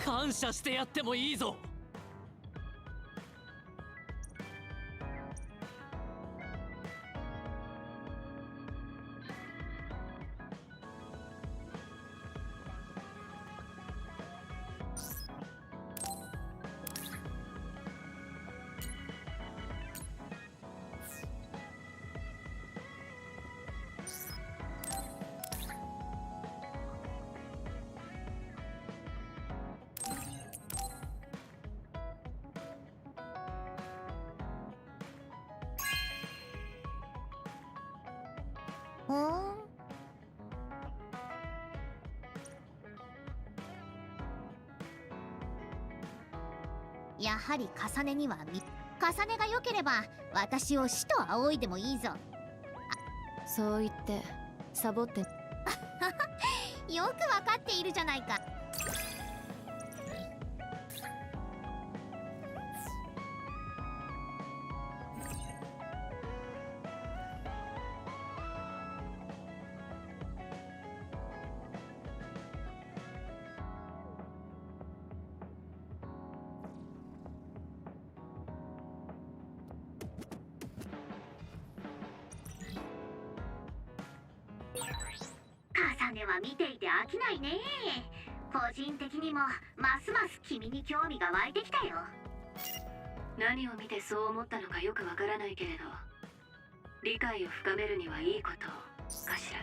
感謝してやってもいいぞ。ほーん。やはり重ねには重ねが良ければ私を死と仰いでもいいぞ。そう言ってサボってよくわかっているじゃないか。重ねは見ていて飽きないね。個人的にもますます君に興味が湧いてきたよ。何を見てそう思ったのかよくわからないけれど、理解を深めるにはいいことかしら。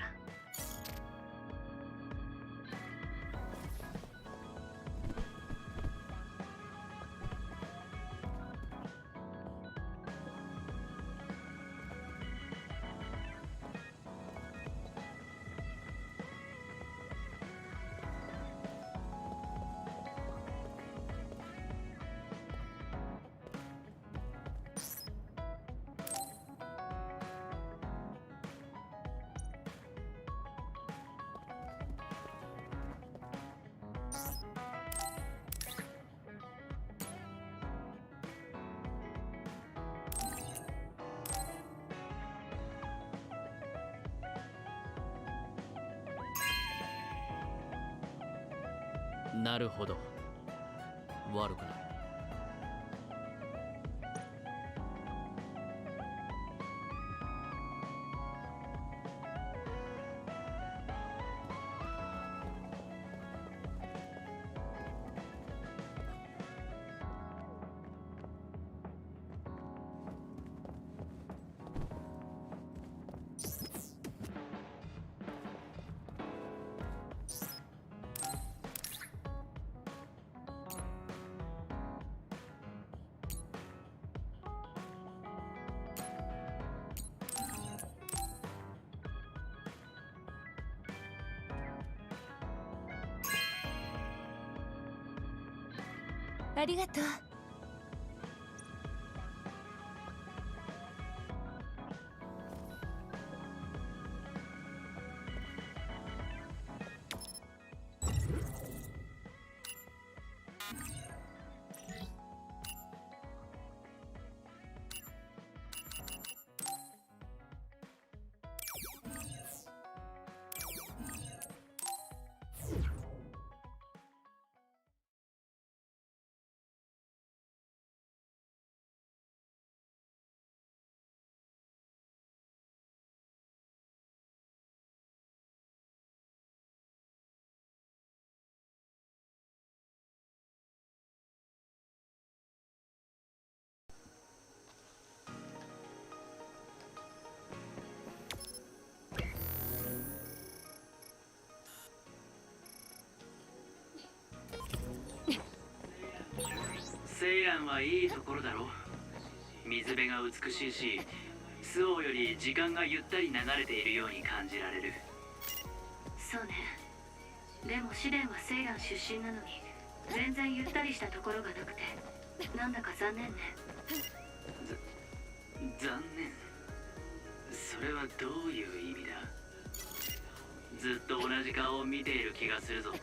なるほど、悪くない。ありがとう。セイランはいいところだろ。水辺が美しいし、スオーより時間がゆったり流れているように感じられる。そうね。でも試練はセイラン出身なのに全然ゆったりしたところがなくて、なんだか残念ね。残念。それはどういう意味だ。ずっと同じ顔を見ている気がするぞ。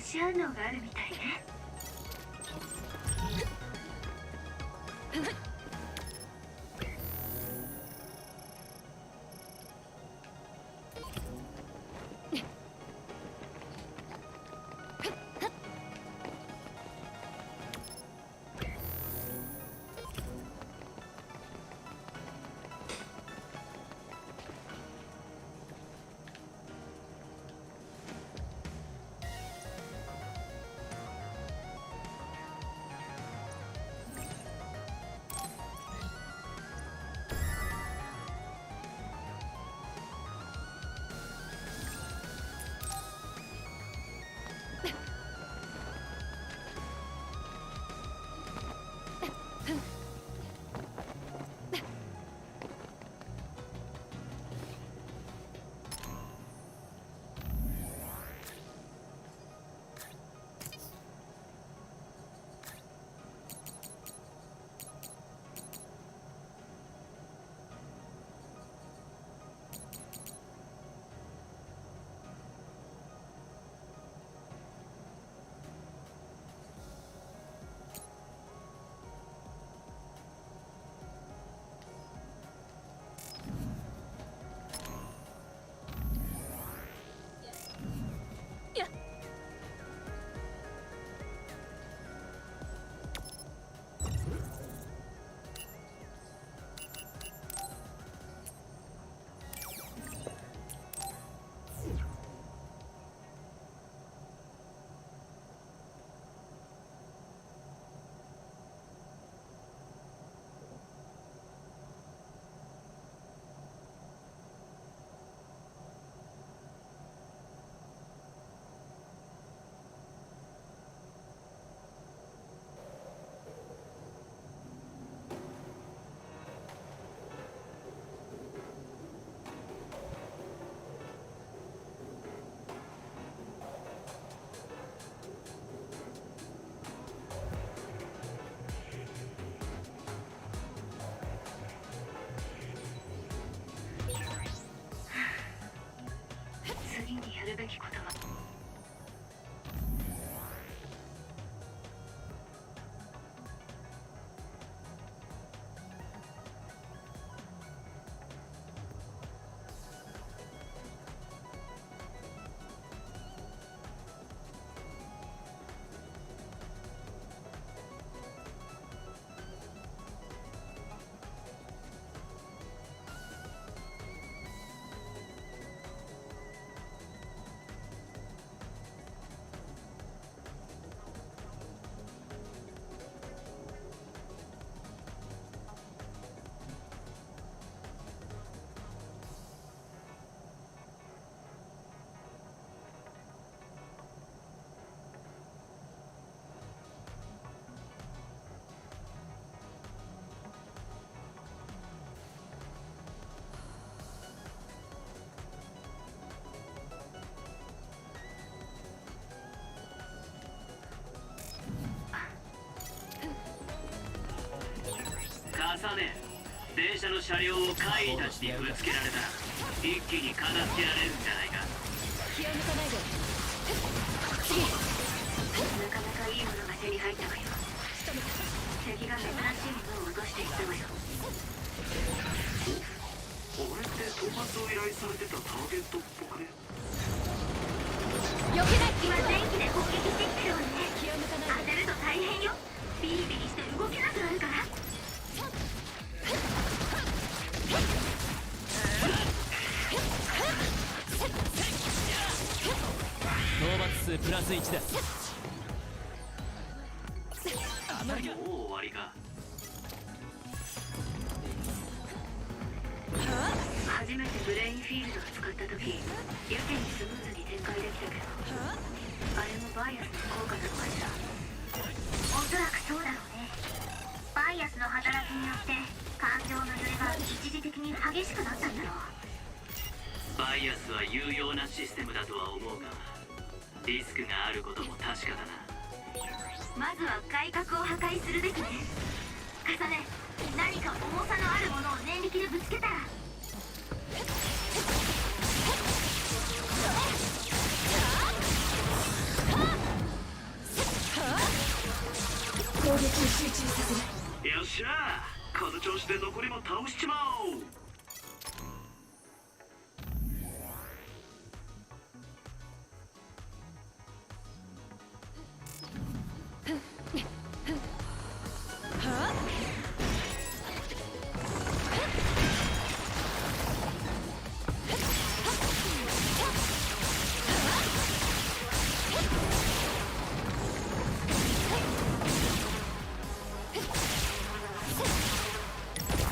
子反応があるみたいね。次にやるべきことは。重ね、電車の車両を怪異たちにぶつけられたら一気に片付けられるんじゃないか。気を抜かないで。次。なかなかいいものが手に入ったわよ。敵が珍しいものを落としていったわよ。俺って討伐を依頼されてたターゲットっぽくね。避けない。今電気で攻撃してきてるわね。気を抜かないで。当てると大変よ。ビリビリして動けなくなるから。討伐数プラス1だ。もう終わりか。初めてブレインフィールドを使った時やけにスムーズに展開できたけど、あれもバイアスの効果なのかしら。おそらくそうだろうね。バイアスの働きによって感情の揺れが一時的に激しくなったんだろう。バイアスは有用なシステムだとは思うが、リスクがあることも確かだな。まずは外角を破壊するべきね。重ね、何か重さのあるものを念力でぶつけたら。で残りも倒しちまおう。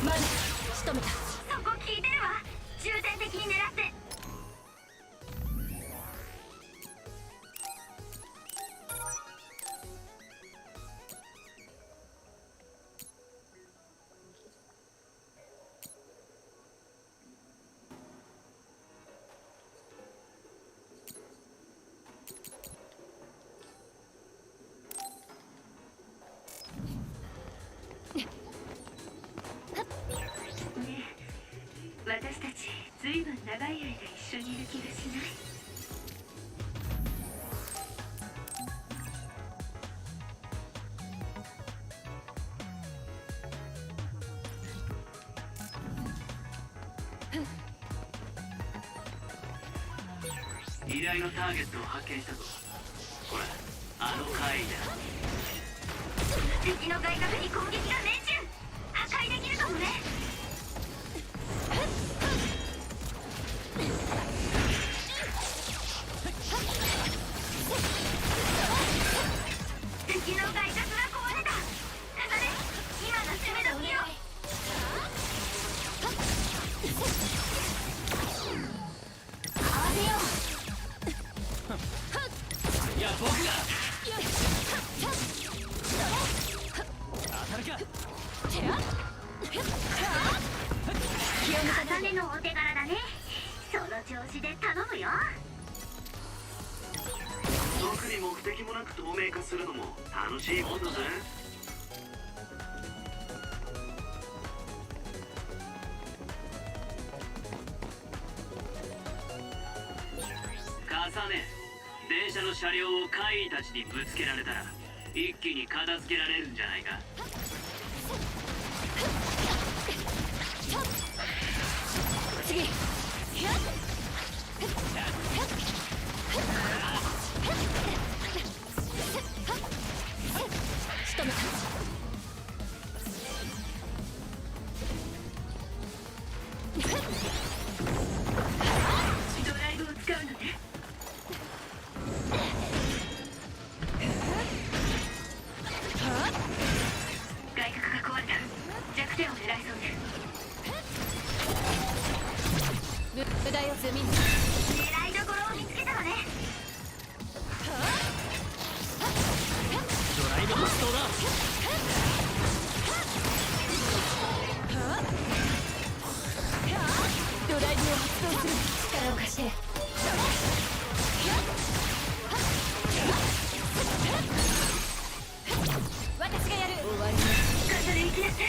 マナ仕留めた。そこ効いてるわ。重点的に狙って。私たちずいぶん長い間一緒にいる気がしない？依頼のターゲットを発見したぞ。ほら、あの怪異だ。敵の外角に攻撃が命中。破壊できるかもね。敵の外角が壊れた。重ね、今が攻め時よ。合わせよう。いや僕が当たるか。重ねのお手柄だね。その調子で頼むよ。特に目的もなく透明化するのも楽しいもんだぜ。重ね、電車の車両を怪異たちにぶつけられたら一気に片付けられるんじゃないか。次。仕留めた。ドライブを使うのね。外角が壊れた。弱点を狙いそうね。部隊を積み。狙いどころを見つけたのね。ドライブ発動だ。ドライブを発動する。力を貸して。私がやる。終わりね。重ね行きなさい。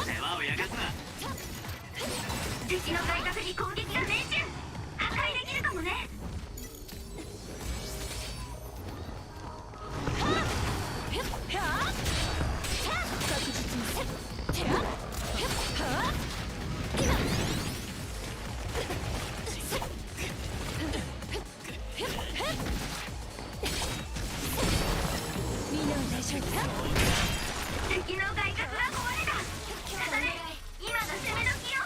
世話を焼かすな。敵の外角に攻撃が命中。破壊できるかもね。みんなは大丈夫か。敵の外角が壊れた。重ね、今が攻め時よ。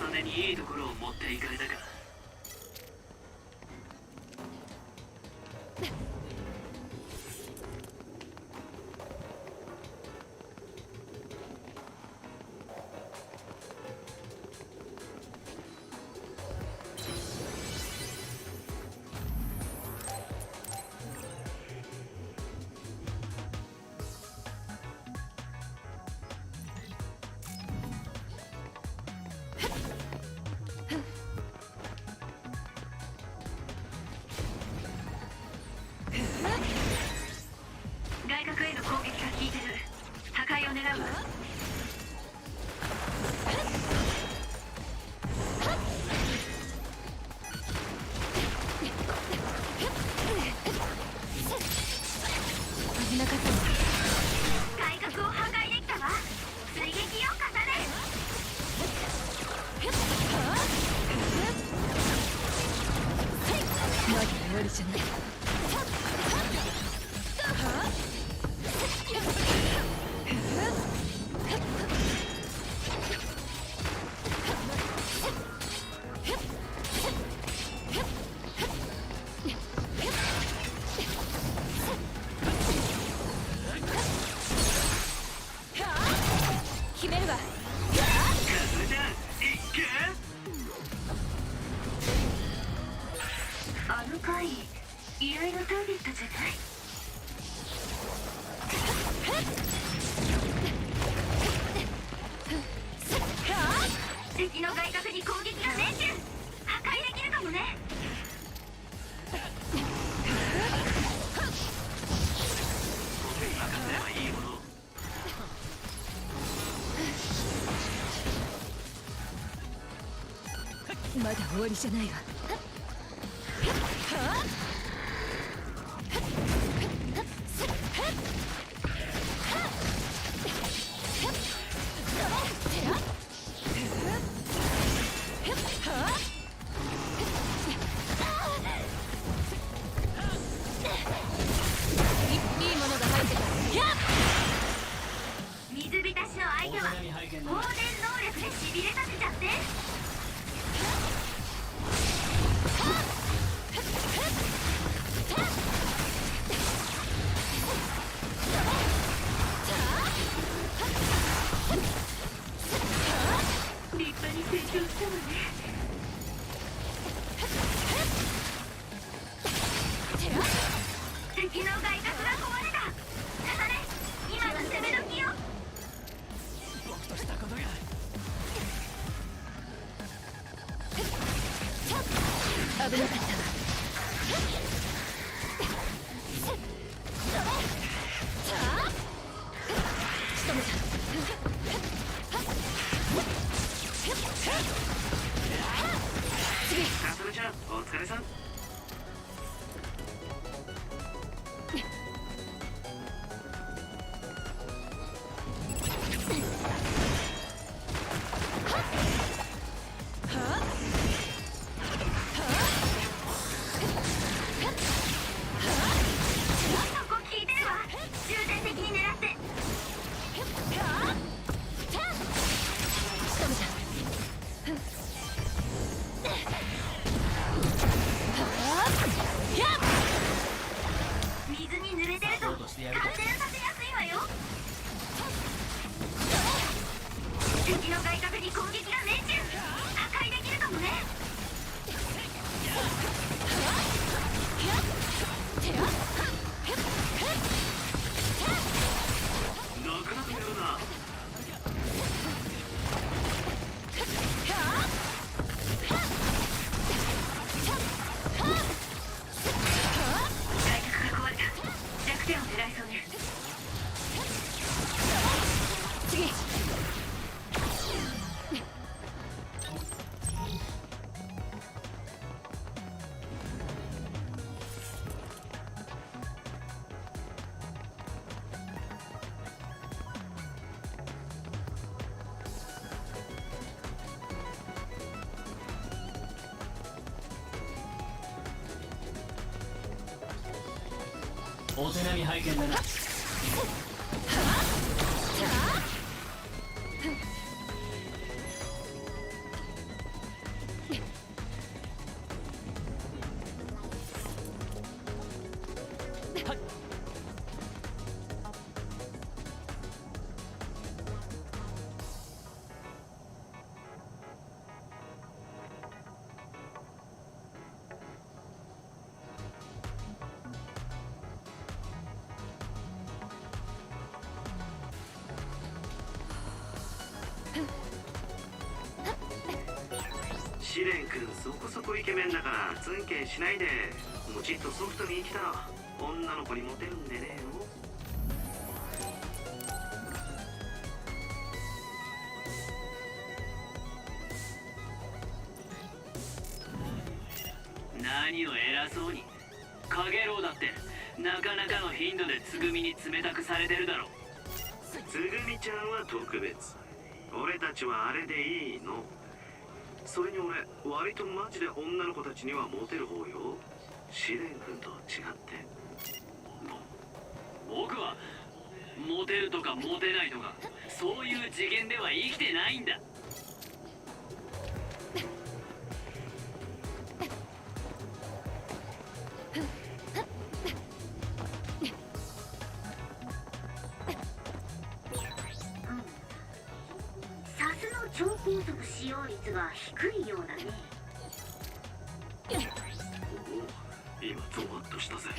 重ねにいいところを持っていかれたか。決めるわ。かすみちゃんいっけ。あの回依頼のターゲットじゃない。敵の外角に攻撃が命中。破壊できるかもね。僕に任せればいいものを。まだ終わりじゃないわ。いいものが入ってた。水浸しの相手は放電能力でしびれさせちゃって。立派に成長したわね。敵の外角が壊れた。重ね、今の攻め時よ。僕としたことが。危なかったわ。仕留めた。次。かすみちゃんお疲れさん。そこ効いてるわ。重点的に狙って。仕留めた。水に濡れてると感電させやすいわよ。敵の外角に攻撃が命中。破壊できるかもね。なくなってるな。外角が壊れた。弱点を狙いそうね。次。お手並み拝見だな。試練くんそこそこイケメンだからツンケンしないで、もちっとソフトに生きたら女の子にモテるんでねえの。何を偉そうに。カゲロウだってなかなかの頻度でつぐみに冷たくされてるだろ。つぐみちゃんは特別。俺たちはあれでいいの。それに俺割とマジで女の子たちにはモテる方よ。試練くんと違って。僕はモテるとかモテないとかそういう次元では生きてないんだ。超高速使用率が低いようだね。今ゾワッとしたぜ。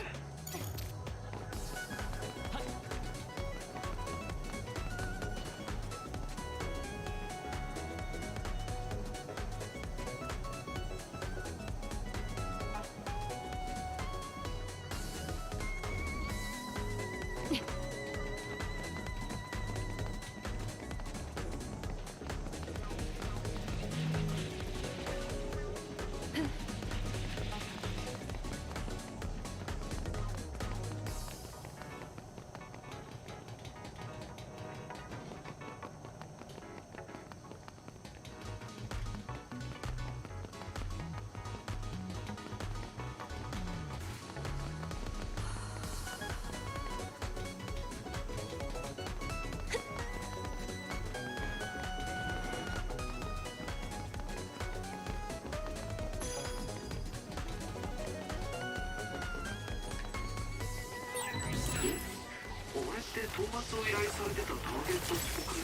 討伐を依頼されてたターゲットっぽく。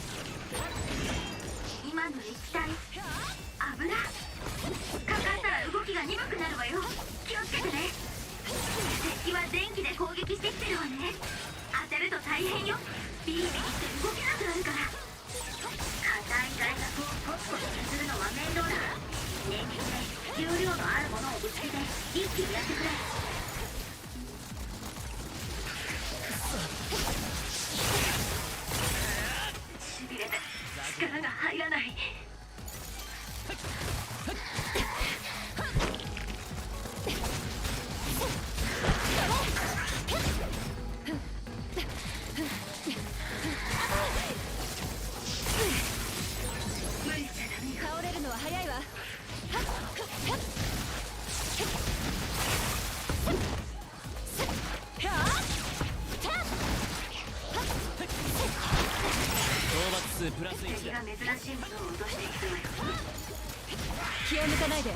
今の液体危な。かかったら動きが鈍くなるわよ。気をつけてね。敵は電気で攻撃してきてるわね。当てると大変よ。ビリビリして動けなくなるから。硬い大学をコツコツ削るのは面倒だ。念入りで重量のあるものをぶつけて一気にやってくれ。しびれて力が入らない。無理じゃダメよ。倒れるのは早いわ。討伐数プラス1敵が珍しいものを落としていくわよ。気を抜かないで。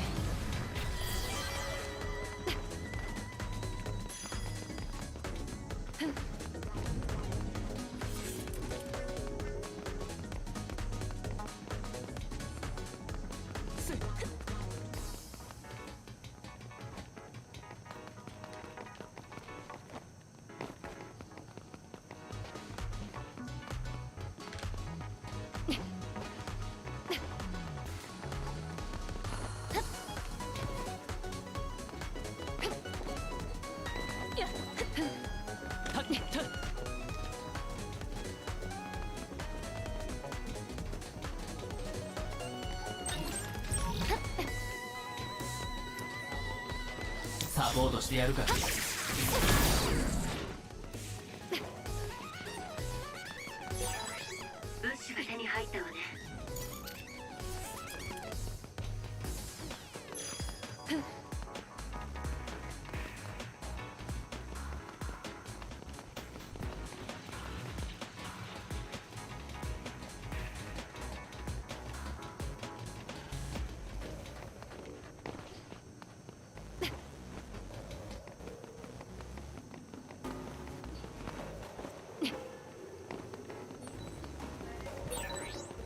サポートしてやるか。物資が手に入ったわね。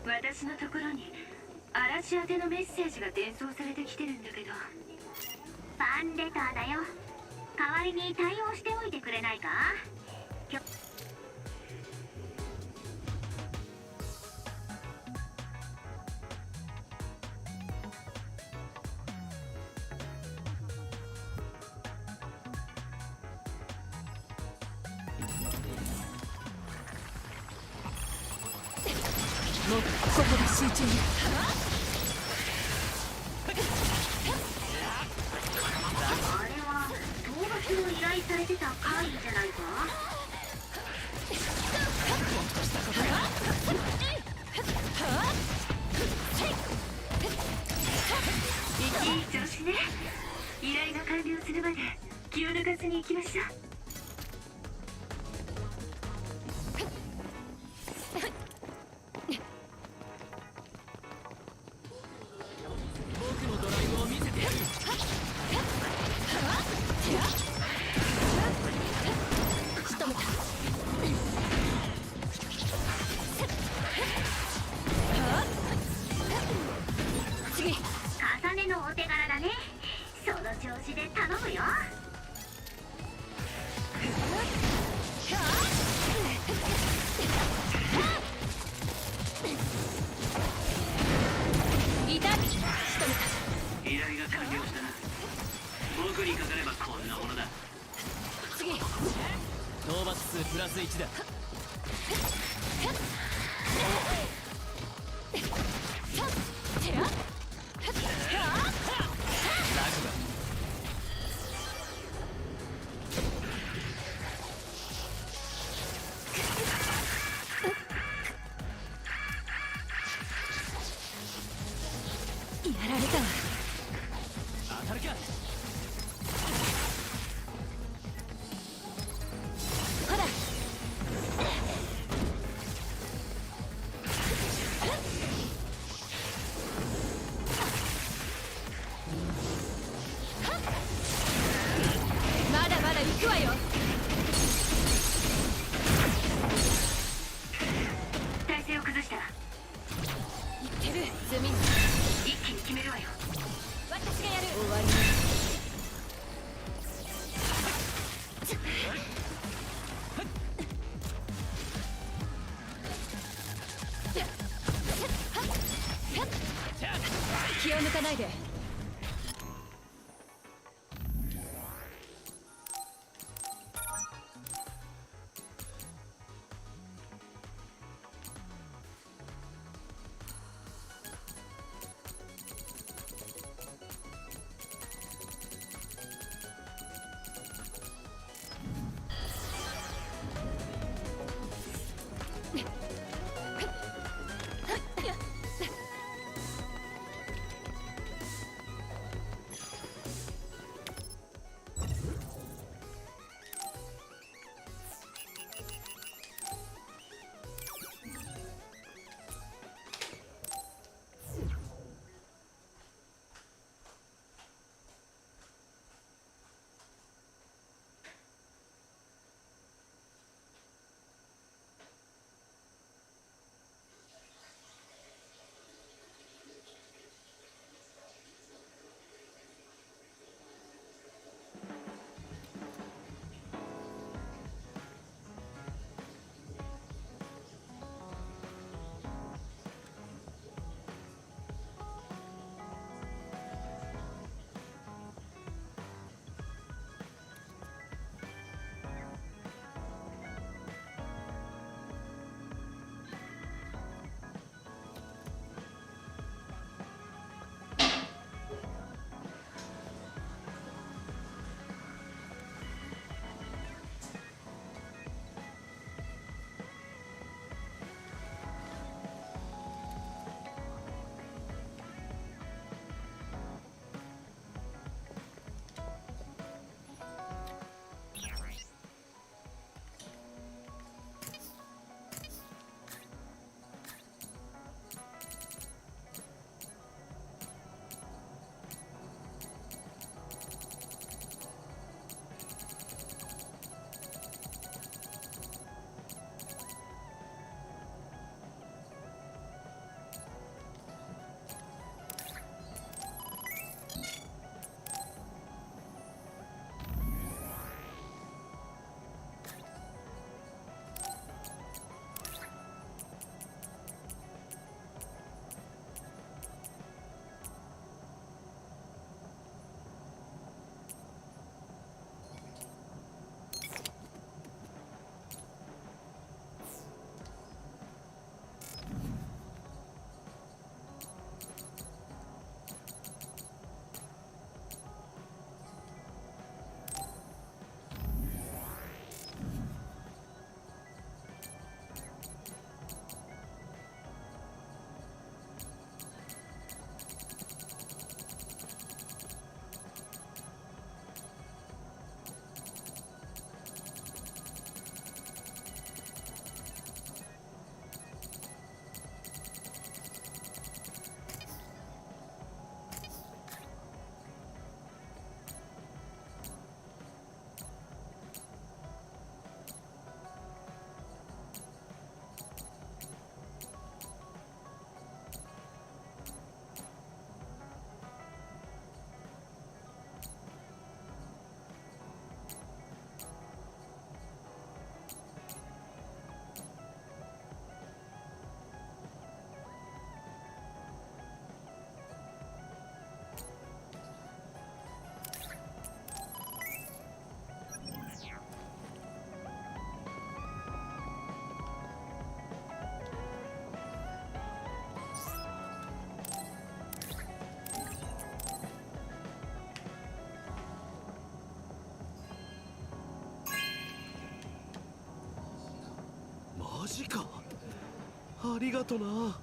私のところに嵐宛てのメッセージが伝送されてきてるんだけど。ファンレターだよ。代わりに対応しておいてくれないか。もうここで集中。あれは討伐を依頼されてた会議じゃないか。いい調子ね。依頼が完了するまで気を抜かずに行きましょう。僕のドライブを見せてやる。仕留めた。じで頼むよ。いた。仕留めた。依頼が完了したな。僕にかかればこんなものだ。次。討伐数プラス1だ。やられたわ。当たるか。ほら。まだまだ行くわよ。体勢を崩した。いける。積み。一気に決めるわよ。私がやる。終わり。気を抜かないで。ジか。ありがとな。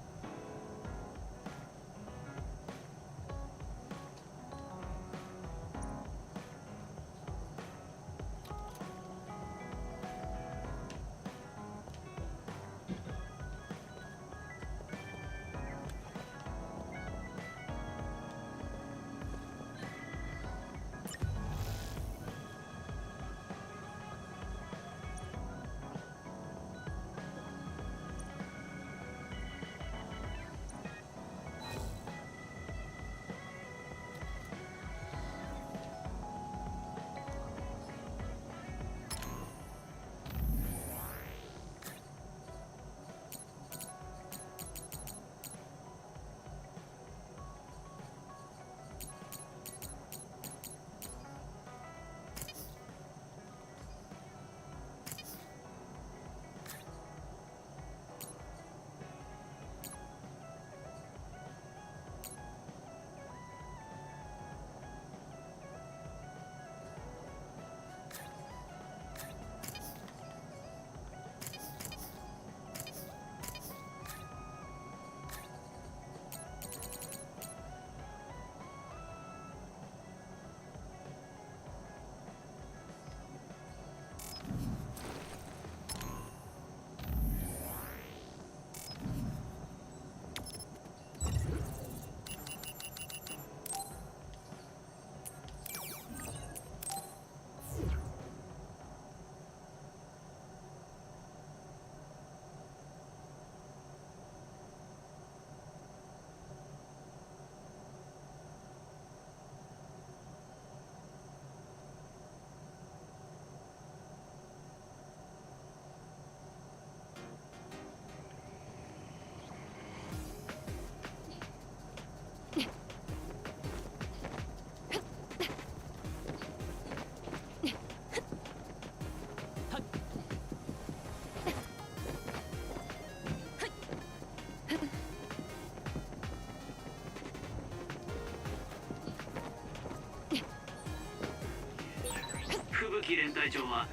吹雪連隊長は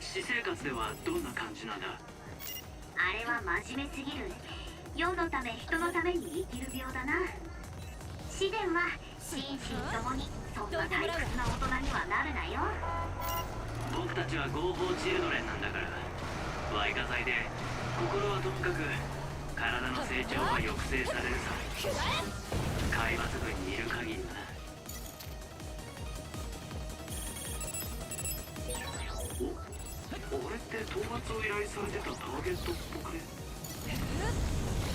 私生活ではどんな感じなんだ？あれは真面目すぎる。世のため人のために生きる病だな。試練は心身ともにそんな退屈な大人にはなるなよ。僕たちは合法チルドレンなんだから。ワイカ剤で心はともかく体の成長は抑制されるさ。海抜群にいる限りはな。お、俺って討伐を依頼されてたターゲットっぽくね？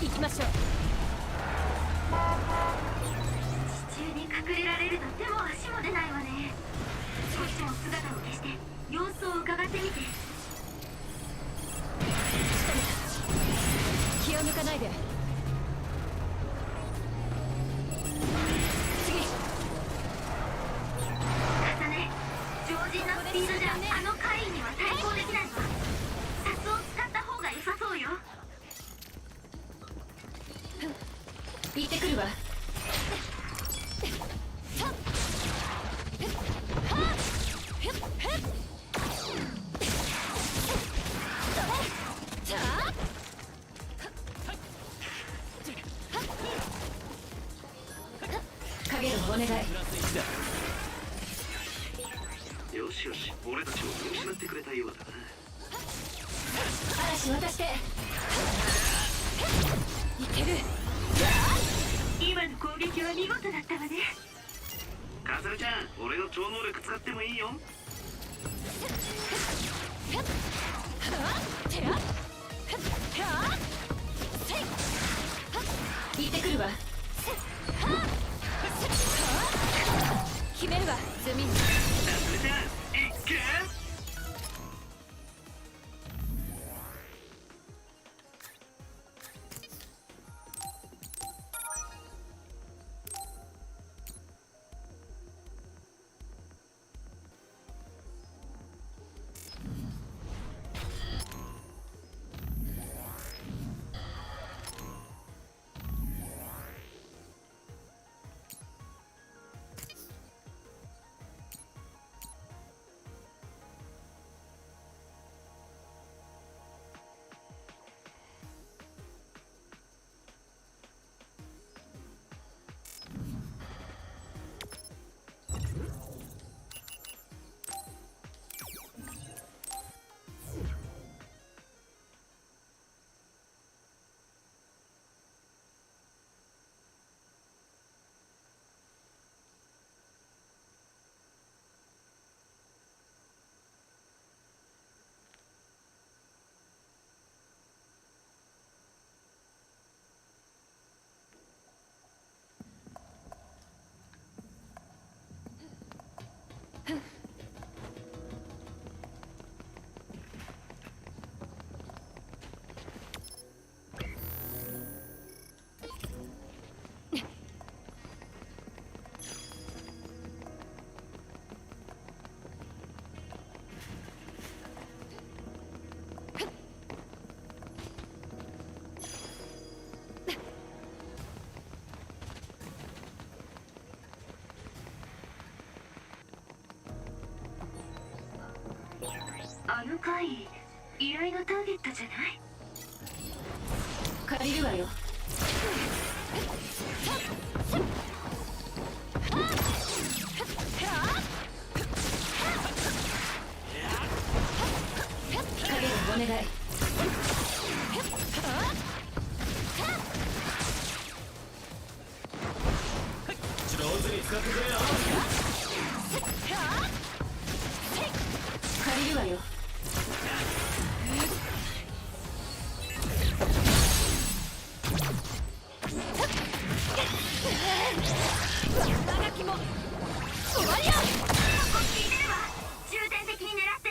行きましょう。地中に隠れられると手も足も出ないわね。少しでも姿を消して様子を伺ってみて。気を抜かないで。次。重ね、常人のスピードじゃあの怪異には対抗できないわ。サスを使った方が良さそうよ。行ってくるわ。影をお願い。よしよし、俺たちを見失ってくれたようだな。嵐渡して。いける。今の攻撃は見事だったわね。カズルちゃん、俺の超能力使ってもいいよ。行ってくるわ。決めるわ、ズミン。カズルちゃん、いっけー。あの回依頼のターゲットじゃない？借りるわよ。影お願い。上手に使ってくれよ。借りるわよ。長きも終わりよ。こっちに出るわ。重点的に狙って。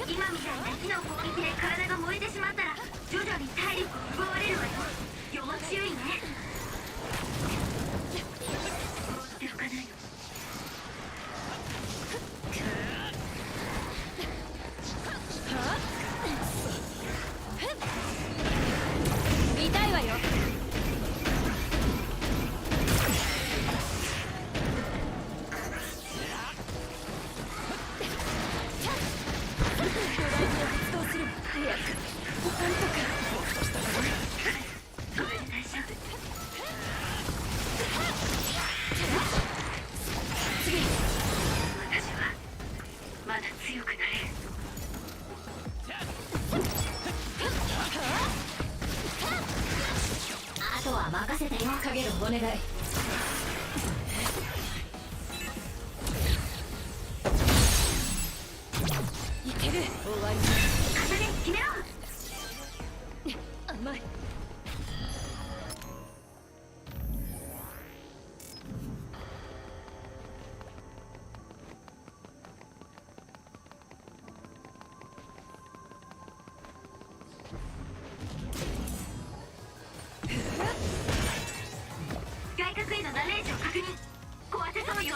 今みたいな火の攻撃で体が燃えてしまったら徐々に体力を奪われるわよ。要注意ね。放っておかないの。痛いわよ。まだ強くなれる。あとは任せてよ。影のお願い。いける。終わり。風で決めろ。甘い。外角へのダメージを確認。壊せそうよ。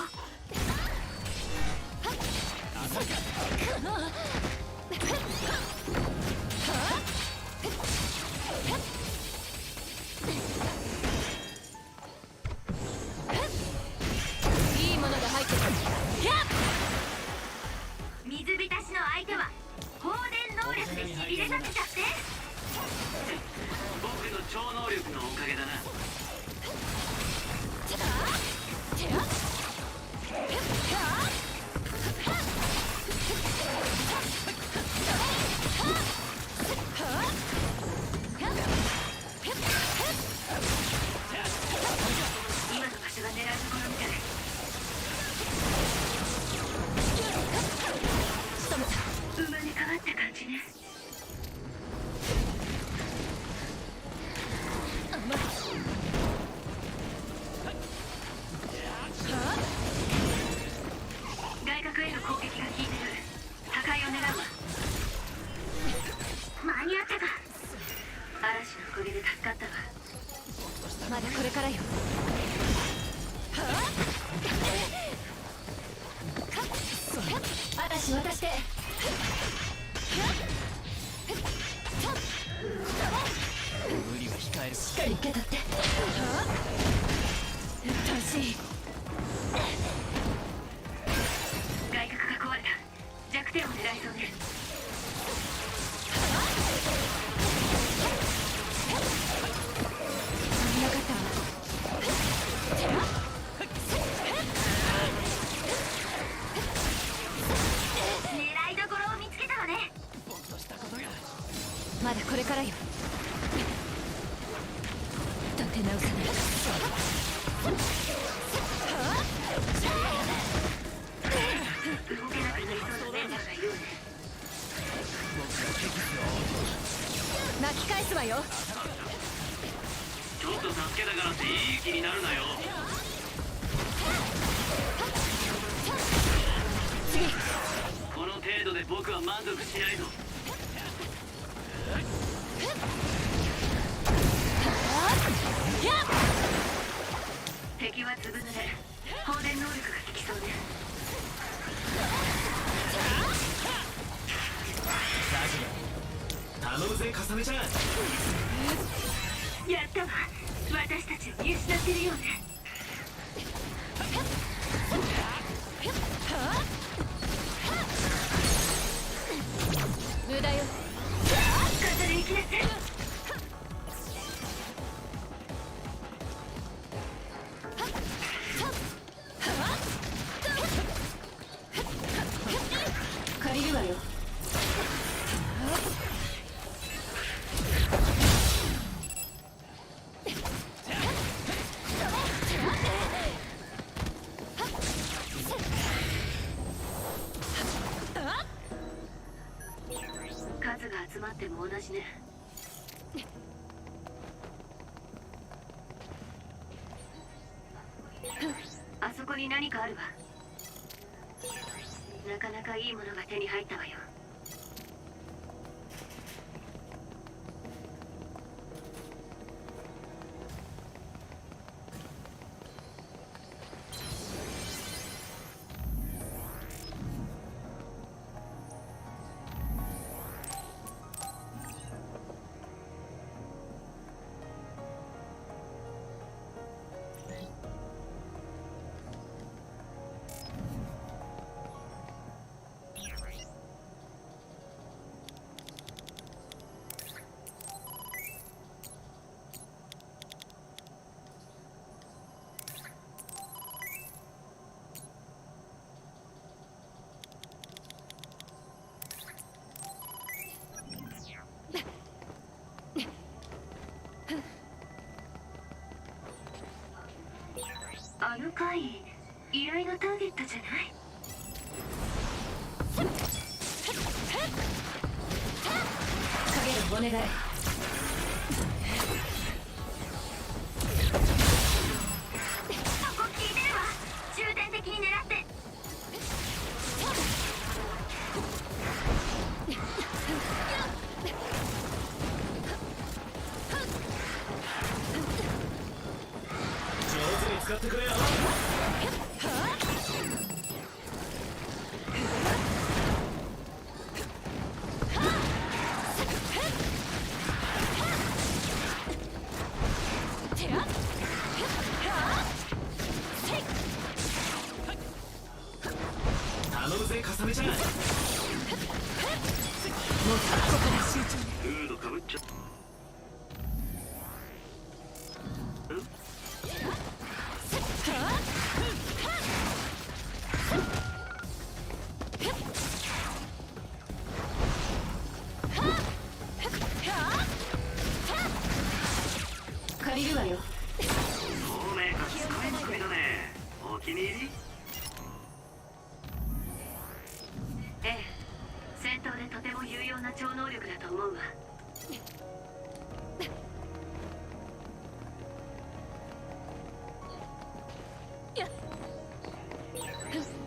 いいものが入ってる。水浸しの相手は放電能力でしびれさせちゃって。僕の超能力のおかげだな。今の場所が狙うところみたい。生まれ変わった感じね。外角への攻撃が効いてる。破壊を狙うわ。間に合ったか。嵐のおかげで助かったわ。まだこれからよ。嵐渡して。無理は控える。しっかり受け取って。うっとうしい。外角が壊れた。弱点を狙いそうね。危なかったわ。狙いどころを見つけたわね。まだこれからよ。立て直さない。動けなくなりそうなメンバーがいるわね。巻き返すわよ。ちょっと助けたからっていい気になるなよ。次。この程度で僕は満足しないぞ。敵はずぶ濡れ。放電能力が効きそうね。頼むぜカサネちゃん。やったわ。私たちを見失ってるようね。無駄よ。風で行きなさい。借りるわよ。数が集まっても同じね。あそこに何かあるわ。なかなかいいものが手に入ったわよ。あの回、依頼のターゲットじゃない？影をお願い。そこ聞いてるわ。重点的に狙って。上手に使ってくれよ。頼むぜカサネちゃん。フードかぶっちゃった。借りるわよ。透明か使いまくりだね。お気に入り？ええ、戦闘でとても有用な超能力だと思うわ。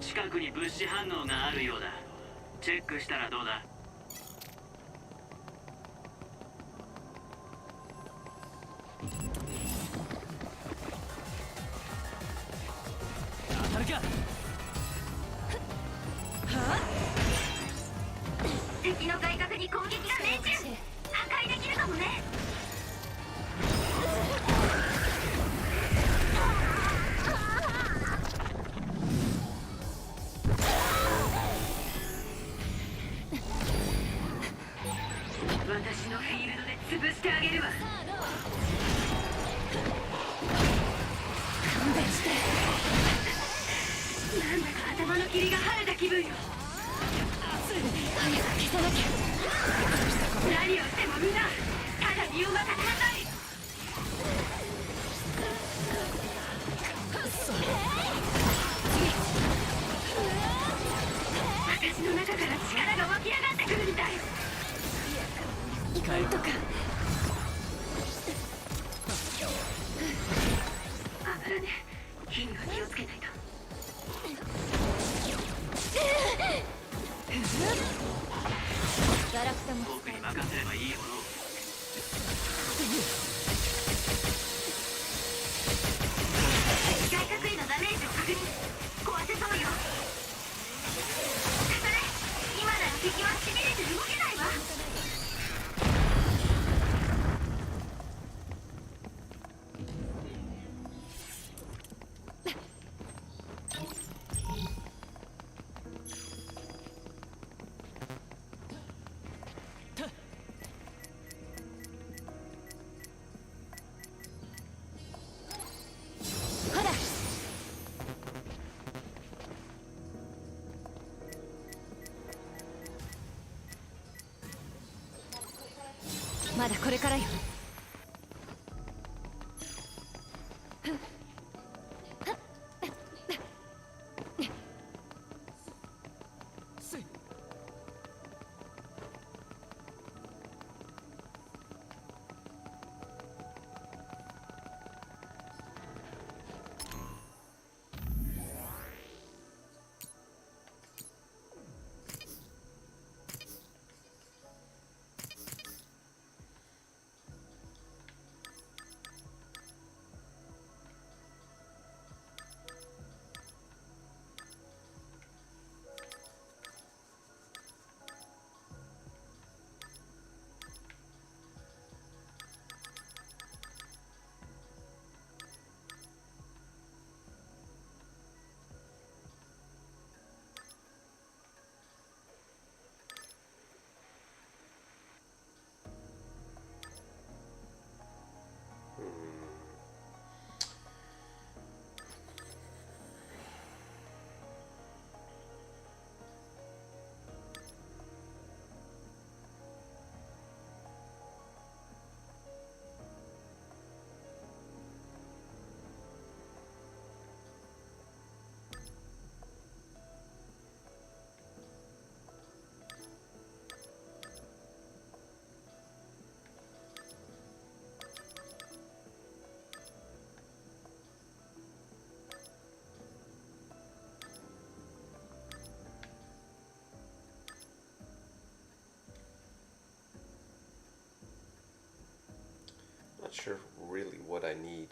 近くに物資反応があるようだ。チェックしたらどうだ？当たるか。敵の外角に攻撃が命中。破壊できるかもね。私のフィールドで潰してあげるわ。勘弁して。なんだか頭の霧が晴れた気分よ。早く消さなきゃ。何をしてもみんなただ身を任せなさい。私の中から力が湧き上がってくるみたい。なんとか。あらね、火には気をつけないと。ガラクタも僕に任せればいいものを。外角へのダメージを確認。敵はしびれて動けないわ。まだこれからよ。Not sure really what I need.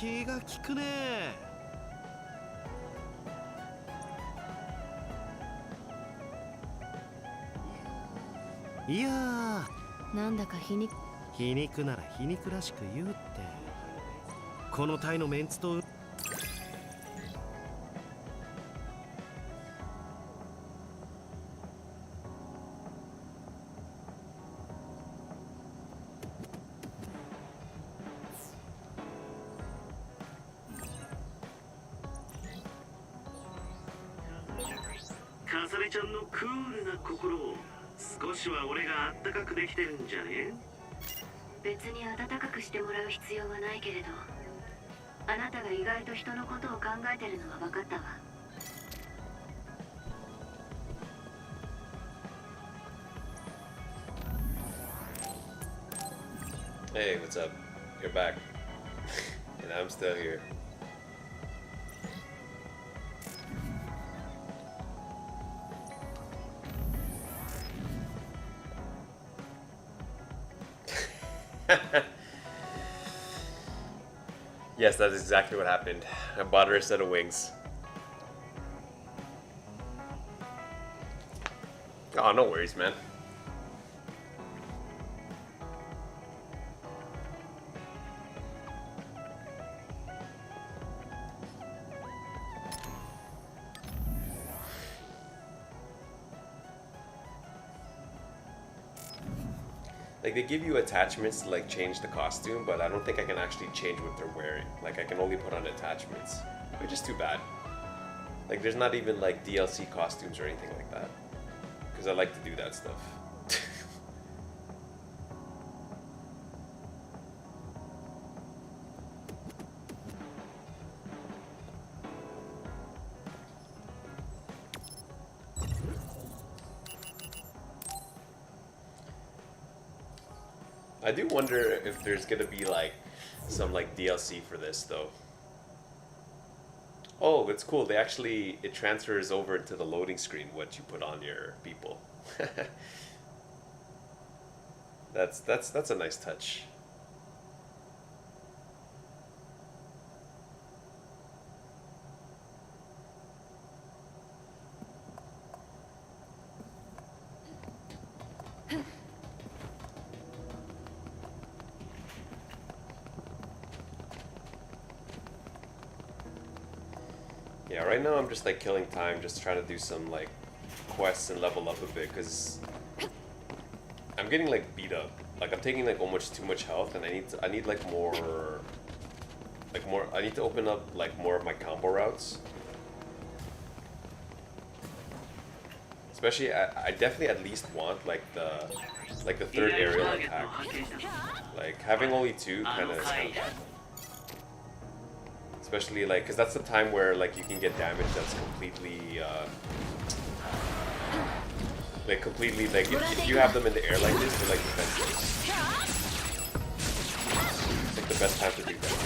気が利くね。いやー、なんだか皮肉なら皮肉らしく言うって。このタイのメンツとかさねちゃんのクールな心を少しは俺があったかくできてるんじゃね？別に温かくしてもらう必要はないけれど、あなたが意外と人のことを考えてるのは分かったわ。Hey, what's up? You're back. And I'm still here. Yes, that's exactly what happened. I bought her a set of wings. Oh, no worries, man. Like, they give you attachments to like change the costume, but I don't think I can actually change what they're wearing. Like, I can only put on attachments, which is too bad. Like, there's not even like DLC costumes or anything like that, because I like to do that stuff. I do wonder if there's gonna be like some like DLC for this though. Oh, it's cool. They actually, it transfers over to the loading screen what you put on your people. That's a nice touch. Yeah, right now I'm just like killing time, just trying to do some like quests and level up a bit, because I'm getting like beat up. Like, I'm taking like almost too much health, and I need like more, I need to open up like more of my combo routes. Especially, I definitely at least want like the third aerial attack. Like, having only two kind of. Especially like, because that's the time where like you can get damage that's completely like if you have them in the air like this, they're like defenseless. It's like the best time to do that.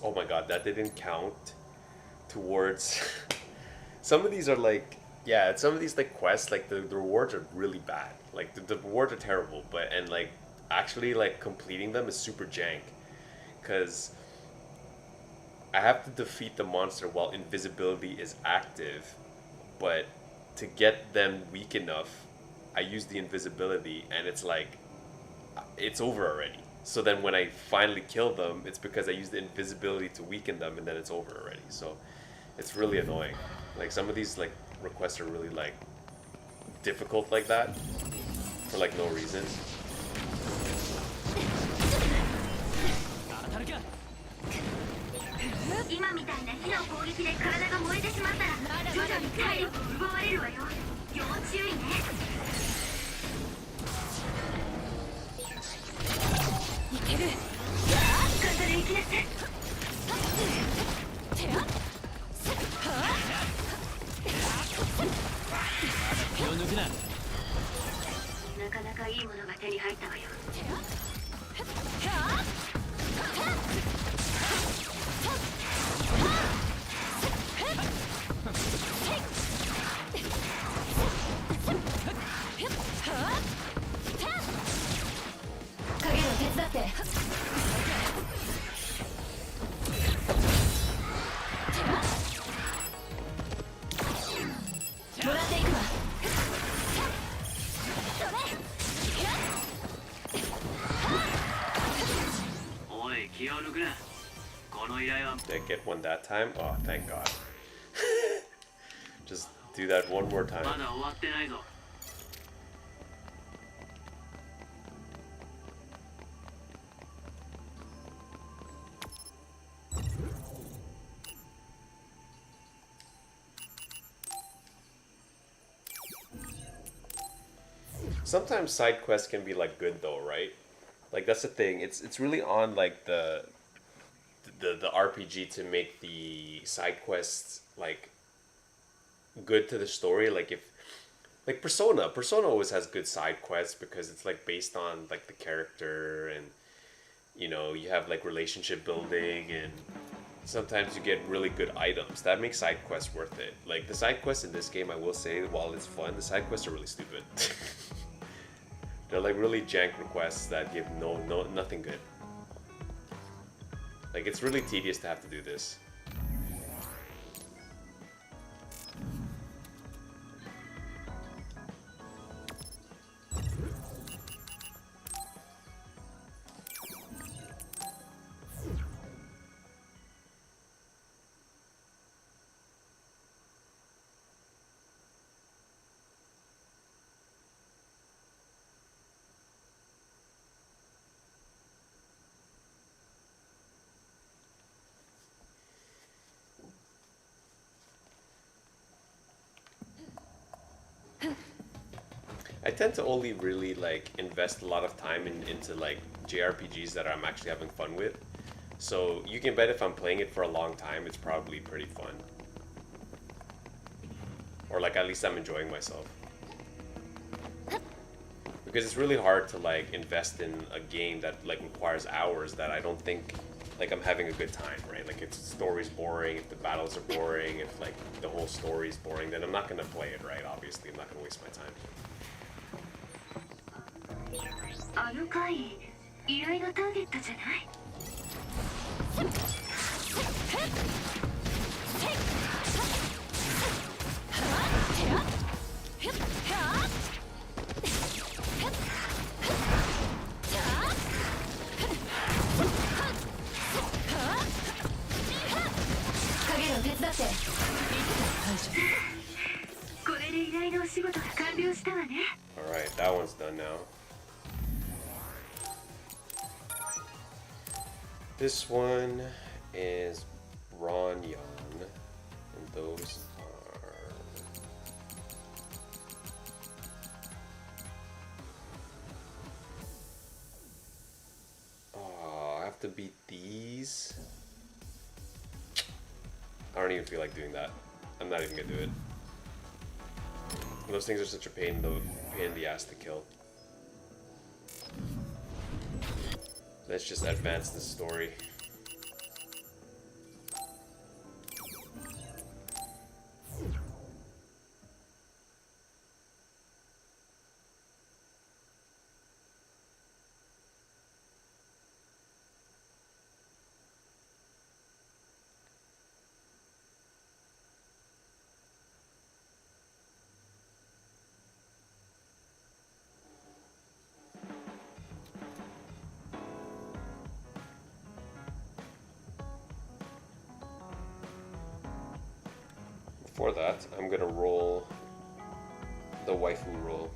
Oh my god, that didn't count towards some of these are like, yeah, some of these like quests, like the rewards are really bad. Like the rewards are terrible, but and like actually like completing them is super jank, because I have to defeat the monster while invisibility is active, but to get them weak enough, I use the invisibility, and it's like, it's over already. So then when I finally kill them, it's because I use the invisibility to weaken them, and then it's over already. So it's really annoying. Like, some of these like requests are really like difficult like that for like no reason. なかなかいいものが手に入ったわよ。影を手伝って。もらっていくわ。おい、気を抜くな。この依頼は Did I get one that time? Oh, thank God. Just do that one more time. まだ終わってないぞ。Sometimes side quests can be like good though, right? Like that's the thing. It's really on like the RPG to make the side quests like good to the story. Like if like Persona always has good side quests because it's like based on like the character, and you know, you have like relationship building, and sometimes you get really good items. That makes side quests worth it. Like the side quests in this game, I will say, while it's fun, the side quests are really stupid. They're like really jank requests that give nothing good. Like it's really tedious to have to do this. I tend to only really like invest a lot of time into like JRPGs that I'm actually having fun with. So you can bet if I'm playing it for a long time, it's probably pretty fun. Or like at least I'm enjoying myself. Because it's really hard to like invest in a game that like requires hours that I don't think like I'm having a good time, right? Like if the story's boring, if the battles are boring, if like the whole story's boring, then I'm not gonna play it, right? Obviously, I'm not gonna waste my time. あの回、依頼のターゲットじゃない？影を手伝って。これで依頼のお仕事が完了したわね。Alright, that one's done now. This one is Ronyon, and those are... Oh, I have to beat these? I don't even feel like doing that. I'm not even gonna do it. Those things are such a pain in the ass to kill. Let's just advance the story. For that, I'm gonna roll the waifu roll.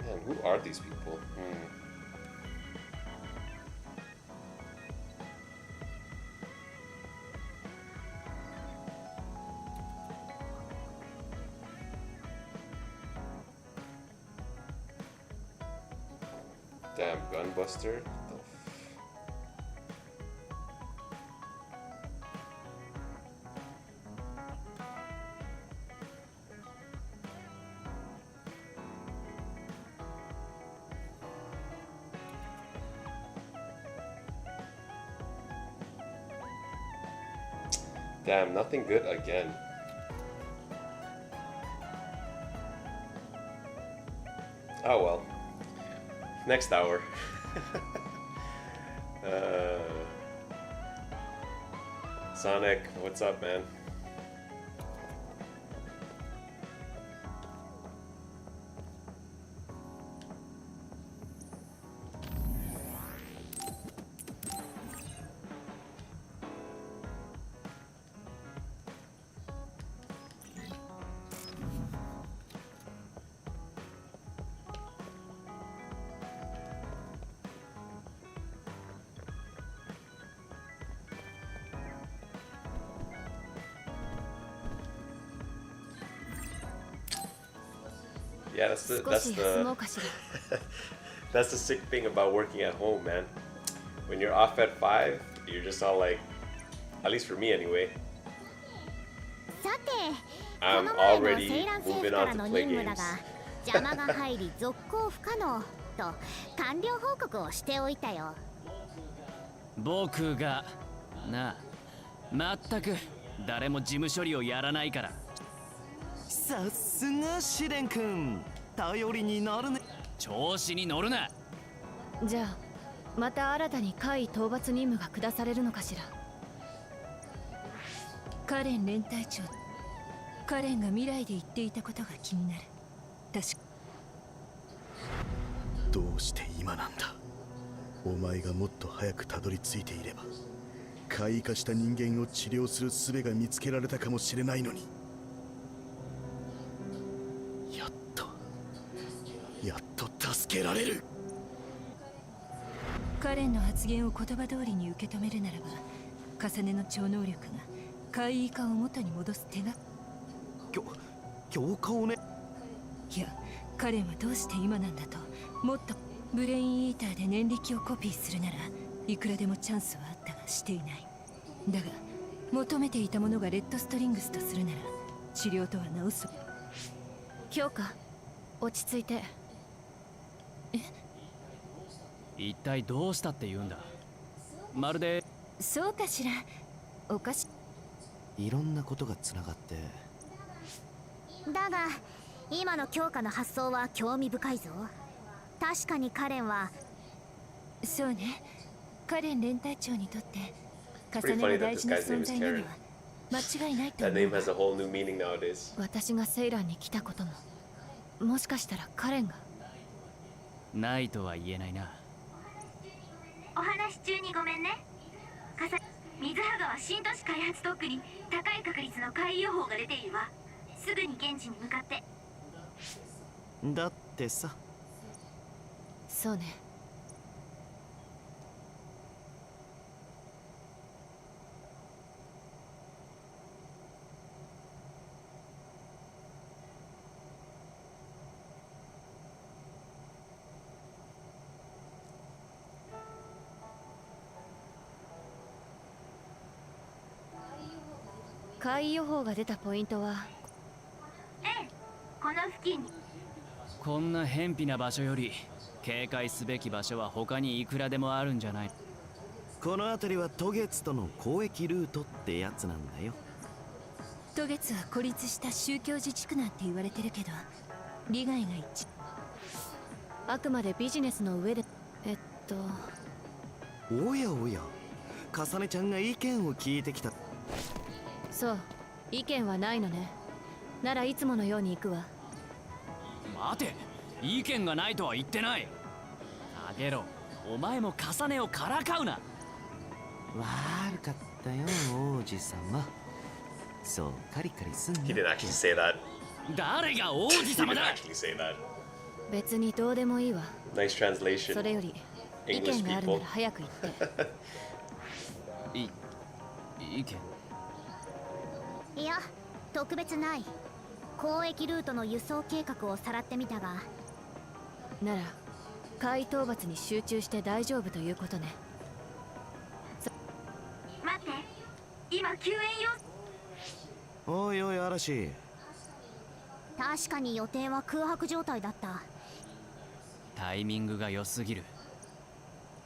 Man, who are these people? Damn, Gunbuster. Damn, nothing good again. Oh well. Next hour. Sonic, what's up, man? Yeah, that's the that's the sick thing about working at home, man. When you're off at 5, you're just all like, at least for me anyway, I'm already moving on to play games. 邪魔が入り続行不可能と完了報告をしておいたよ。僕がなあ、まったく誰も事務処理をやらないから。さすが試練君、頼りになるね。調子に乗るな。じゃあまた新たに怪異討伐任務が下されるのかしら。カレン連隊長、カレンが未来で言っていたことが気になる。確かどうして今なんだ。お前がもっと早くたどり着いていれば怪異化した人間を治療する術が見つけられたかもしれないのに。やっと助けられる。カレンの発言を言葉通りに受け止めるならば、重ねの超能力が怪異化を元に戻す手が。強化をね。いや、カレンはどうして今なんだと。もっとブレインイーターで念力をコピーするならいくらでもチャンスはあったがしていない。だが求めていたものがレッドストリングスとするなら治療とはなおそ。強化、落ち着いて。一体どうしたって言うんだ。まるで。そうかしら。おかしいろんなことがつながって。だが今の強化の発想は興味深いぞ。確かにカレンは。そうね、カレン連隊長にとって重ねが大事な存在なのは間違いないと思う。私がセイランに来たことももしかしたらカレンが。ないとは言えないな。お話中にごめんね。水葉川新都市開発特区に高い確率の怪異予報が出ているわ。すぐに現地に向かって。だってさ。そうね。怪異予報が出たポイントは。ええ、この付近に。こんな偏僻な場所より警戒すべき場所は他にいくらでもあるんじゃない。この辺りは渡月との交易ルートってやつなんだよ。渡月は孤立した宗教自治区なんて言われてるけど利害が一致。あくまでビジネスの上で。おやおや、かさねちゃんが意見を聞いてきた。そう、意見はないのね。ならいつものように行くわ。待て、意見がないとは言ってない。あげろ、お前も重ねをからかうな。悪かったよ王子様。そうカリカリすんな。He didn't actually say that. 誰が王子様だ。 He didn't actually say that. 別にどうでもいいわ。 Nice translation. それより意見があるなら早く言って意見。いや特別ない。交易ルートの輸送計画をさらってみたが。なら怪討伐に集中して大丈夫ということね。待って、今救援用。おいおい嵐、確かに予定は空白状態だった。タイミングが良すぎる。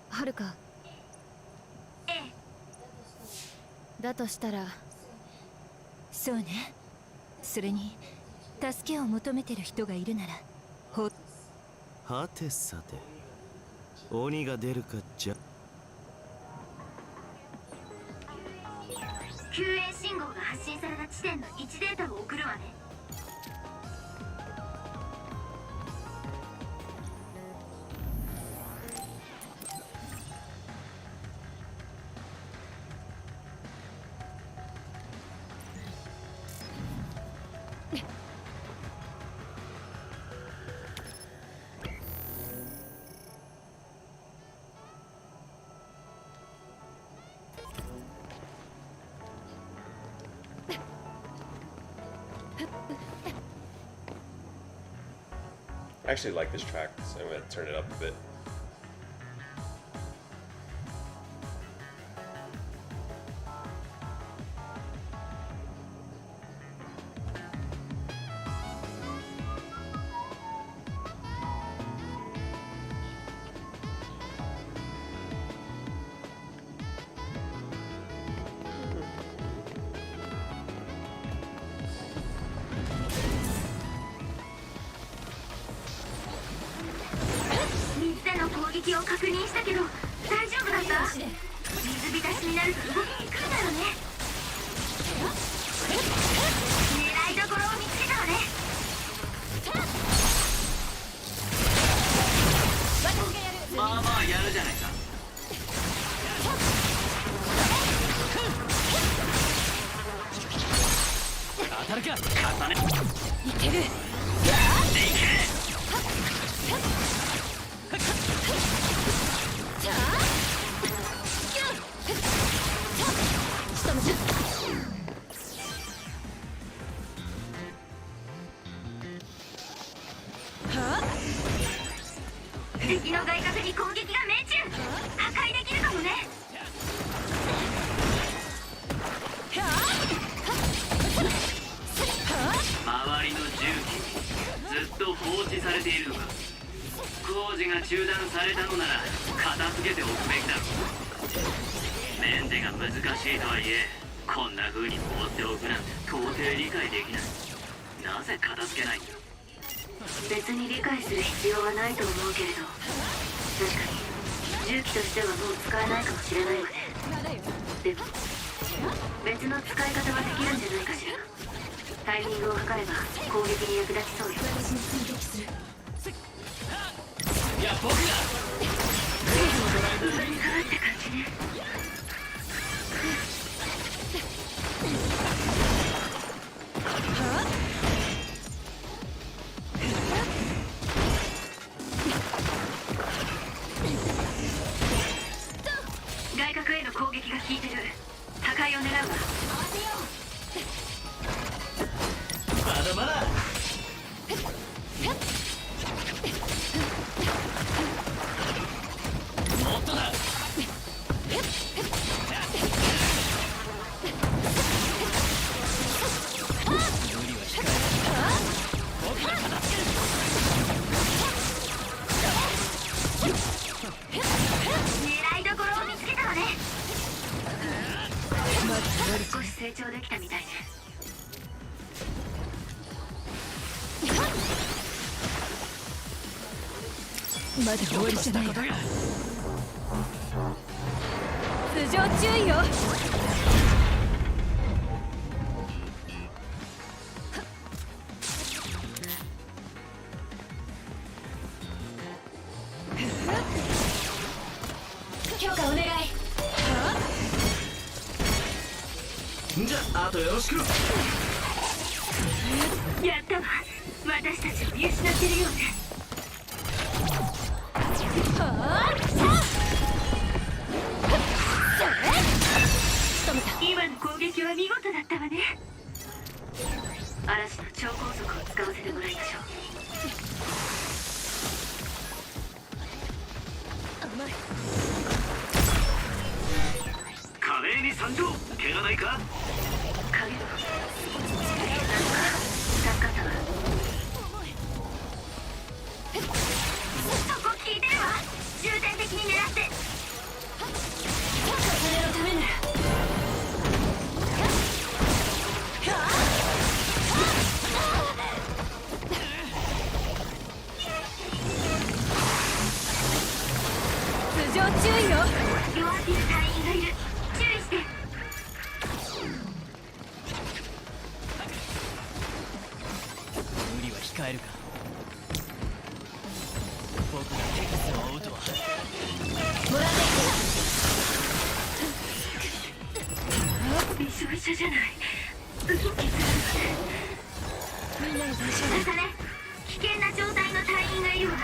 はるか。ええ。だとしたら、そうね。それに助けを求めてる人がいるならはてさて、鬼が出るかじゃ。救援信号が発信された地点の位置データを送るわね。I actually like this track, so I'm gonna turn it up a bit.を確認したけど大丈夫だった？水浸しになると動きにくいだろうね。狙いどころを見つけたわね。まあまあやるじゃないか。当たるか。重ねいける。敵の外角に攻撃が命中。破壊できるかもね。周りの重機ずっと放置されているのか。工事が中断されたのなら片付けておくべきだろう。メンテが難しいとはいえこんな風に放っておくなんて到底理解できない。なぜ片付けないんだ。別に理解する必要はないと思うけれど、確かに重機としてはもう使えないかもしれないわね。でも別の使い方はできるんじゃないかしら。タイミングを測れば攻撃に役立ちそうよ。いや僕だ。うわって感じね。外角への攻撃が効いてる。破壊を狙うわ。まだまだ。もっとだ。無理は控える。僕が片付ける。狙いどころを見つけたわね。少し成長できたみたいね。まだ終わりじゃないわ。頭上注意よ。強化お願い。じゃあ、あとよろしく。やったわ。私たちを見失ってるようね。今の攻撃は見事だったわね。嵐の超高速を使わせてもらいましょう。参上怪我ないか。影の助かったわ。そこ効いてるわ。重点的に狙って。それのためなら。頭上注意よ。弱っている隊員がいる。注意して。無理は控えるか。僕がテキスを追うとは。もらってびしょびしょじゃない。動きづらい。みんなの大丈夫。重ね。危険な状態の隊員がいるわ。力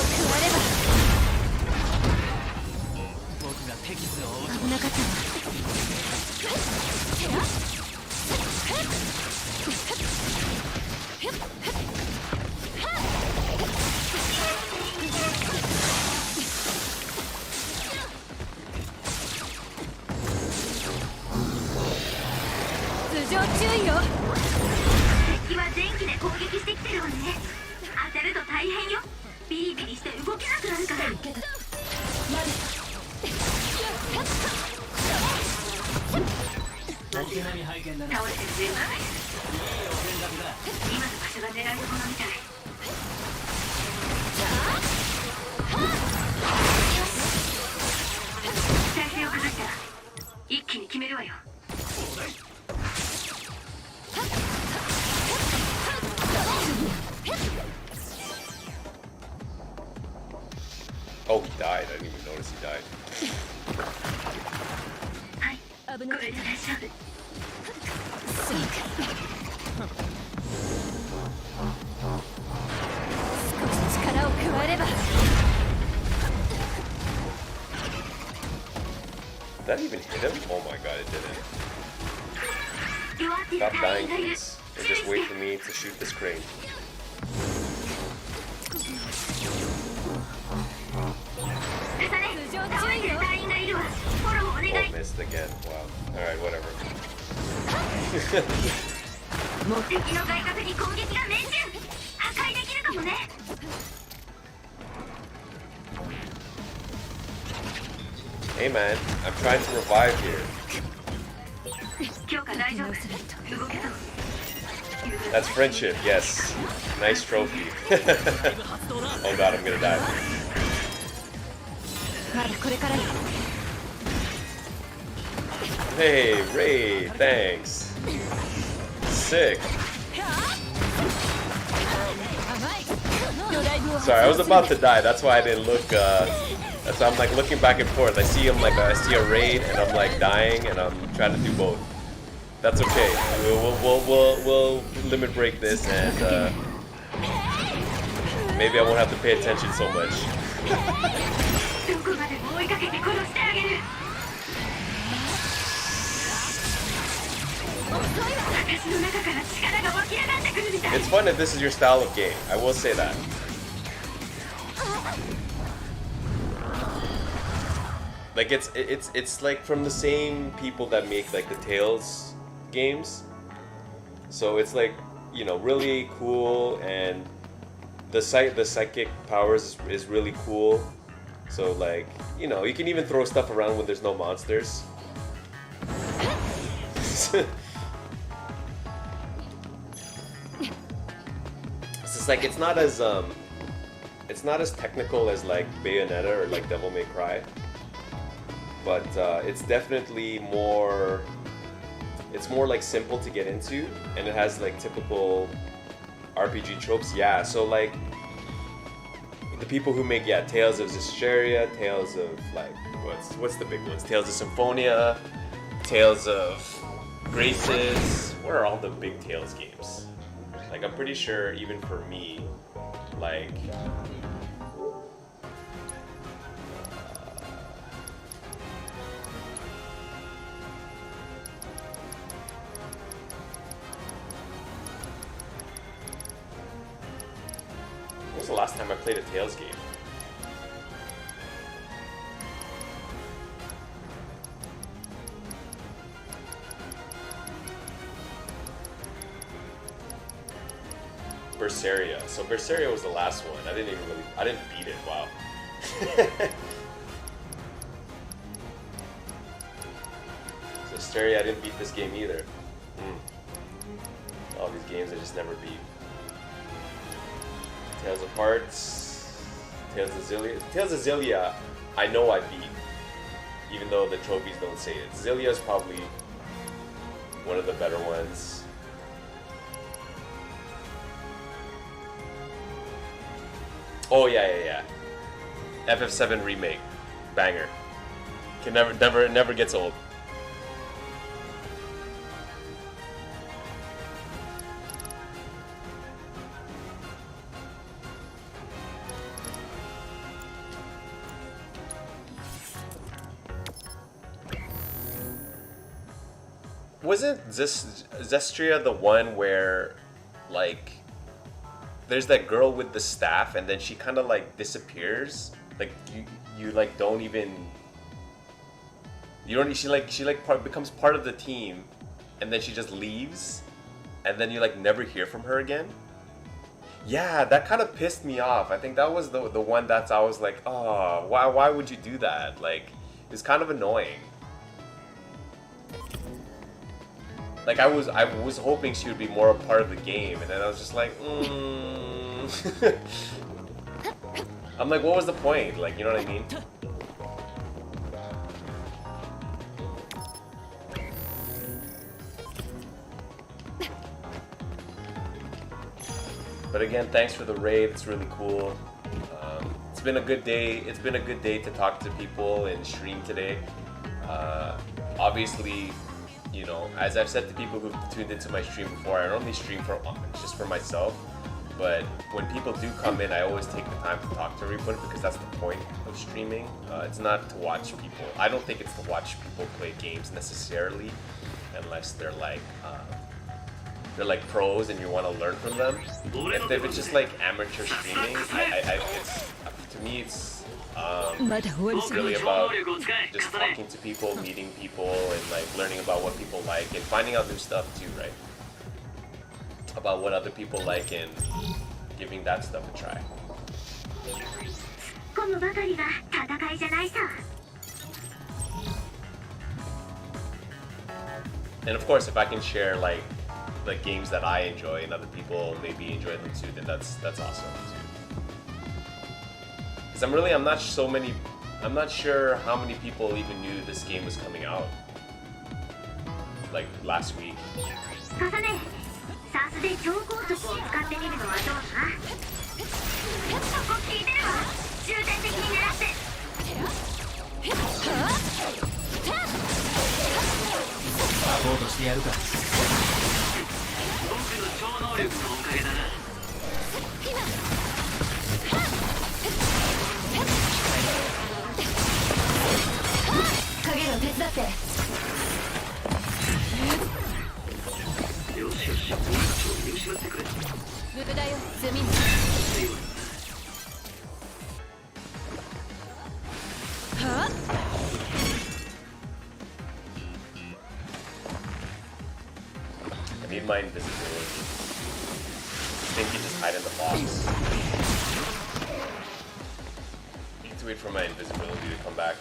を加えれば。僕がテキスを追うと危なかったわ。頭上注意よ。敵は電気で攻撃してきてるわね。当たると大変よ。ビリビリして動けなくなるから。お手並み拝見だな。倒れてる全部。いいお選択だ。今の場所が狙いどころみたい。体勢を崩したら一気に決めるわよ。Oh, he died. I didn't even notice he died. はい、危なかっこれで大丈夫。そうか。少し力を加えれば。 Did that even hit him? Oh my god, it didn't. 弱っている Stop 隊 dying, 員がいる。 please. 注 And 意 just し wait て。 for me to shoot this crane. 重ね。倒れてる隊員がいるわ。フォローお願 Oh, い。 missed again. Wow. Alright, whatever. 敵の外角に攻撃が命中。破壊できるかもね。 Hey man, I'm trying to revive here. 強化大丈夫。動けそう。 That's friendship, yes. Nice trophy. Oh god, I'm gonna die. まだこれからよ。 Hey, Ray, thanks. Sick. 甘い。巨大部を Sorry, I was about to die. That's why I didn't look. That's why I'm like looking back and forth. I see him like I see a raid, and I'm like dying, and I'm trying to do both. That's okay. We'll limit break this, and maybe I won't have to pay attention so much. どこまでも追いかけて殺してあげる。私の中から力が湧き上がってくるみたい。 It's fun if this is your style of game. I will say that. Like it's like from the same people that make like the Tales games. So it's like, you know, really cool, and the psychic powers is really cool. So like, you know, you can even throw stuff around when there's no monsters. It's like it's not as technical as like Bayonetta or like Devil May Cry, but it's definitely more. It's more like simple to get into, and it has like typical RPG tropes. Yeah, so like the people who make Tales of Zestiria, Tales of like what's the big ones? Tales of Symphonia, Tales of Graces. What are all the big Tales games? Like I'm pretty sure even for me, like when was the last time I played a Tales game? Berseria. So Berseria was the last one. I didn't beat it. Wow. So Steria, I didn't beat this game either. All these games I just never beat. Tales of Hearts, Tales of Zillia. Tales of Zillia, I know I beat, even though the trophies don't say it. Zillia is probably one of the better ones. Oh yeah. FF7 remake, banger. Can never gets old. Wasn't Zestria the one where, like, there's that girl with the staff and then she kind of like disappears? Like you like don't even, she becomes part of the team and then she just leaves and then you like never hear from her again? Yeah, that kind of pissed me off. I think that was the one that I was like, oh, why would you do that? Like, it's kind of annoying. Like I was hoping she would be more a part of the game, and then I was just like, I'm like, what was the point? Like, you know what I mean? But again, thanks for the raid. It's really cool. It's been a good day. It's been a good day to talk to people and stream today. Obviously, you know, as I've said to people who've tuned into my stream before, I normally stream just for myself. But when people do come in, I always take the time to talk to everybody because that's the point of streaming. It's not to watch people. I don't think it's to watch people play games necessarily, unless they're like pros and you want to learn from them. If it's just like amateur streaming, to me it's really about just talking to people, meeting people, and like learning about what people like and finding out new stuff too, right? About what other people like and giving that stuff a try. And of course, if I can share like games that I enjoy and other people maybe enjoy them too, then that's awesome too. Because I'm not sure how many people even knew this game was coming out. Like last week. I need my invisibility. I think you just hide in the box. I need to wait for my invisibility to come back.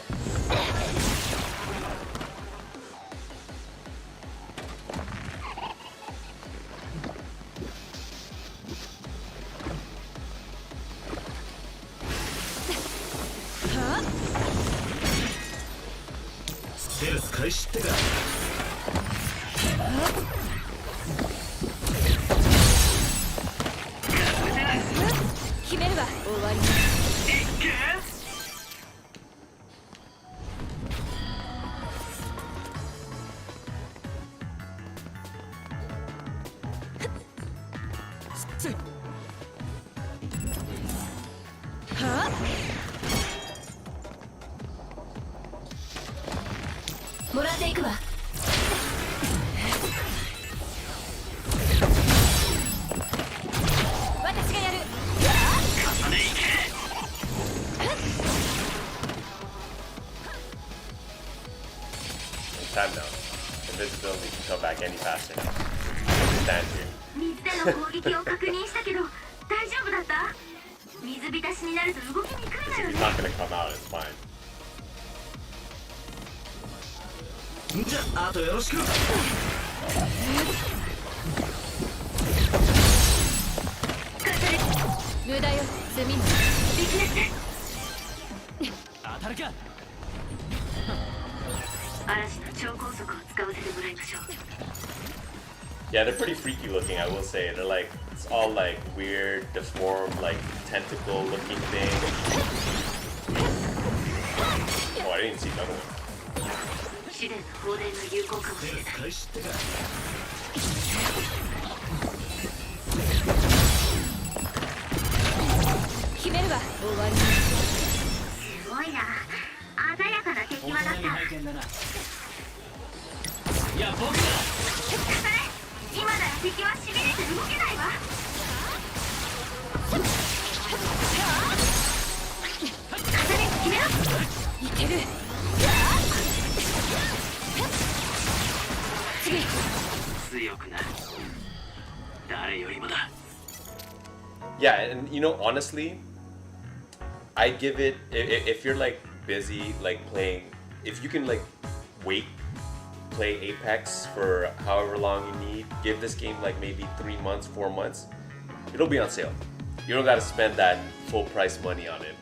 Time now. Invisibility can come back any faster now. Stand here. の攻撃を確認したけど大丈夫だった？水浸しになると動きにくいのよ He's ね。 not gonna come out, it's fine. じゃあとよろしく。無駄よ、罪も。当たるか。嵐の超高速を使わせてもらいましょう。 Yeah, they're pretty freaky looking, I will say. They're like, it's all like weird, deformed, like tentacle looking thing. Oh, I didn't see another one. 試練の放電が有効かもしれない。開始ってか。決めるわ、終わり。すごいな。鮮やかな敵輪だった。拝見だな。いや僕だ。今なら敵はしびれて動けないわ。決めろ。いける。強くなる。誰よりもだ。 Yeah, and you know, honestly, I give it, if you're like busy, like playing, if you can like wait, play Apex for however long you need, give this game like maybe 3 months, 4 months, it'll be on sale. You don't gotta spend that full price money on it.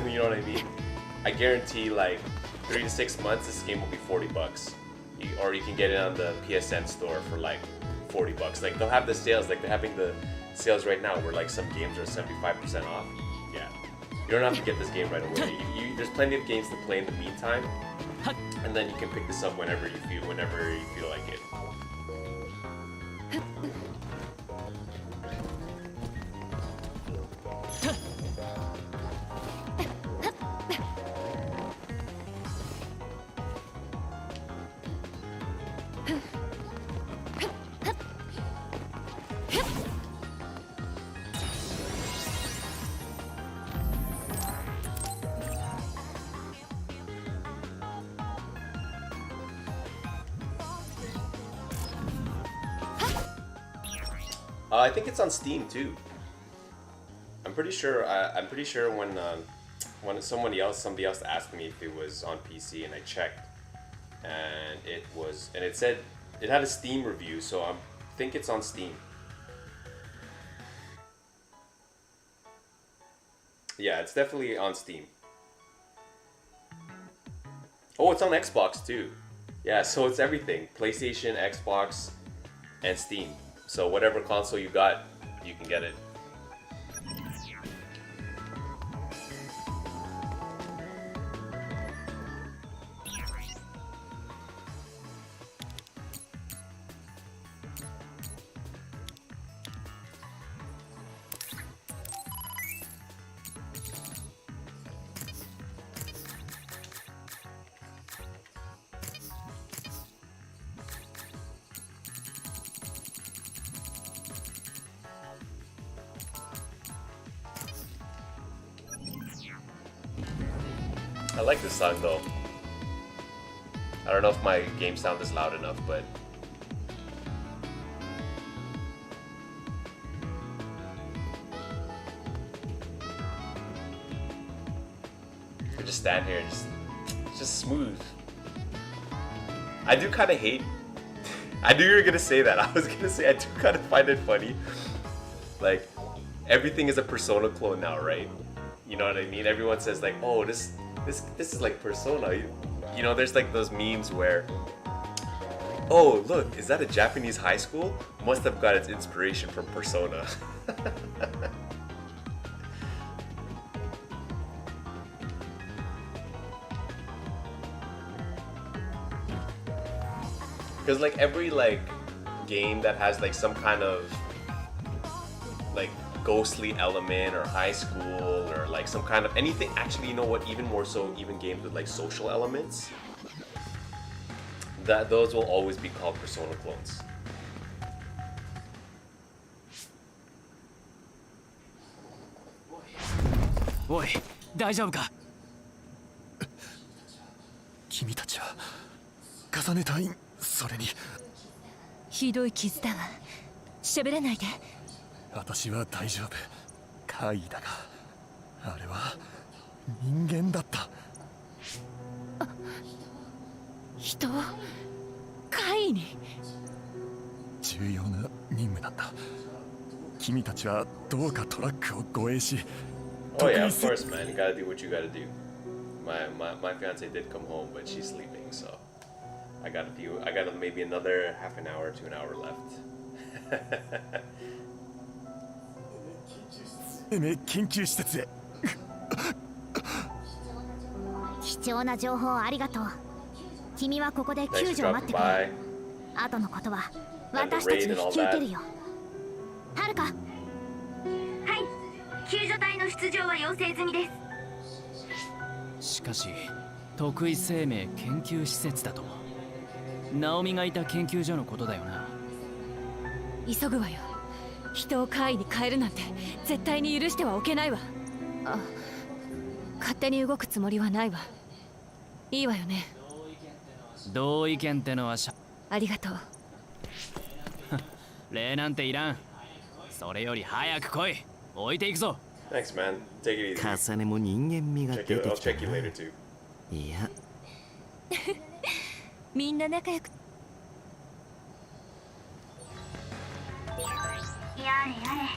You know what I mean? I guarantee like 3 to 6 months, this game will be $40. Or you can get it on the PSN store for like $40. Like they'll have the sales, like they're having the sales right now where like some games are 75% off. Yeah, you don't have to get this game right away. There's plenty of games to play in the meantime, and then you can pick this up whenever you feel like it. I think it's on Steam too. I'm pretty sure. I'm pretty sure when somebody else asked me if it was on PC, and I checked, and it was, and it said it had a Steam review, so I think it's on Steam. Yeah, it's definitely on Steam. Oh, it's on Xbox too. Yeah, so it's everything: PlayStation, Xbox, and Steam. So whatever console you got, you can get it. I like this song though. I don't know if my game sound is loud enough, but I just stand here and just smooth. I do kind of hate. I knew you were gonna say that. I was gonna say I do kind of find it funny. Like everything is a Persona clone now, right? You know what I mean? Everyone says like, oh, this is like Persona. You know, there's like those memes where, oh, look, is that a Japanese high school? Must have got its inspiration from Persona. Because like every like game that has like some kind of like ghostly element or high school or like some kind of anything, actually, you know what, even more so, even games with like social elements, that those will always be called Persona clones. Oi, 大丈夫か? 君たちは重ね隊員、それにひどい傷だわ。喋らないで。私は大丈夫。怪異だが、あれは人間だった。人を怪異に。重要な任務だった。君たちはどうかトラックを護衛し。Oh yeah, of course, man. You gotta do what you gotta do. My fiance did come home, but she's sleeping, so I got maybe another half an hour to an hour left. 緊急施設へ。貴重な情報ありがとう。君はここで救助を待ってくれ。後のことは私たちに引き受けるよ。はるか。はい、救助隊の出場は要請済みです。しかし徳井生命研究施設だと。ナオミがいた研究所のことだよな。急ぐわよ。人を怪異に変えるなんて絶対に許してはおけないわ。勝手に動くつもりはないわ。いいわよね。同意見ってのはありがとう。礼なんていらん。それより早く来い。置いていくぞ。Thanks, man. Take it easy. 重ねも人間味が出てきた I'll check you later too. いやみんな仲良く。やれやれ。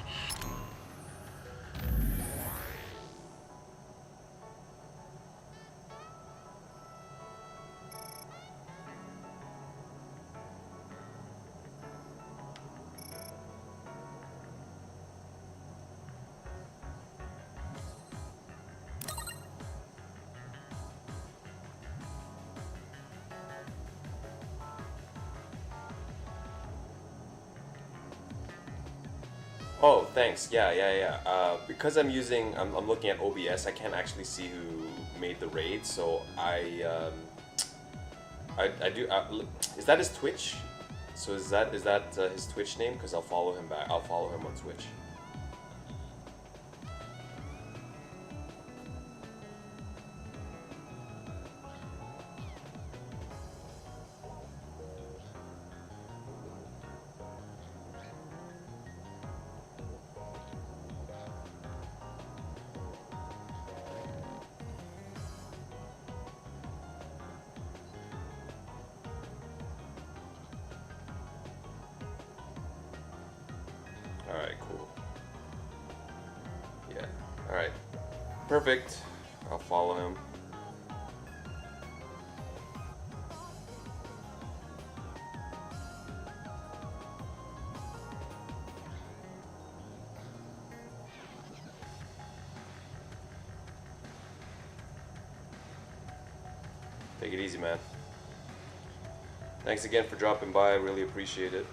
Oh, thanks. Yeah. Because I'm looking at OBS. I can't actually see who made the raid. So I do. Is that his Twitch? So is that his Twitch name? Because I'll follow him back. I'll follow him on Twitch. Alright, cool. Yeah, alright. Perfect. I'll follow him. Take it easy, man. Thanks again for dropping by. I really appreciate it.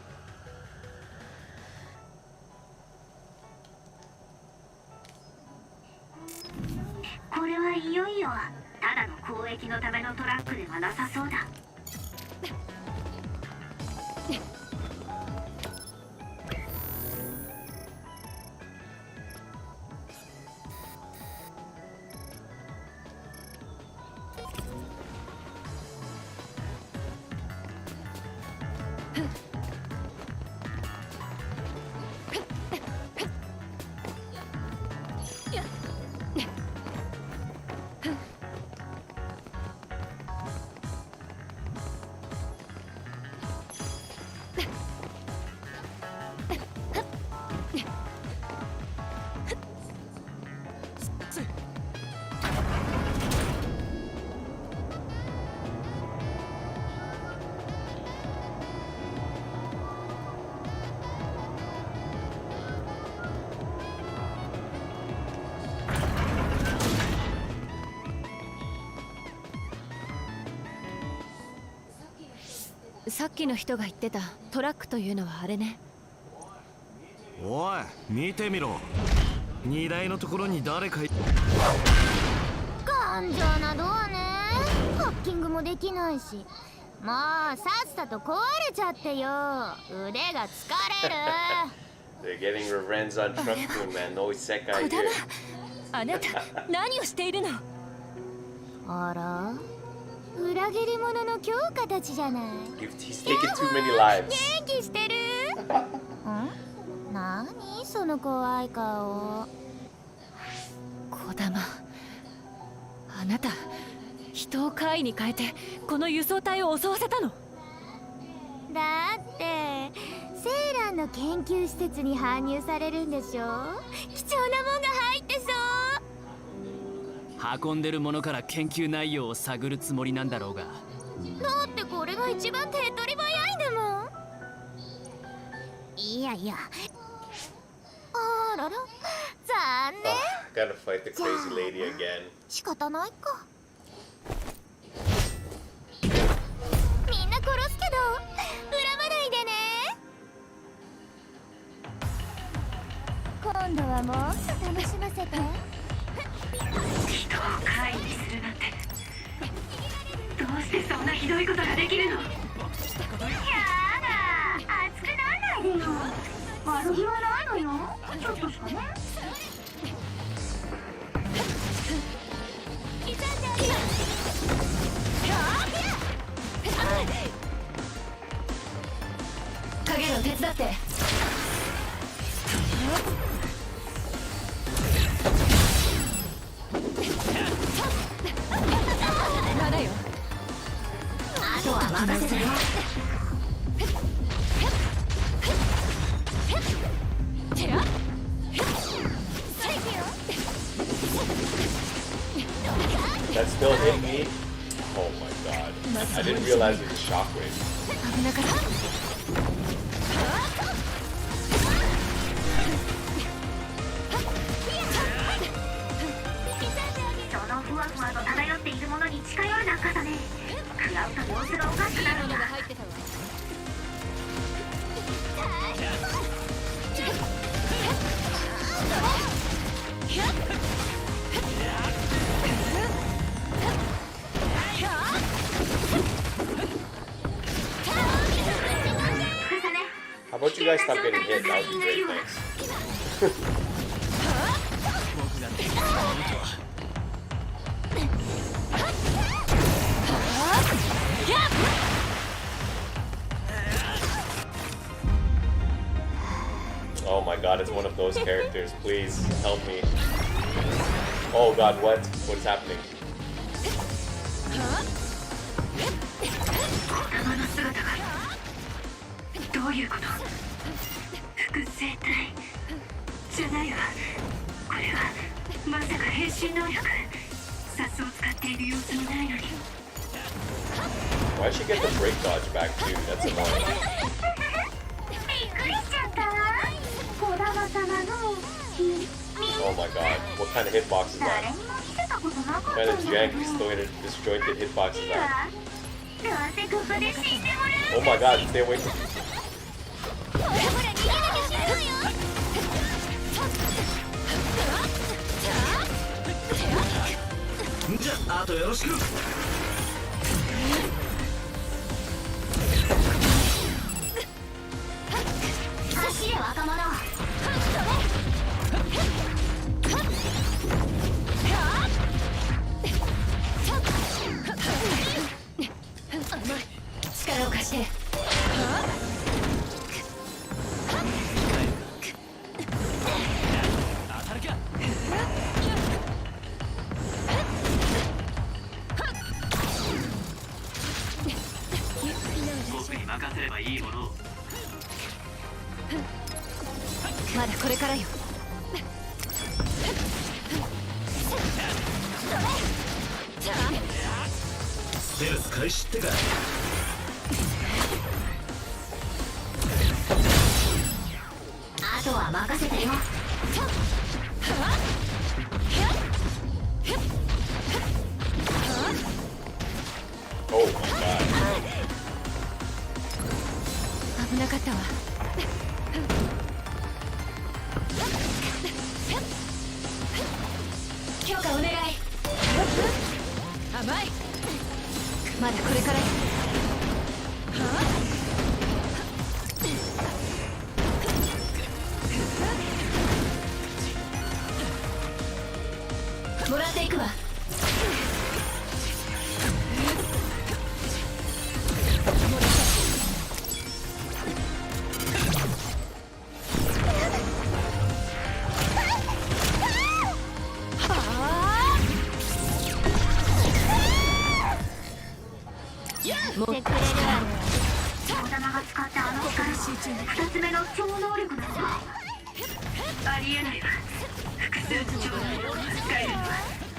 これはいよいよただの交易のためのトラックではなさそうだ。さっきの人が言ってたトラックというのはあれね。おい見てみろ。荷台のところに誰か頑丈なドアね。ハッキングもできないし。もうさっさと壊れちゃってよ。腕が疲れる。They're getting revenge on Truckpoon, man. No isekai here. あなた何をしているの。あら、裏切り者の強化たちじゃない。He's taken too many lives. 元気してる？ん？何その怖い顔。小玉、あなた人を怪異に変えてこの輸送隊を襲わせたの？だってセーランの研究施設に搬入されるんでしょ。貴重なもんが入ってそう。運んでるものから研究内容を探るつもりなんだろうが。だってこれが一番手っ取り早いんだもん。いやいや、あらら、残念。Gotta fight the crazy lady again. 仕方ないか。みんな殺すけど恨まないでね。今度はもっと楽しませて。人を怪異にするなんて、どうしてそんなひどいことができるの？やだ、熱くなんないでよ。悪気はないのよ、ちょっとしかね。影の手伝って。まだよ。あとは任せるよ。That still hit me? Oh my god. I didn't realize it was shockwave. 危なかった。そのふわふわと漂っているものに近寄るな、かさね。食らうと様子がおかしくなるんだ。How about you guys stop getting hit? That would be great, thanks. Oh my god, it's one of those characters. Please help me. Oh god, what? What is happening? 頭の姿がどういうこと？複製体じゃないわ。これはまさか変身能力。サスを使っている様子もないのに。 Why should she get the break dodge back too? That's annoying. びっくりしちゃった。小玉様の Oh my god, what kind of hitbox is 誰 that? にも見せたことなかったん What だ kind け of ど。 jank, disjointed hitbox is いいわ。 that? どうせここで死んでもらう。 Oh my god, stay away from me. ほらほら、逃げなきゃ死ぬわよ。じゃあ、あとよろしく。走れ若者。力を貸して。当たるか。僕に任せればいいものを。まだこれからよ。ステルス開始ってか。あとは任せてよ。Oh my god. 危なかったわ。強化お願い。甘い。まだこれからよ。もらっていくわ。持ってくれるわよ。小玉が使ったあの力は2つ目の超能力なんだ。ありえないわ。複数の超能力が使えるのは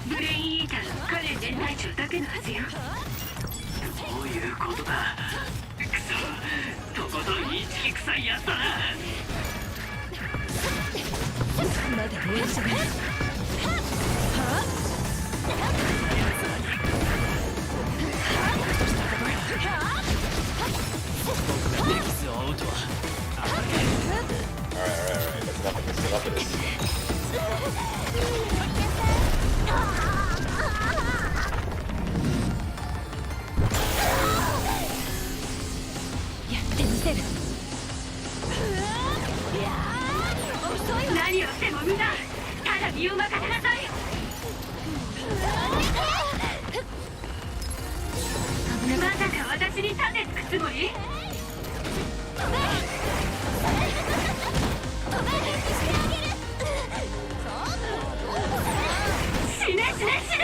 ブレインイーターのカレン連隊長だけのはずよ。そういうことだ。くそ、とことんインチキ臭いやつだな。まだ燃えちゃう。ネキスを追うとは。Alright. That's enough of this. Enough of this. やってみせる。何をしても無駄。ただ身を任せなさい。まさか私に盾つくつもり？死ね死ね死ね！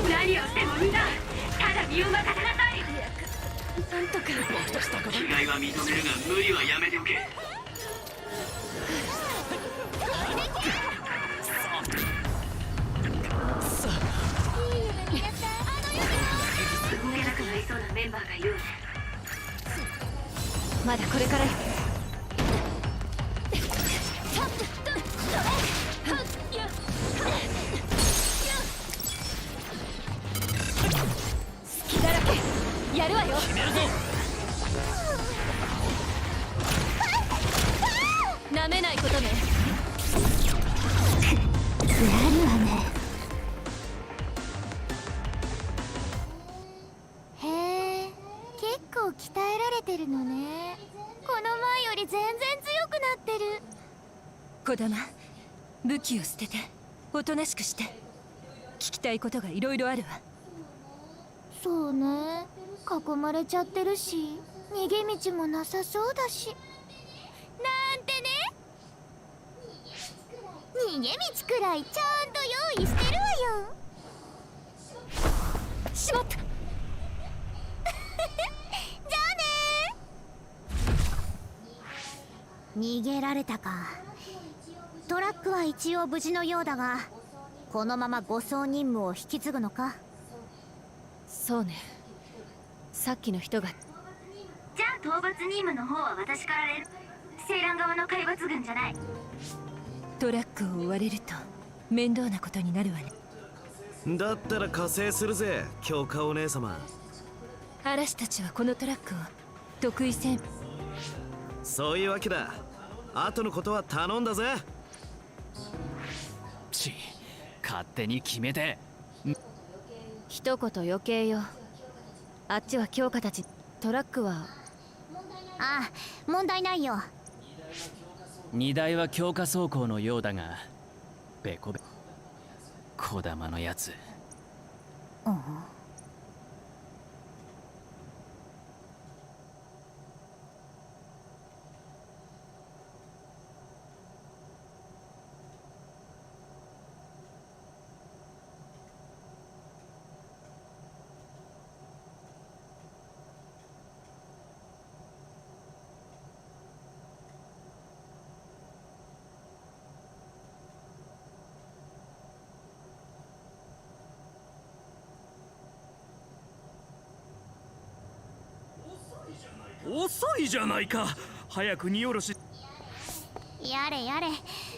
何をしても無駄。ただ身を任せなさい。なんとか僕としたこと違いは認めるが無理はやめておけ。動けなくなりそうなメンバーがいるわね。まだこれからよ。隙だらけやるわよ。決めるぞ。なめないことね。やるわね。へえ、結構鍛えられてるのね。この前より全然強くなってる。小玉、武器を捨てておとなしくして。聞きたいことがいろいろあるわ。そうね、囲まれちゃってるし逃げ道もなさそうだし。なんてね。逃げ道くらいちゃんと用意してるわよ。しまった。じゃあね。逃げられたか。トラックは一応無事のようだが、このまま護送任務を引き継ぐのか。そうね。さっきの人が。じゃあ討伐任務の方は私から連。セイラン側の海抜軍じゃない。トラックを追われると面倒なことになるわね。だったら加勢するぜ、強化お姉様。嵐たちはこのトラックを得意せん。そういうわけだ。後のことは頼んだぜ。勝手に決めて。一言余計よ。あっちは強化たち。トラックは。ああ、問題ないよ。荷台は強化走行のようだが、ベコベコ玉のやつ。遅いじゃないか。早く荷下ろし。やれやれ、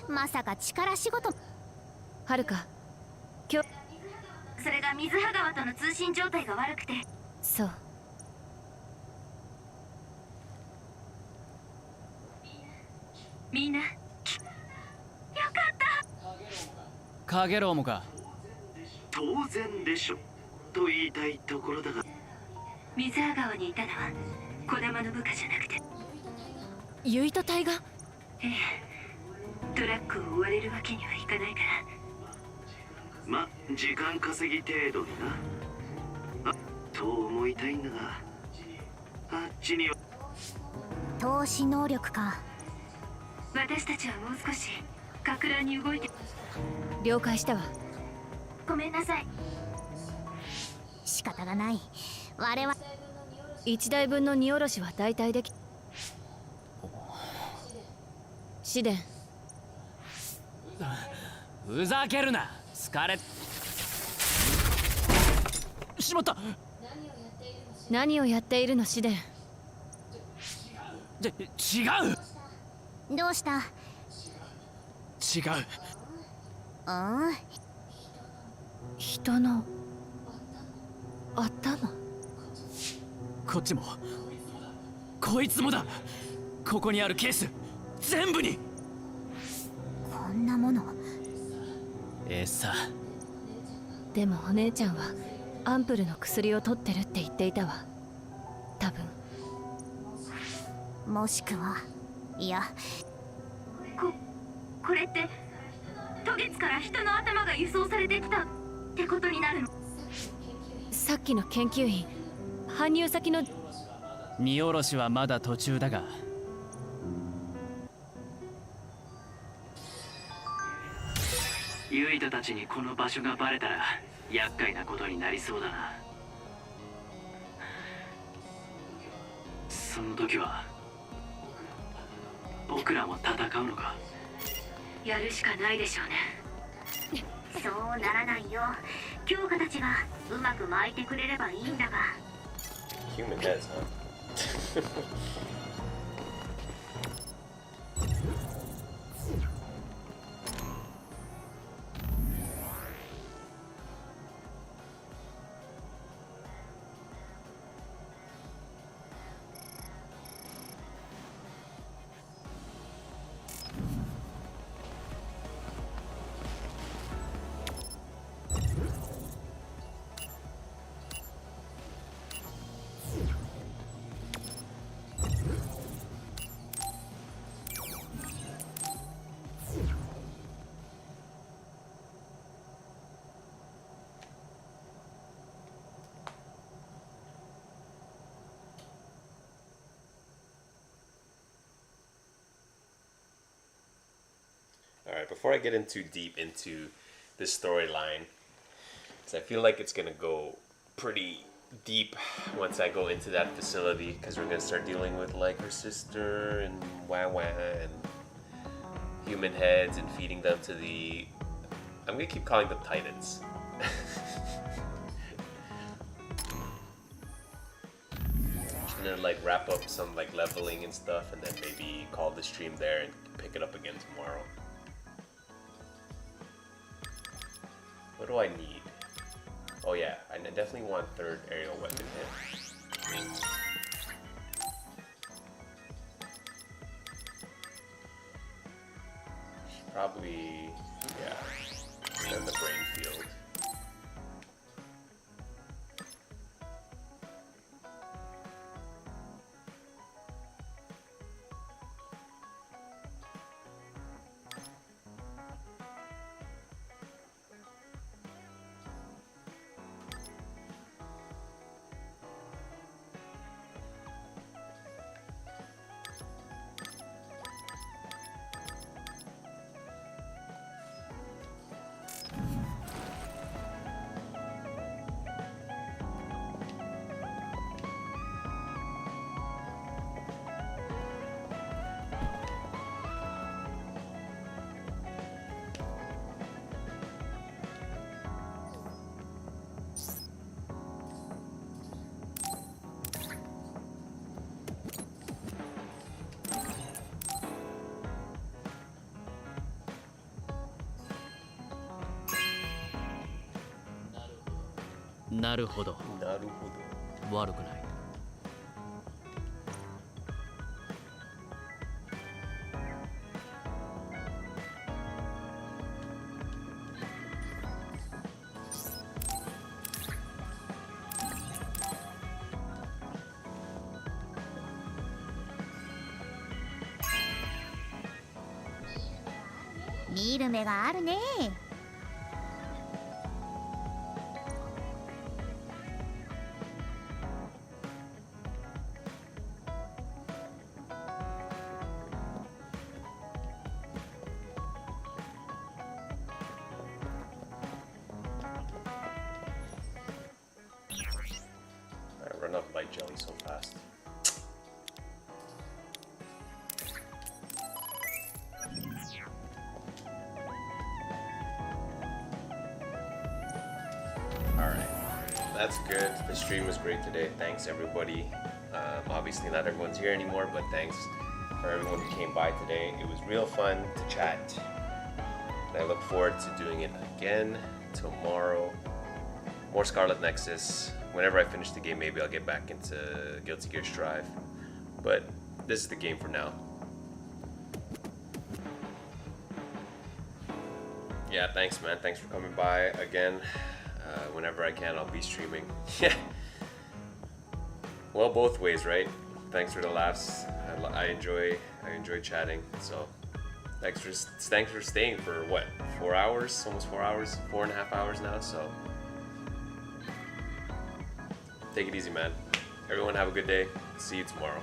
まさか力仕事。はるか、今日。それが水葉川との通信状態が悪くて。そう。みんなよかった。カゲロウもか。当然でしょと言いたいところだが、水葉川にいたのは児玉の部下じゃなくて。ユイト隊が。ええ、トラックを追われるわけにはいかないから。ま、時間稼ぎ程度にな。と思いたいんだが、あっちには投資能力か。私たちはもう少しかく乱に動いて。了解したわ。ごめんなさい。仕方がない。我々1台分の荷下ろしは大体でき。試練。ふざけるなスカーレット。しまった。何をやっているの試練。違う。どうした？違う。うん？人の頭。こっちもこいつもだ。ここにあるケース全部にこんなもの。餌。でもお姉ちゃんはアンプルの薬を取ってるって言っていたわ。多分。もしくは、いや、これって渡月から人の頭が輸送されてきたってことになるの？さっきの研究員、搬入先の荷下ろしはまだ途中だが、ユイトたちにこの場所がバレたら厄介なことになりそうだな。その時は僕らも戦うのか。やるしかないでしょうね。そうならないよ。強化たちがうまく巻いてくれればいいんだが。 Human heads, huh? Alright, before I get in too deep into this storyline, because I feel like it's going to go pretty deep once I go into that facility, because we're going to start dealing with like her sister and wah and human heads and feeding them to the... I'm going to keep calling them Titans. And then like wrap up some like leveling and stuff, and then maybe call the stream there and pick it up again tomorrow. What do I need? Oh yeah, I definitely want third aerial weapon hit. Probably, yeah, extend the brain field.なるほど。なるほど。悪くない。見る目があるね。like jelly so fast. Alright, that's good. The stream was great today. Thanks everybody. Obviously not everyone's here anymore, but thanks for everyone who came by today. It was real fun to chat. And I look forward to doing it again tomorrow. More Scarlet Nexus. Whenever I finish the game, maybe I'll get back into Guilty Gear Strive. But this is the game for now. Yeah, thanks man. Thanks for coming by again. Whenever I can, I'll be streaming. Yeah. Well, both ways, right? Thanks for the laughs. I enjoy chatting. So thanks for staying for what, 4 hours? Almost 4 hours, 4.5 hours now. So take it easy, man. Everyone have a good day. See you tomorrow.